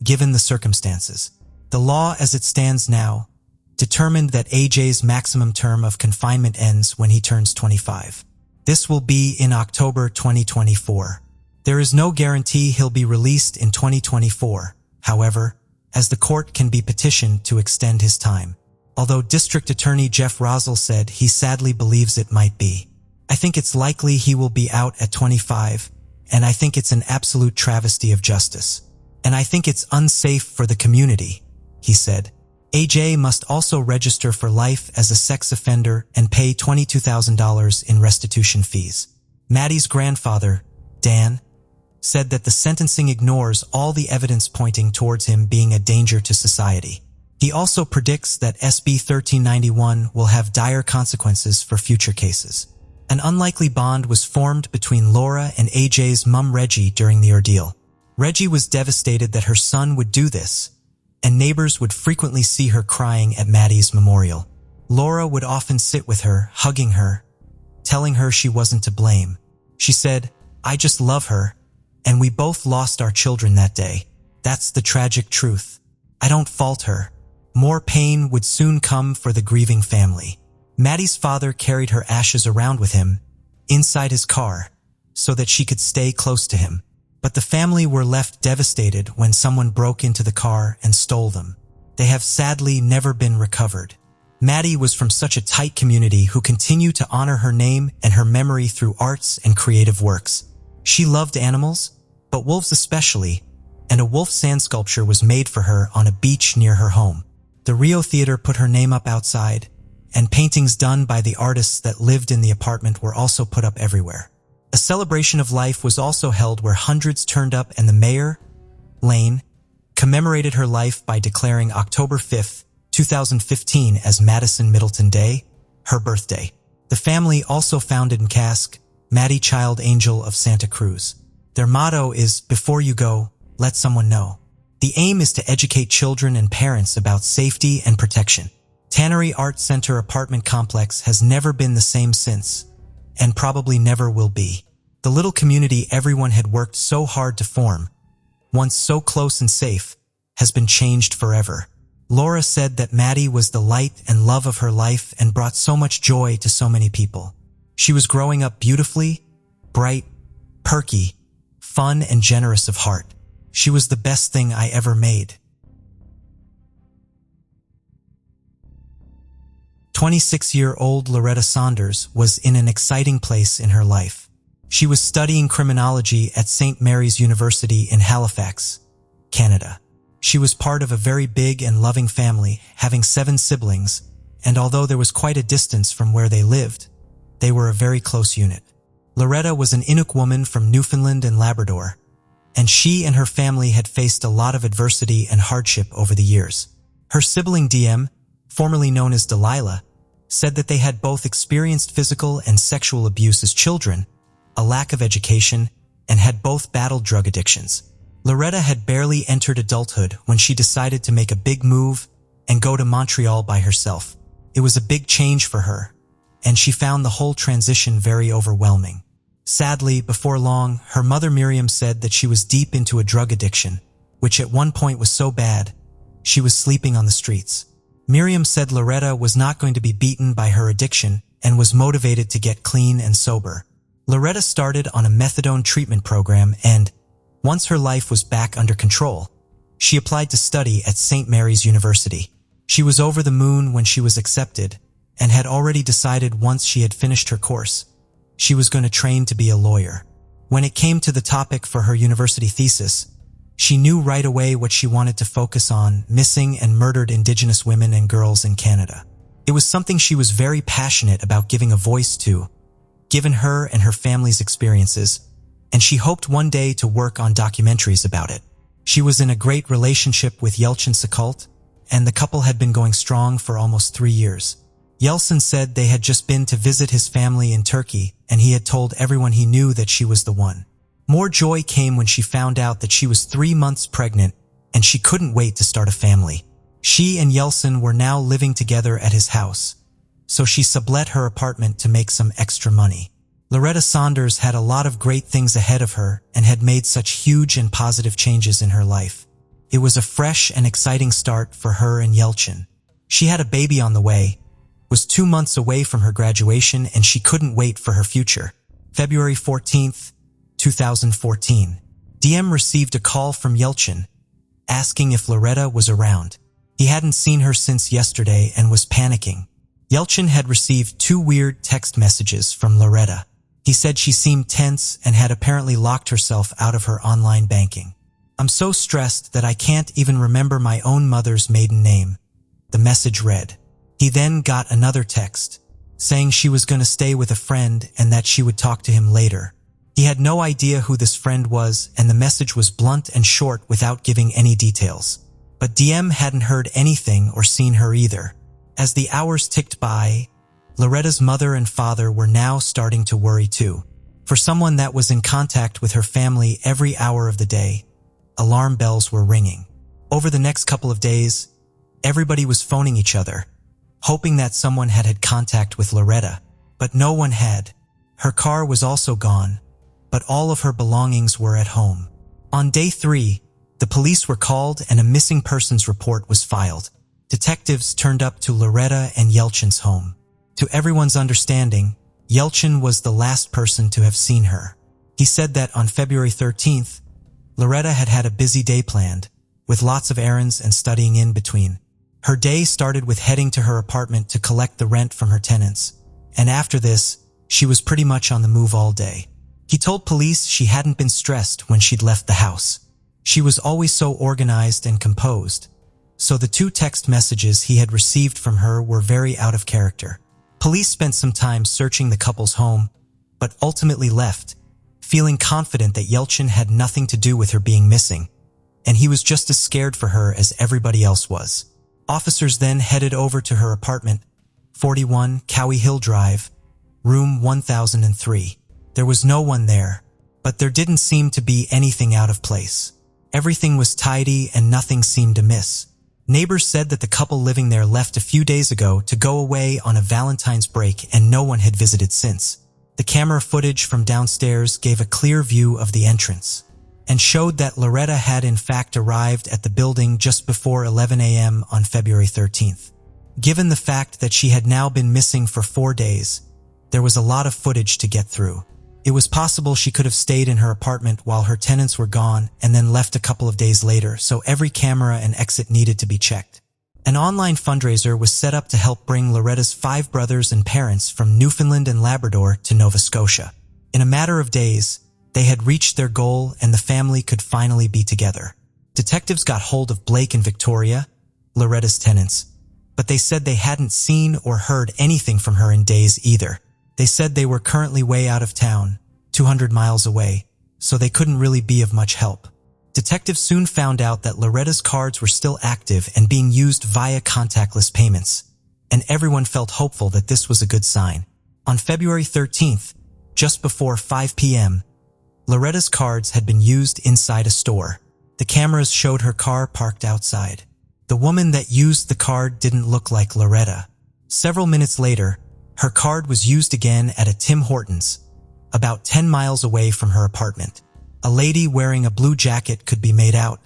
given the circumstances. The law as it stands now determined that AJ's maximum term of confinement ends when he turns 25. This will be in October 2024. There is no guarantee he'll be released in 2024, however, as the court can be petitioned to extend his time. Although District Attorney Jeff Rosell said he sadly believes it might be. I think it's likely he will be out at 25, and I think it's an absolute travesty of justice. And I think it's unsafe for the community, he said. AJ must also register for life as a sex offender and pay $22,000 in restitution fees. Maddie's grandfather, Dan, said that the sentencing ignores all the evidence pointing towards him being a danger to society. He also predicts that SB 1391 will have dire consequences for future cases. An unlikely bond was formed between Laura and AJ's mum Reggie during the ordeal. Reggie was devastated that her son would do this, and neighbors would frequently see her crying at Maddie's memorial. Laura would often sit with her, hugging her, telling her she wasn't to blame. She said, "I just love her, and we both lost our children that day. That's the tragic truth. I don't fault her." More pain would soon come for the grieving family. Maddie's father carried her ashes around with him, inside his car, so that she could stay close to him. But the family were left devastated when someone broke into the car and stole them. They have sadly never been recovered. Maddie was from such a tight community who continue to honor her name and her memory through arts and creative works. She loved animals, but wolves especially, and a wolf sand sculpture was made for her on a beach near her home. The Rio Theater put her name up outside, and paintings done by the artists that lived in the apartment were also put up everywhere. A celebration of life was also held where hundreds turned up, and the mayor, Lane, commemorated her life by declaring October 5th, 2015 as Madison Middleton Day, her birthday. The family also founded in Cask, Maddie Child Angel of Santa Cruz. Their motto is, "Before you go, let someone know." The aim is to educate children and parents about safety and protection. Tannery Art Center apartment complex has never been the same since, and probably never will be. The little community everyone had worked so hard to form, once so close and safe, has been changed forever. Laura said that Maddie was the light and love of her life and brought so much joy to so many people. She was growing up beautifully, bright, perky, fun, and generous of heart. She was the best thing I ever made. 26-year-old Loretta Saunders was in an exciting place in her life. She was studying criminology at St. Mary's University in Halifax, Canada. She was part of a very big and loving family, having 7 siblings, and although there was quite a distance from where they lived, they were a very close unit. Loretta was an Inuk woman from Newfoundland and Labrador, and she and her family had faced a lot of adversity and hardship over the years. Her sibling DM, formerly known as Delilah, said that they had both experienced physical and sexual abuse as children, a lack of education, and had both battled drug addictions. Loretta had barely entered adulthood when she decided to make a big move and go to Montreal by herself. It was a big change for her, and she found the whole transition very overwhelming. Sadly, before long, her mother Miriam said that she was deep into a drug addiction, which at one point was so bad, she was sleeping on the streets. Miriam said Loretta was not going to be beaten by her addiction and was motivated to get clean and sober. Loretta started on a methadone treatment program and, once her life was back under control, she applied to study at St. Mary's University. She was over the moon when she was accepted and had already decided once she had finished her course, she was going to train to be a lawyer. When it came to the topic for her university thesis, she knew right away what she wanted to focus on: missing and murdered Indigenous women and girls in Canada. It was something she was very passionate about giving a voice to, given her and her family's experiences, and she hoped one day to work on documentaries about it. She was in a great relationship with Yelchin Sokalt, and the couple had been going strong for almost 3 years. Yeltsin said they had just been to visit his family in Turkey, and he had told everyone he knew that she was the one. More joy came when she found out that she was 3 months pregnant, and she couldn't wait to start a family. She and Yeltsin were now living together at his house, so she sublet her apartment to make some extra money. Loretta Saunders had a lot of great things ahead of her and had made such huge and positive changes in her life. It was a fresh and exciting start for her and Yelchin. She had a baby on the way, was 2 months away from her graduation, and she couldn't wait for her future. February 14th, 2014. DM received a call from Yelchin, asking if Loretta was around. He hadn't seen her since yesterday and was panicking. Yelchin had received 2 weird text messages from Loretta. He said she seemed tense and had apparently locked herself out of her online banking. "I'm so stressed that I can't even remember my own mother's maiden name," the message read. He then got another text, saying she was going to stay with a friend and that she would talk to him later. He had no idea who this friend was, and the message was blunt and short without giving any details. But DM hadn't heard anything or seen her either. As the hours ticked by, Loretta's mother and father were now starting to worry too. For someone that was in contact with her family every hour of the day, alarm bells were ringing. Over the next couple of days, everybody was phoning each other, hoping that someone had had contact with Loretta, but no one had. Her car was also gone, but all of her belongings were at home. On day 3, the police were called and a missing persons report was filed. Detectives turned up to Loretta and Yelchin's home. To everyone's understanding, Yelchin was the last person to have seen her. He said that on February 13th, Loretta had had a busy day planned, with lots of errands and studying in between. Her day started with heading to her apartment to collect the rent from her tenants, and after this, she was pretty much on the move all day. He told police she hadn't been stressed when she'd left the house. She was always so organized and composed, so the 2 text messages he had received from her were very out of character. Police spent some time searching the couple's home, but ultimately left, feeling confident that Yelchin had nothing to do with her being missing, and he was just as scared for her as everybody else was. Officers then headed over to her apartment, 41 Cowie Hill Drive, room 1003. There was no one there, but there didn't seem to be anything out of place. Everything was tidy and nothing seemed amiss. Neighbors said that the couple living there left a few days ago to go away on a Valentine's break and no one had visited since. The camera footage from downstairs gave a clear view of the entrance and showed that Loretta had in fact arrived at the building just before 11 a.m. on February 13th. Given the fact that she had now been missing for 4 days, there was a lot of footage to get through. It was possible she could have stayed in her apartment while her tenants were gone and then left a couple of days later, so every camera and exit needed to be checked. An online fundraiser was set up to help bring Loretta's 5 brothers and parents from Newfoundland and Labrador to Nova Scotia. In a matter of days, they had reached their goal and the family could finally be together. Detectives got hold of Blake and Victoria, Loretta's tenants, but they said they hadn't seen or heard anything from her in days either. They said they were currently way out of town, 200 miles away, so they couldn't really be of much help. Detectives soon found out that Loretta's cards were still active and being used via contactless payments, and everyone felt hopeful that this was a good sign. On February 13th, just before 5 p.m., Loretta's cards had been used inside a store. The cameras showed her car parked outside. The woman that used the card didn't look like Loretta. Several minutes later, her card was used again at a Tim Hortons, about 10 miles away from her apartment. A lady wearing a blue jacket could be made out,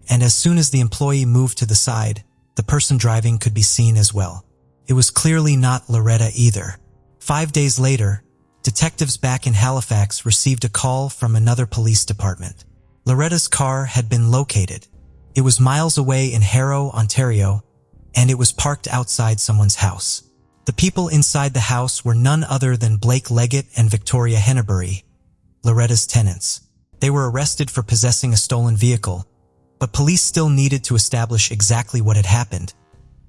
and as soon as the employee moved to the side, the person driving could be seen as well. It was clearly not Loretta either. 5 days later, detectives back in Halifax received a call from another police department. Loretta's car had been located. It was miles away in Harrow, Ontario, and it was parked outside someone's house. The people inside the house were none other than Blake Leggett and Victoria Hennebury, Loretta's tenants. They were arrested for possessing a stolen vehicle, but police still needed to establish exactly what had happened,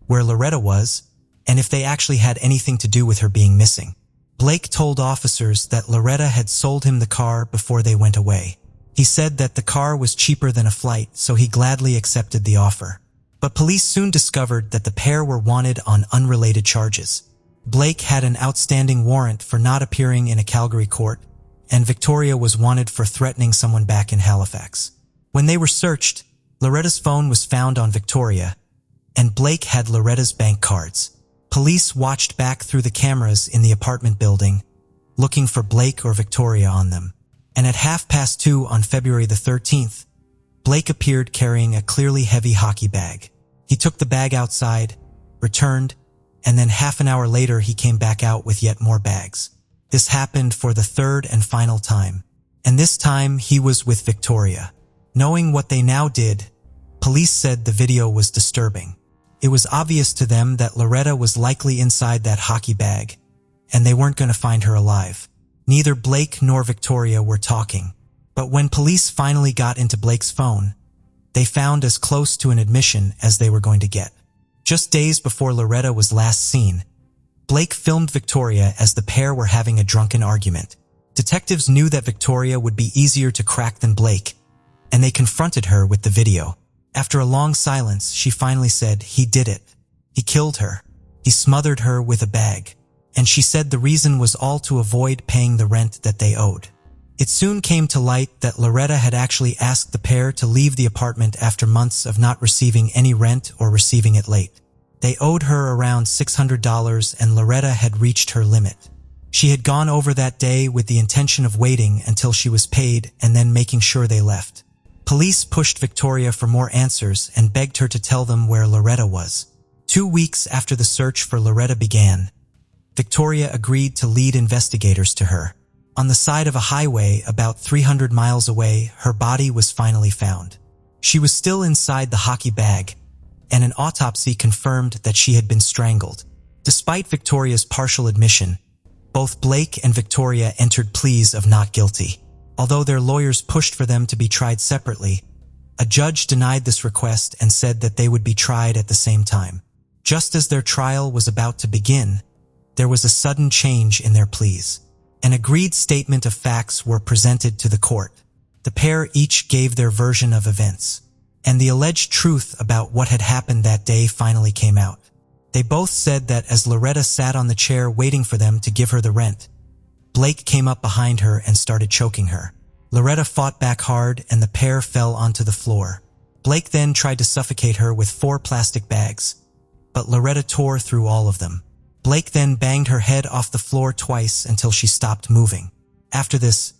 where Loretta was, and if they actually had anything to do with her being missing. Blake told officers that Loretta had sold him the car before they went away. He said that the car was cheaper than a flight, so he gladly accepted the offer. But police soon discovered that the pair were wanted on unrelated charges. Blake had an outstanding warrant for not appearing in a Calgary court, and Victoria was wanted for threatening someone back in Halifax. When they were searched, Loretta's phone was found on Victoria, and Blake had Loretta's bank cards. Police watched back through the cameras in the apartment building, looking for Blake or Victoria on them. And at 2:30 on February the 13th, Blake appeared carrying a clearly heavy hockey bag. He took the bag outside, returned, and then half an hour later he came back out with yet more bags. This happened for the 3rd and final time, and this time he was with Victoria. Knowing what they now did, police said the video was disturbing. It was obvious to them that Loretta was likely inside that hockey bag, and they weren't going to find her alive. Neither Blake nor Victoria were talking, but when police finally got into Blake's phone, they found as close to an admission as they were going to get. Just days before Loretta was last seen, Blake filmed Victoria as the pair were having a drunken argument. Detectives knew that Victoria would be easier to crack than Blake, and they confronted her with the video. After a long silence, she finally said he did it. He killed her. He smothered her with a bag. And she said the reason was all to avoid paying the rent that they owed. It soon came to light that Loretta had actually asked the pair to leave the apartment after months of not receiving any rent or receiving it late. They owed her around $600 and Loretta had reached her limit. She had gone over that day with the intention of waiting until she was paid and then making sure they left. Police pushed Victoria for more answers and begged her to tell them where Loretta was. 2 weeks after the search for Loretta began, Victoria agreed to lead investigators to her. On the side of a highway about 300 miles away, her body was finally found. She was still inside the hockey bag, and an autopsy confirmed that she had been strangled. Despite Victoria's partial admission, both Blake and Victoria entered pleas of not guilty. Although their lawyers pushed for them to be tried separately, A judge denied this request and said that they would be tried at the same time. Just as their trial was about to begin, there was a sudden change in their pleas. An agreed statement of facts were presented to the court. The pair each gave their version of events, and the alleged truth about what had happened that day finally came out. They both said that as Loretta sat on the chair waiting for them to give her the rent, Blake came up behind her and started choking her. Loretta fought back hard and the pair fell onto the floor. Blake then tried to suffocate her with 4 plastic bags, but Loretta tore through all of them. Blake then banged her head off the floor twice until she stopped moving. After this,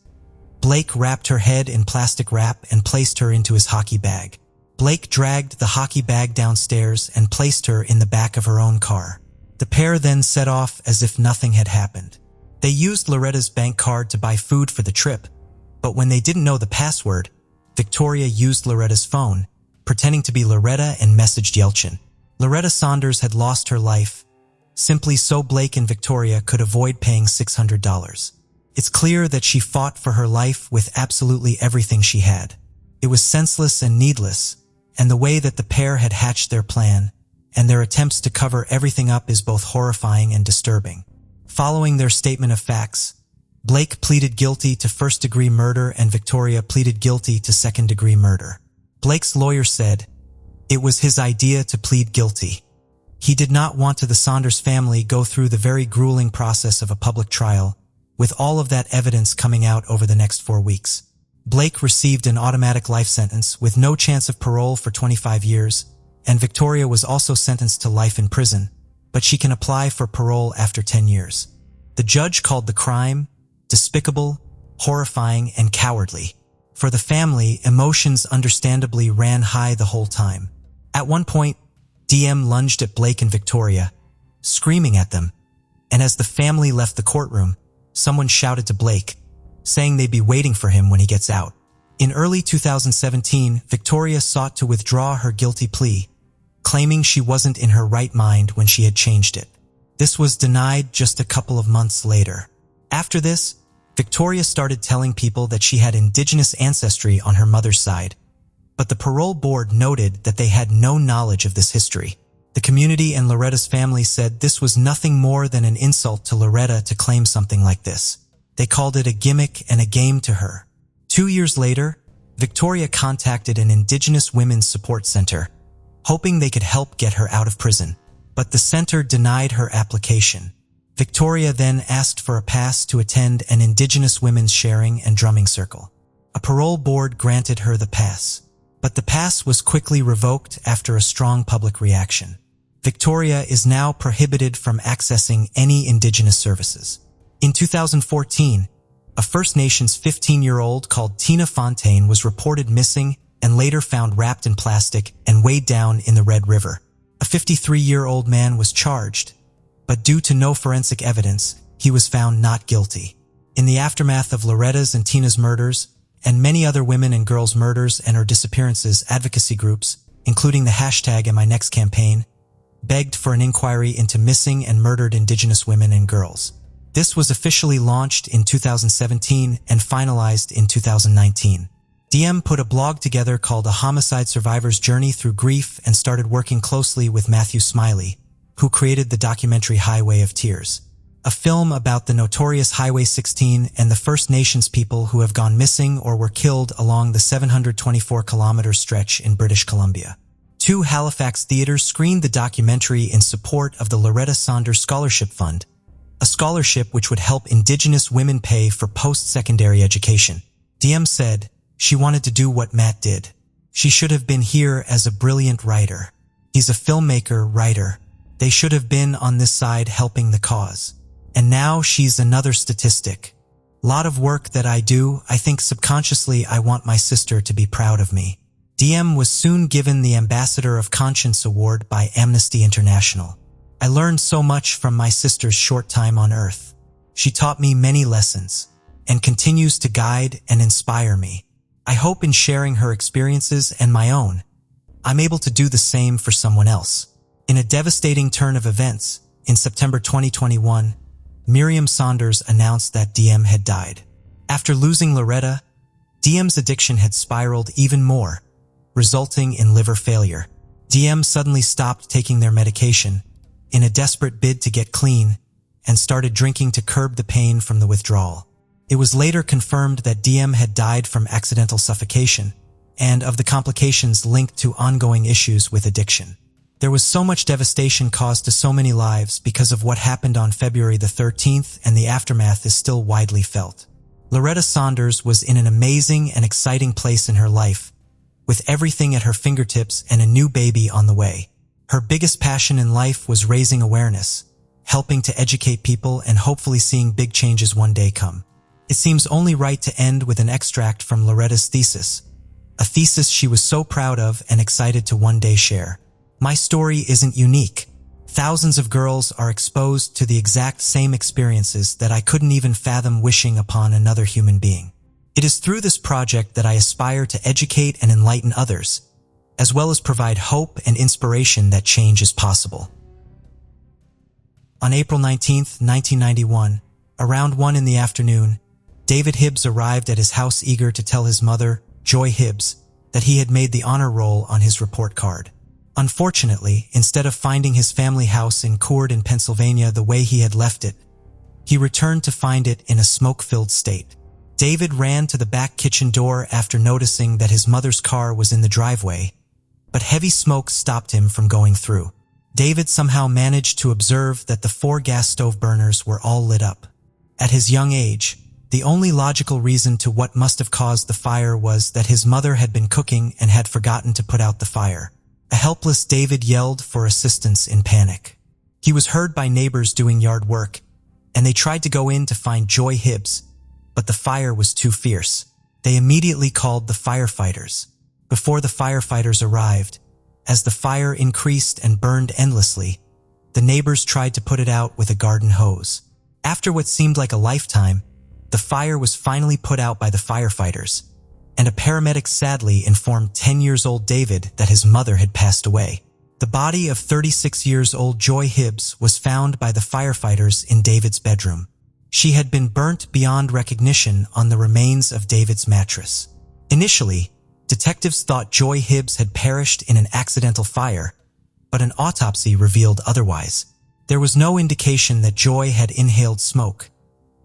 Blake wrapped her head in plastic wrap and placed her into his hockey bag. Blake dragged the hockey bag downstairs and placed her in the back of her own car. The pair then set off as if nothing had happened. They used Loretta's bank card to buy food for the trip, but when they didn't know the password, Victoria used Loretta's phone, pretending to be Loretta, and messaged Yelchin. Loretta Saunders had lost her life, simply so Blake and Victoria could avoid paying $600. It's clear that she fought for her life with absolutely everything she had. It was senseless and needless, and the way that the pair had hatched their plan and their attempts to cover everything up is both horrifying and disturbing. Following their statement of facts, Blake pleaded guilty to first-degree murder and Victoria pleaded guilty to second-degree murder. Blake's lawyer said it was his idea to plead guilty. He did not want the Saunders family go through the very grueling process of a public trial, with all of that evidence coming out over the next 4 weeks. Blake received an automatic life sentence with no chance of parole for 25 years, and Victoria was also sentenced to life in prison, but she can apply for parole after 10 years. The judge called the crime despicable, horrifying, and cowardly. For the family, emotions understandably ran high the whole time. At one point, DM lunged at Blake and Victoria, screaming at them, and as the family left the courtroom, someone shouted to Blake, saying they'd be waiting for him when he gets out. In early 2017, Victoria sought to withdraw her guilty plea, claiming she wasn't in her right mind when she had changed it. This was denied just a couple of months later. After this, Victoria started telling people that she had indigenous ancestry on her mother's side, but the parole board noted that they had no knowledge of this history. The community and Loretta's family said this was nothing more than an insult to Loretta to claim something like this. They called it a gimmick and a game to her. 2 years later, Victoria contacted an Indigenous Women's Support Center, hoping they could help get her out of prison, but the center denied her application. Victoria then asked for a pass to attend an Indigenous women's sharing and drumming circle. A parole board granted her the pass, but the pass was quickly revoked after a strong public reaction. Victoria is now prohibited from accessing any Indigenous services. In 2014, a First Nations 15-year-old called Tina Fontaine was reported missing and later found wrapped in plastic and weighed down in the Red River. A 53-year-old man was charged, but due to no forensic evidence, he was found not guilty. In the aftermath of Loretta's and Tina's murders, and many other women and girls' murders and or disappearances, advocacy groups, including the hashtag #MyNextCampaign, campaign, begged for an inquiry into missing and murdered Indigenous women and girls. This was officially launched in 2017 and finalized in 2019. DM put a blog together called A Homicide Survivor's Journey Through Grief and started working closely with Matthew Smiley, who created the documentary Highway of Tears, a film about the notorious Highway 16 and the First Nations people who have gone missing or were killed along the 724-kilometer stretch in British Columbia. 2 Halifax theaters screened the documentary in support of the Loretta Saunders Scholarship Fund, a scholarship which would help Indigenous women pay for post-secondary education. DM said she wanted to do what Matt did. She should have been here as a brilliant writer. He's a filmmaker, writer. They should have been on this side helping the cause. And now she's another statistic. Lot of work that I do, I think subconsciously I want my sister to be proud of me. DM was soon given the Ambassador of Conscience Award by Amnesty International. I learned so much from my sister's short time on Earth. She taught me many lessons and continues to guide and inspire me. I hope in sharing her experiences and my own, I'm able to do the same for someone else. In a devastating turn of events, in September 2021, Miriam Saunders announced that DM had died. After losing Loretta, DM's addiction had spiraled even more, resulting in liver failure. DM suddenly stopped taking their medication in a desperate bid to get clean and started drinking to curb the pain from the withdrawal. It was later confirmed that DM had died from accidental suffocation and of the complications linked to ongoing issues with addiction. There was so much devastation caused to so many lives because of what happened on February the 13th, and the aftermath is still widely felt. Loretta Saunders was in an amazing and exciting place in her life, with everything at her fingertips and a new baby on the way. Her biggest passion in life was raising awareness, helping to educate people, and hopefully seeing big changes one day come. It seems only right to end with an extract from Loretta's thesis, a thesis she was so proud of and excited to one day share. My story isn't unique. Thousands of girls are exposed to the exact same experiences that I couldn't even fathom wishing upon another human being. It is through this project that I aspire to educate and enlighten others, as well as provide hope and inspiration that change is possible. On April 19, 1991, around 1 in the afternoon, David Hibbs arrived at his house eager to tell his mother, Joy Hibbs, that he had made the honor roll on his report card. Unfortunately, instead of finding his family house in Coord, Pennsylvania the way he had left it, he returned to find it in a smoke-filled state. David ran to the back kitchen door after noticing that his mother's car was in the driveway, but heavy smoke stopped him from going through. David somehow managed to observe that the 4 gas stove burners were all lit up. At his young age, the only logical reason to what must have caused the fire was that his mother had been cooking and had forgotten to put out the fire. A helpless David yelled for assistance in panic. He was heard by neighbors doing yard work, and they tried to go in to find Joy Hibbs, but the fire was too fierce. They immediately called the firefighters. Before the firefighters arrived, as the fire increased and burned endlessly, the neighbors tried to put it out with a garden hose. After what seemed like a lifetime, the fire was finally put out by the firefighters, and a paramedic sadly informed 10-year-old David that his mother had passed away. The body of 36-year-old Joy Hibbs was found by the firefighters in David's bedroom. She had been burnt beyond recognition on the remains of David's mattress. Initially, detectives thought Joy Hibbs had perished in an accidental fire, but an autopsy revealed otherwise. There was no indication that Joy had inhaled smoke.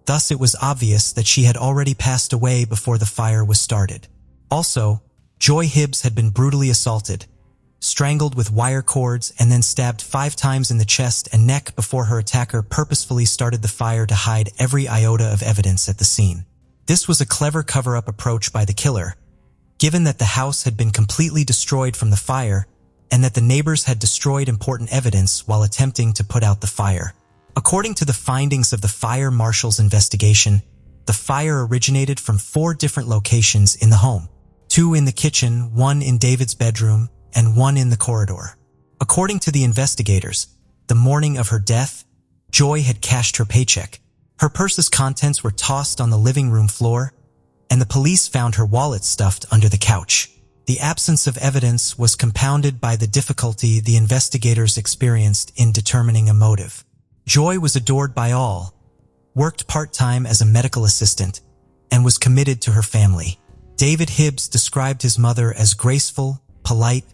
Thus, it was obvious that she had already passed away before the fire was started. Also, Joy Hibbs had been brutally assaulted, strangled with wire cords, and then stabbed 5 times in the chest and neck before her attacker purposefully started the fire to hide every iota of evidence at the scene. This was a clever cover-up approach by the killer, given that the house had been completely destroyed from the fire and that the neighbors had destroyed important evidence while attempting to put out the fire. According to the findings of the fire marshal's investigation, the fire originated from 4 different locations in the home: 2 in the kitchen, 1 in David's bedroom, and 1 in the corridor. According to the investigators, the morning of her death, Joy had cashed her paycheck. Her purse's contents were tossed on the living room floor, and the police found her wallet stuffed under the couch. The absence of evidence was compounded by the difficulty the investigators experienced in determining a motive. Joy was adored by all, worked part-time as a medical assistant, and was committed to her family. David Hibbs described his mother as graceful, polite,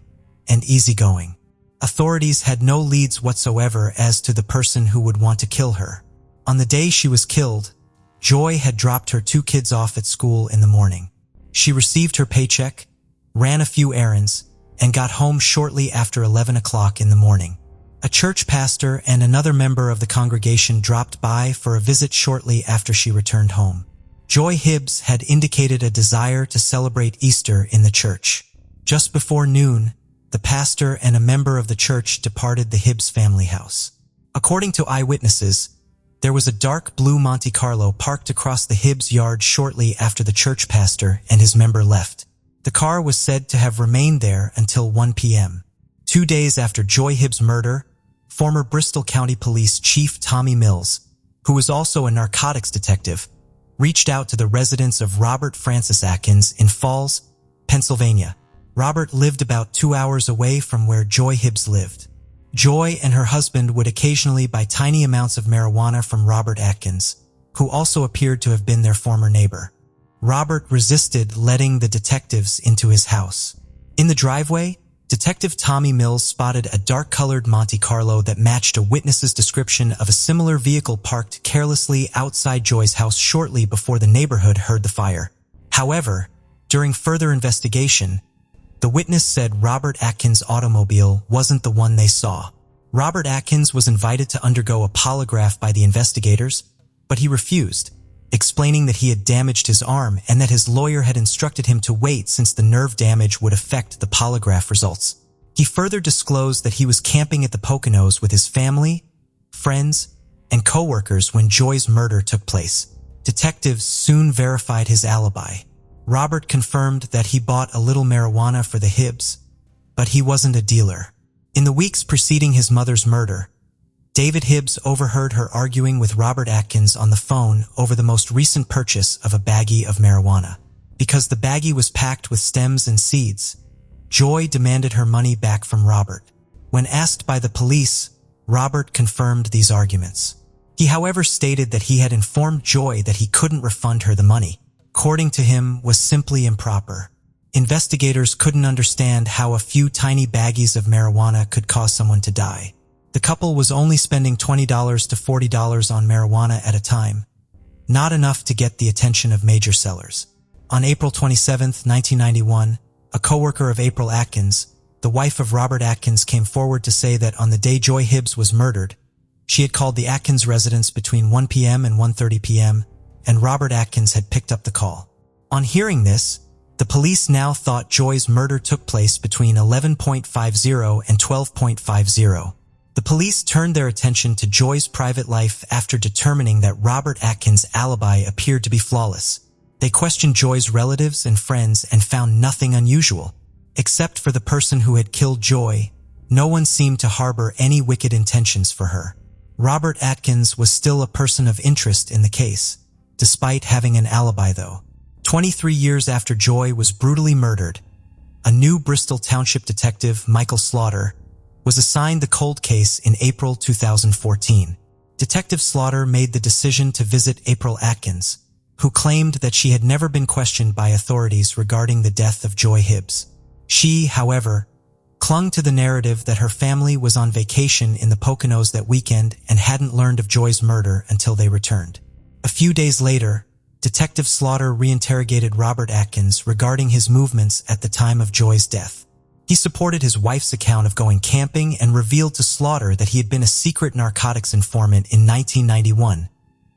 and easygoing. Authorities had no leads whatsoever as to the person who would want to kill her. On the day she was killed, Joy had dropped her 2 kids off at school in the morning. She received her paycheck, ran a few errands, and got home shortly after 11 o'clock in the morning. A church pastor and another member of the congregation dropped by for a visit shortly after she returned home. Joy Hibbs had indicated a desire to celebrate Easter in the church. Just before noon, the pastor and a member of the church departed the Hibbs family house. According to eyewitnesses, there was a dark blue Monte Carlo parked across the Hibbs yard shortly after the church pastor and his member left. The car was said to have remained there until 1 p.m. 2 days after Joy Hibbs' murder, former Bristol County Police Chief Tommy Mills, who was also a narcotics detective, reached out to the residence of Robert Francis Atkins in Falls, Pennsylvania. Robert lived about 2 hours away from where Joy Hibbs lived. Joy and her husband would occasionally buy tiny amounts of marijuana from Robert Atkins, who also appeared to have been their former neighbor. Robert resisted letting the detectives into his house. In the driveway, Detective Tommy Mills spotted a dark-colored Monte Carlo that matched a witness's description of a similar vehicle parked carelessly outside Joy's house shortly before the neighborhood heard the fire. However, during further investigation, the witness said Robert Atkins' automobile wasn't the one they saw. Robert Atkins was invited to undergo a polygraph by the investigators, but he refused, explaining that he had damaged his arm and that his lawyer had instructed him to wait since the nerve damage would affect the polygraph results. He further disclosed that he was camping at the Poconos with his family, friends, and co-workers when Joy's murder took place. Detectives soon verified his alibi. Robert confirmed that he bought a little marijuana for the Hibbs, but he wasn't a dealer. In the weeks preceding his mother's murder, David Hibbs overheard her arguing with Robert Atkins on the phone over the most recent purchase of a baggie of marijuana. Because the baggie was packed with stems and seeds, Joy demanded her money back from Robert. When asked by the police, Robert confirmed these arguments. He, however, stated that he had informed Joy that he couldn't refund her the money. According to him, was simply improper. Investigators couldn't understand how a few tiny baggies of marijuana could cause someone to die. The couple was only spending $20 to $40 on marijuana at a time, not enough to get the attention of major sellers. On April 27, 1991, a co-worker of April Atkins, the wife of Robert Atkins, came forward to say that on the day Joy Hibbs was murdered, she had called the Atkins residence between 1 p.m. and 1:30 p.m., and Robert Atkins had picked up the call. On hearing this, the police now thought Joy's murder took place between 11:50 and 12:50. The police turned their attention to Joy's private life after determining that Robert Atkins' alibi appeared to be flawless. They questioned Joy's relatives and friends and found nothing unusual. Except for the person who had killed Joy, no one seemed to harbor any wicked intentions for her. Robert Atkins was still a person of interest in the case, despite having an alibi though. 23 years after Joy was brutally murdered, a new Bristol Township detective, Michael Slaughter, was assigned the cold case in April 2014. Detective Slaughter made the decision to visit April Atkins, who claimed that she had never been questioned by authorities regarding the death of Joy Hibbs. She, however, clung to the narrative that her family was on vacation in the Poconos that weekend and hadn't learned of Joy's murder until they returned. A few days later, Detective Slaughter reinterrogated Robert Atkins regarding his movements at the time of Joy's death. He supported his wife's account of going camping and revealed to Slaughter that he had been a secret narcotics informant in 1991,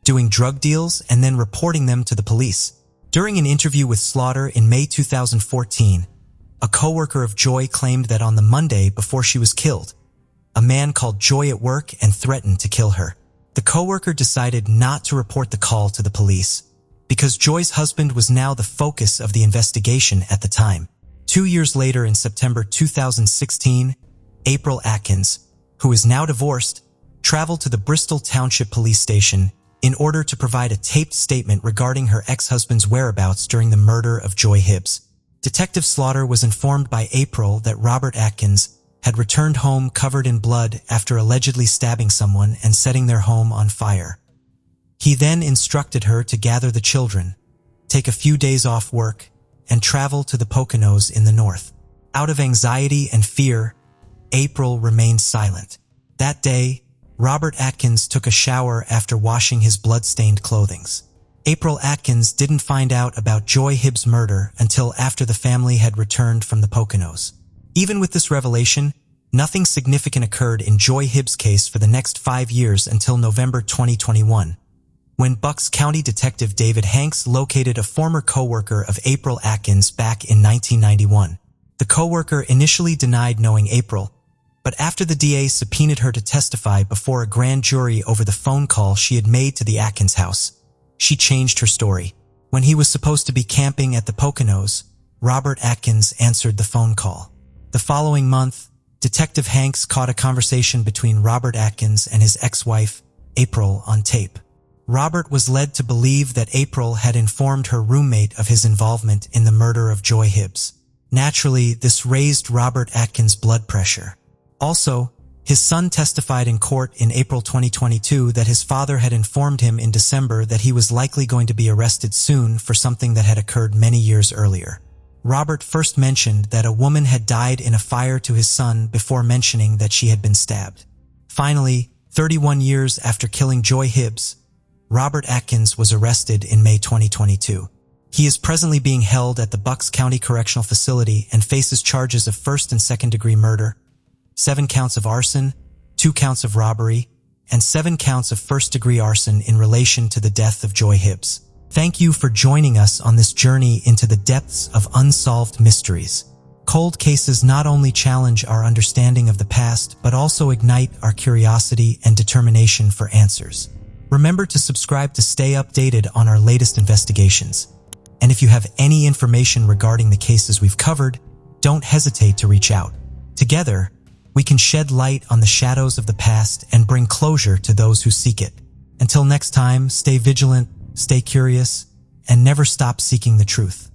doing drug deals and then reporting them to the police. During an interview with Slaughter in May 2014, a co-worker of Joy claimed that on the Monday before she was killed, a man called Joy at work and threatened to kill her. The co-worker decided not to report the call to the police because Joy's husband was now the focus of the investigation at the time. 2 years later, in September 2016, April Atkins, who is now divorced, traveled to the Bristol Township Police Station in order to provide a taped statement regarding her ex-husband's whereabouts during the murder of Joy Hibbs. Detective Slaughter was informed by April that Robert Atkins had returned home covered in blood after allegedly stabbing someone and setting their home on fire. He then instructed her to gather the children, take a few days off work, and travel to the Poconos in the north. Out of anxiety and fear, April remained silent. That day, Robert Atkins took a shower after washing his blood-stained clothing. April Atkins didn't find out about Joy Hibbs' murder until after the family had returned from the Poconos. Even with this revelation, nothing significant occurred in Joy Hibbs' case for the next 5 years until November 2021, when Bucks County Detective David Hanks located a former co-worker of April Atkins back in 1991. The co-worker initially denied knowing April, but after the DA subpoenaed her to testify before a grand jury over the phone call she had made to the Atkins house, she changed her story. When he was supposed to be camping at the Poconos, Robert Atkins answered the phone call. The following month, Detective Hanks caught a conversation between Robert Atkins and his ex-wife, April, on tape. Robert was led to believe that April had informed her roommate of his involvement in the murder of Joy Hibbs. Naturally, this raised Robert Atkins' blood pressure. Also, his son testified in court in April 2022 that his father had informed him in December that he was likely going to be arrested soon for something that had occurred many years earlier. Robert first mentioned that a woman had died in a fire to his son before mentioning that she had been stabbed. Finally, 31 years after killing Joy Hibbs, Robert Atkins was arrested in May 2022. He is presently being held at the Bucks County Correctional Facility and faces charges of first and second-degree murder, 7 counts of arson, 2 counts of robbery, and 7 counts of first-degree arson in relation to the death of Joy Hibbs. Thank you for joining us on this journey into the depths of unsolved mysteries. Cold cases not only challenge our understanding of the past, but also ignite our curiosity and determination for answers. Remember to subscribe to stay updated on our latest investigations. And if you have any information regarding the cases we've covered, don't hesitate to reach out. Together, we can shed light on the shadows of the past and bring closure to those who seek it. Until next time, stay vigilant, stay curious, and never stop seeking the truth.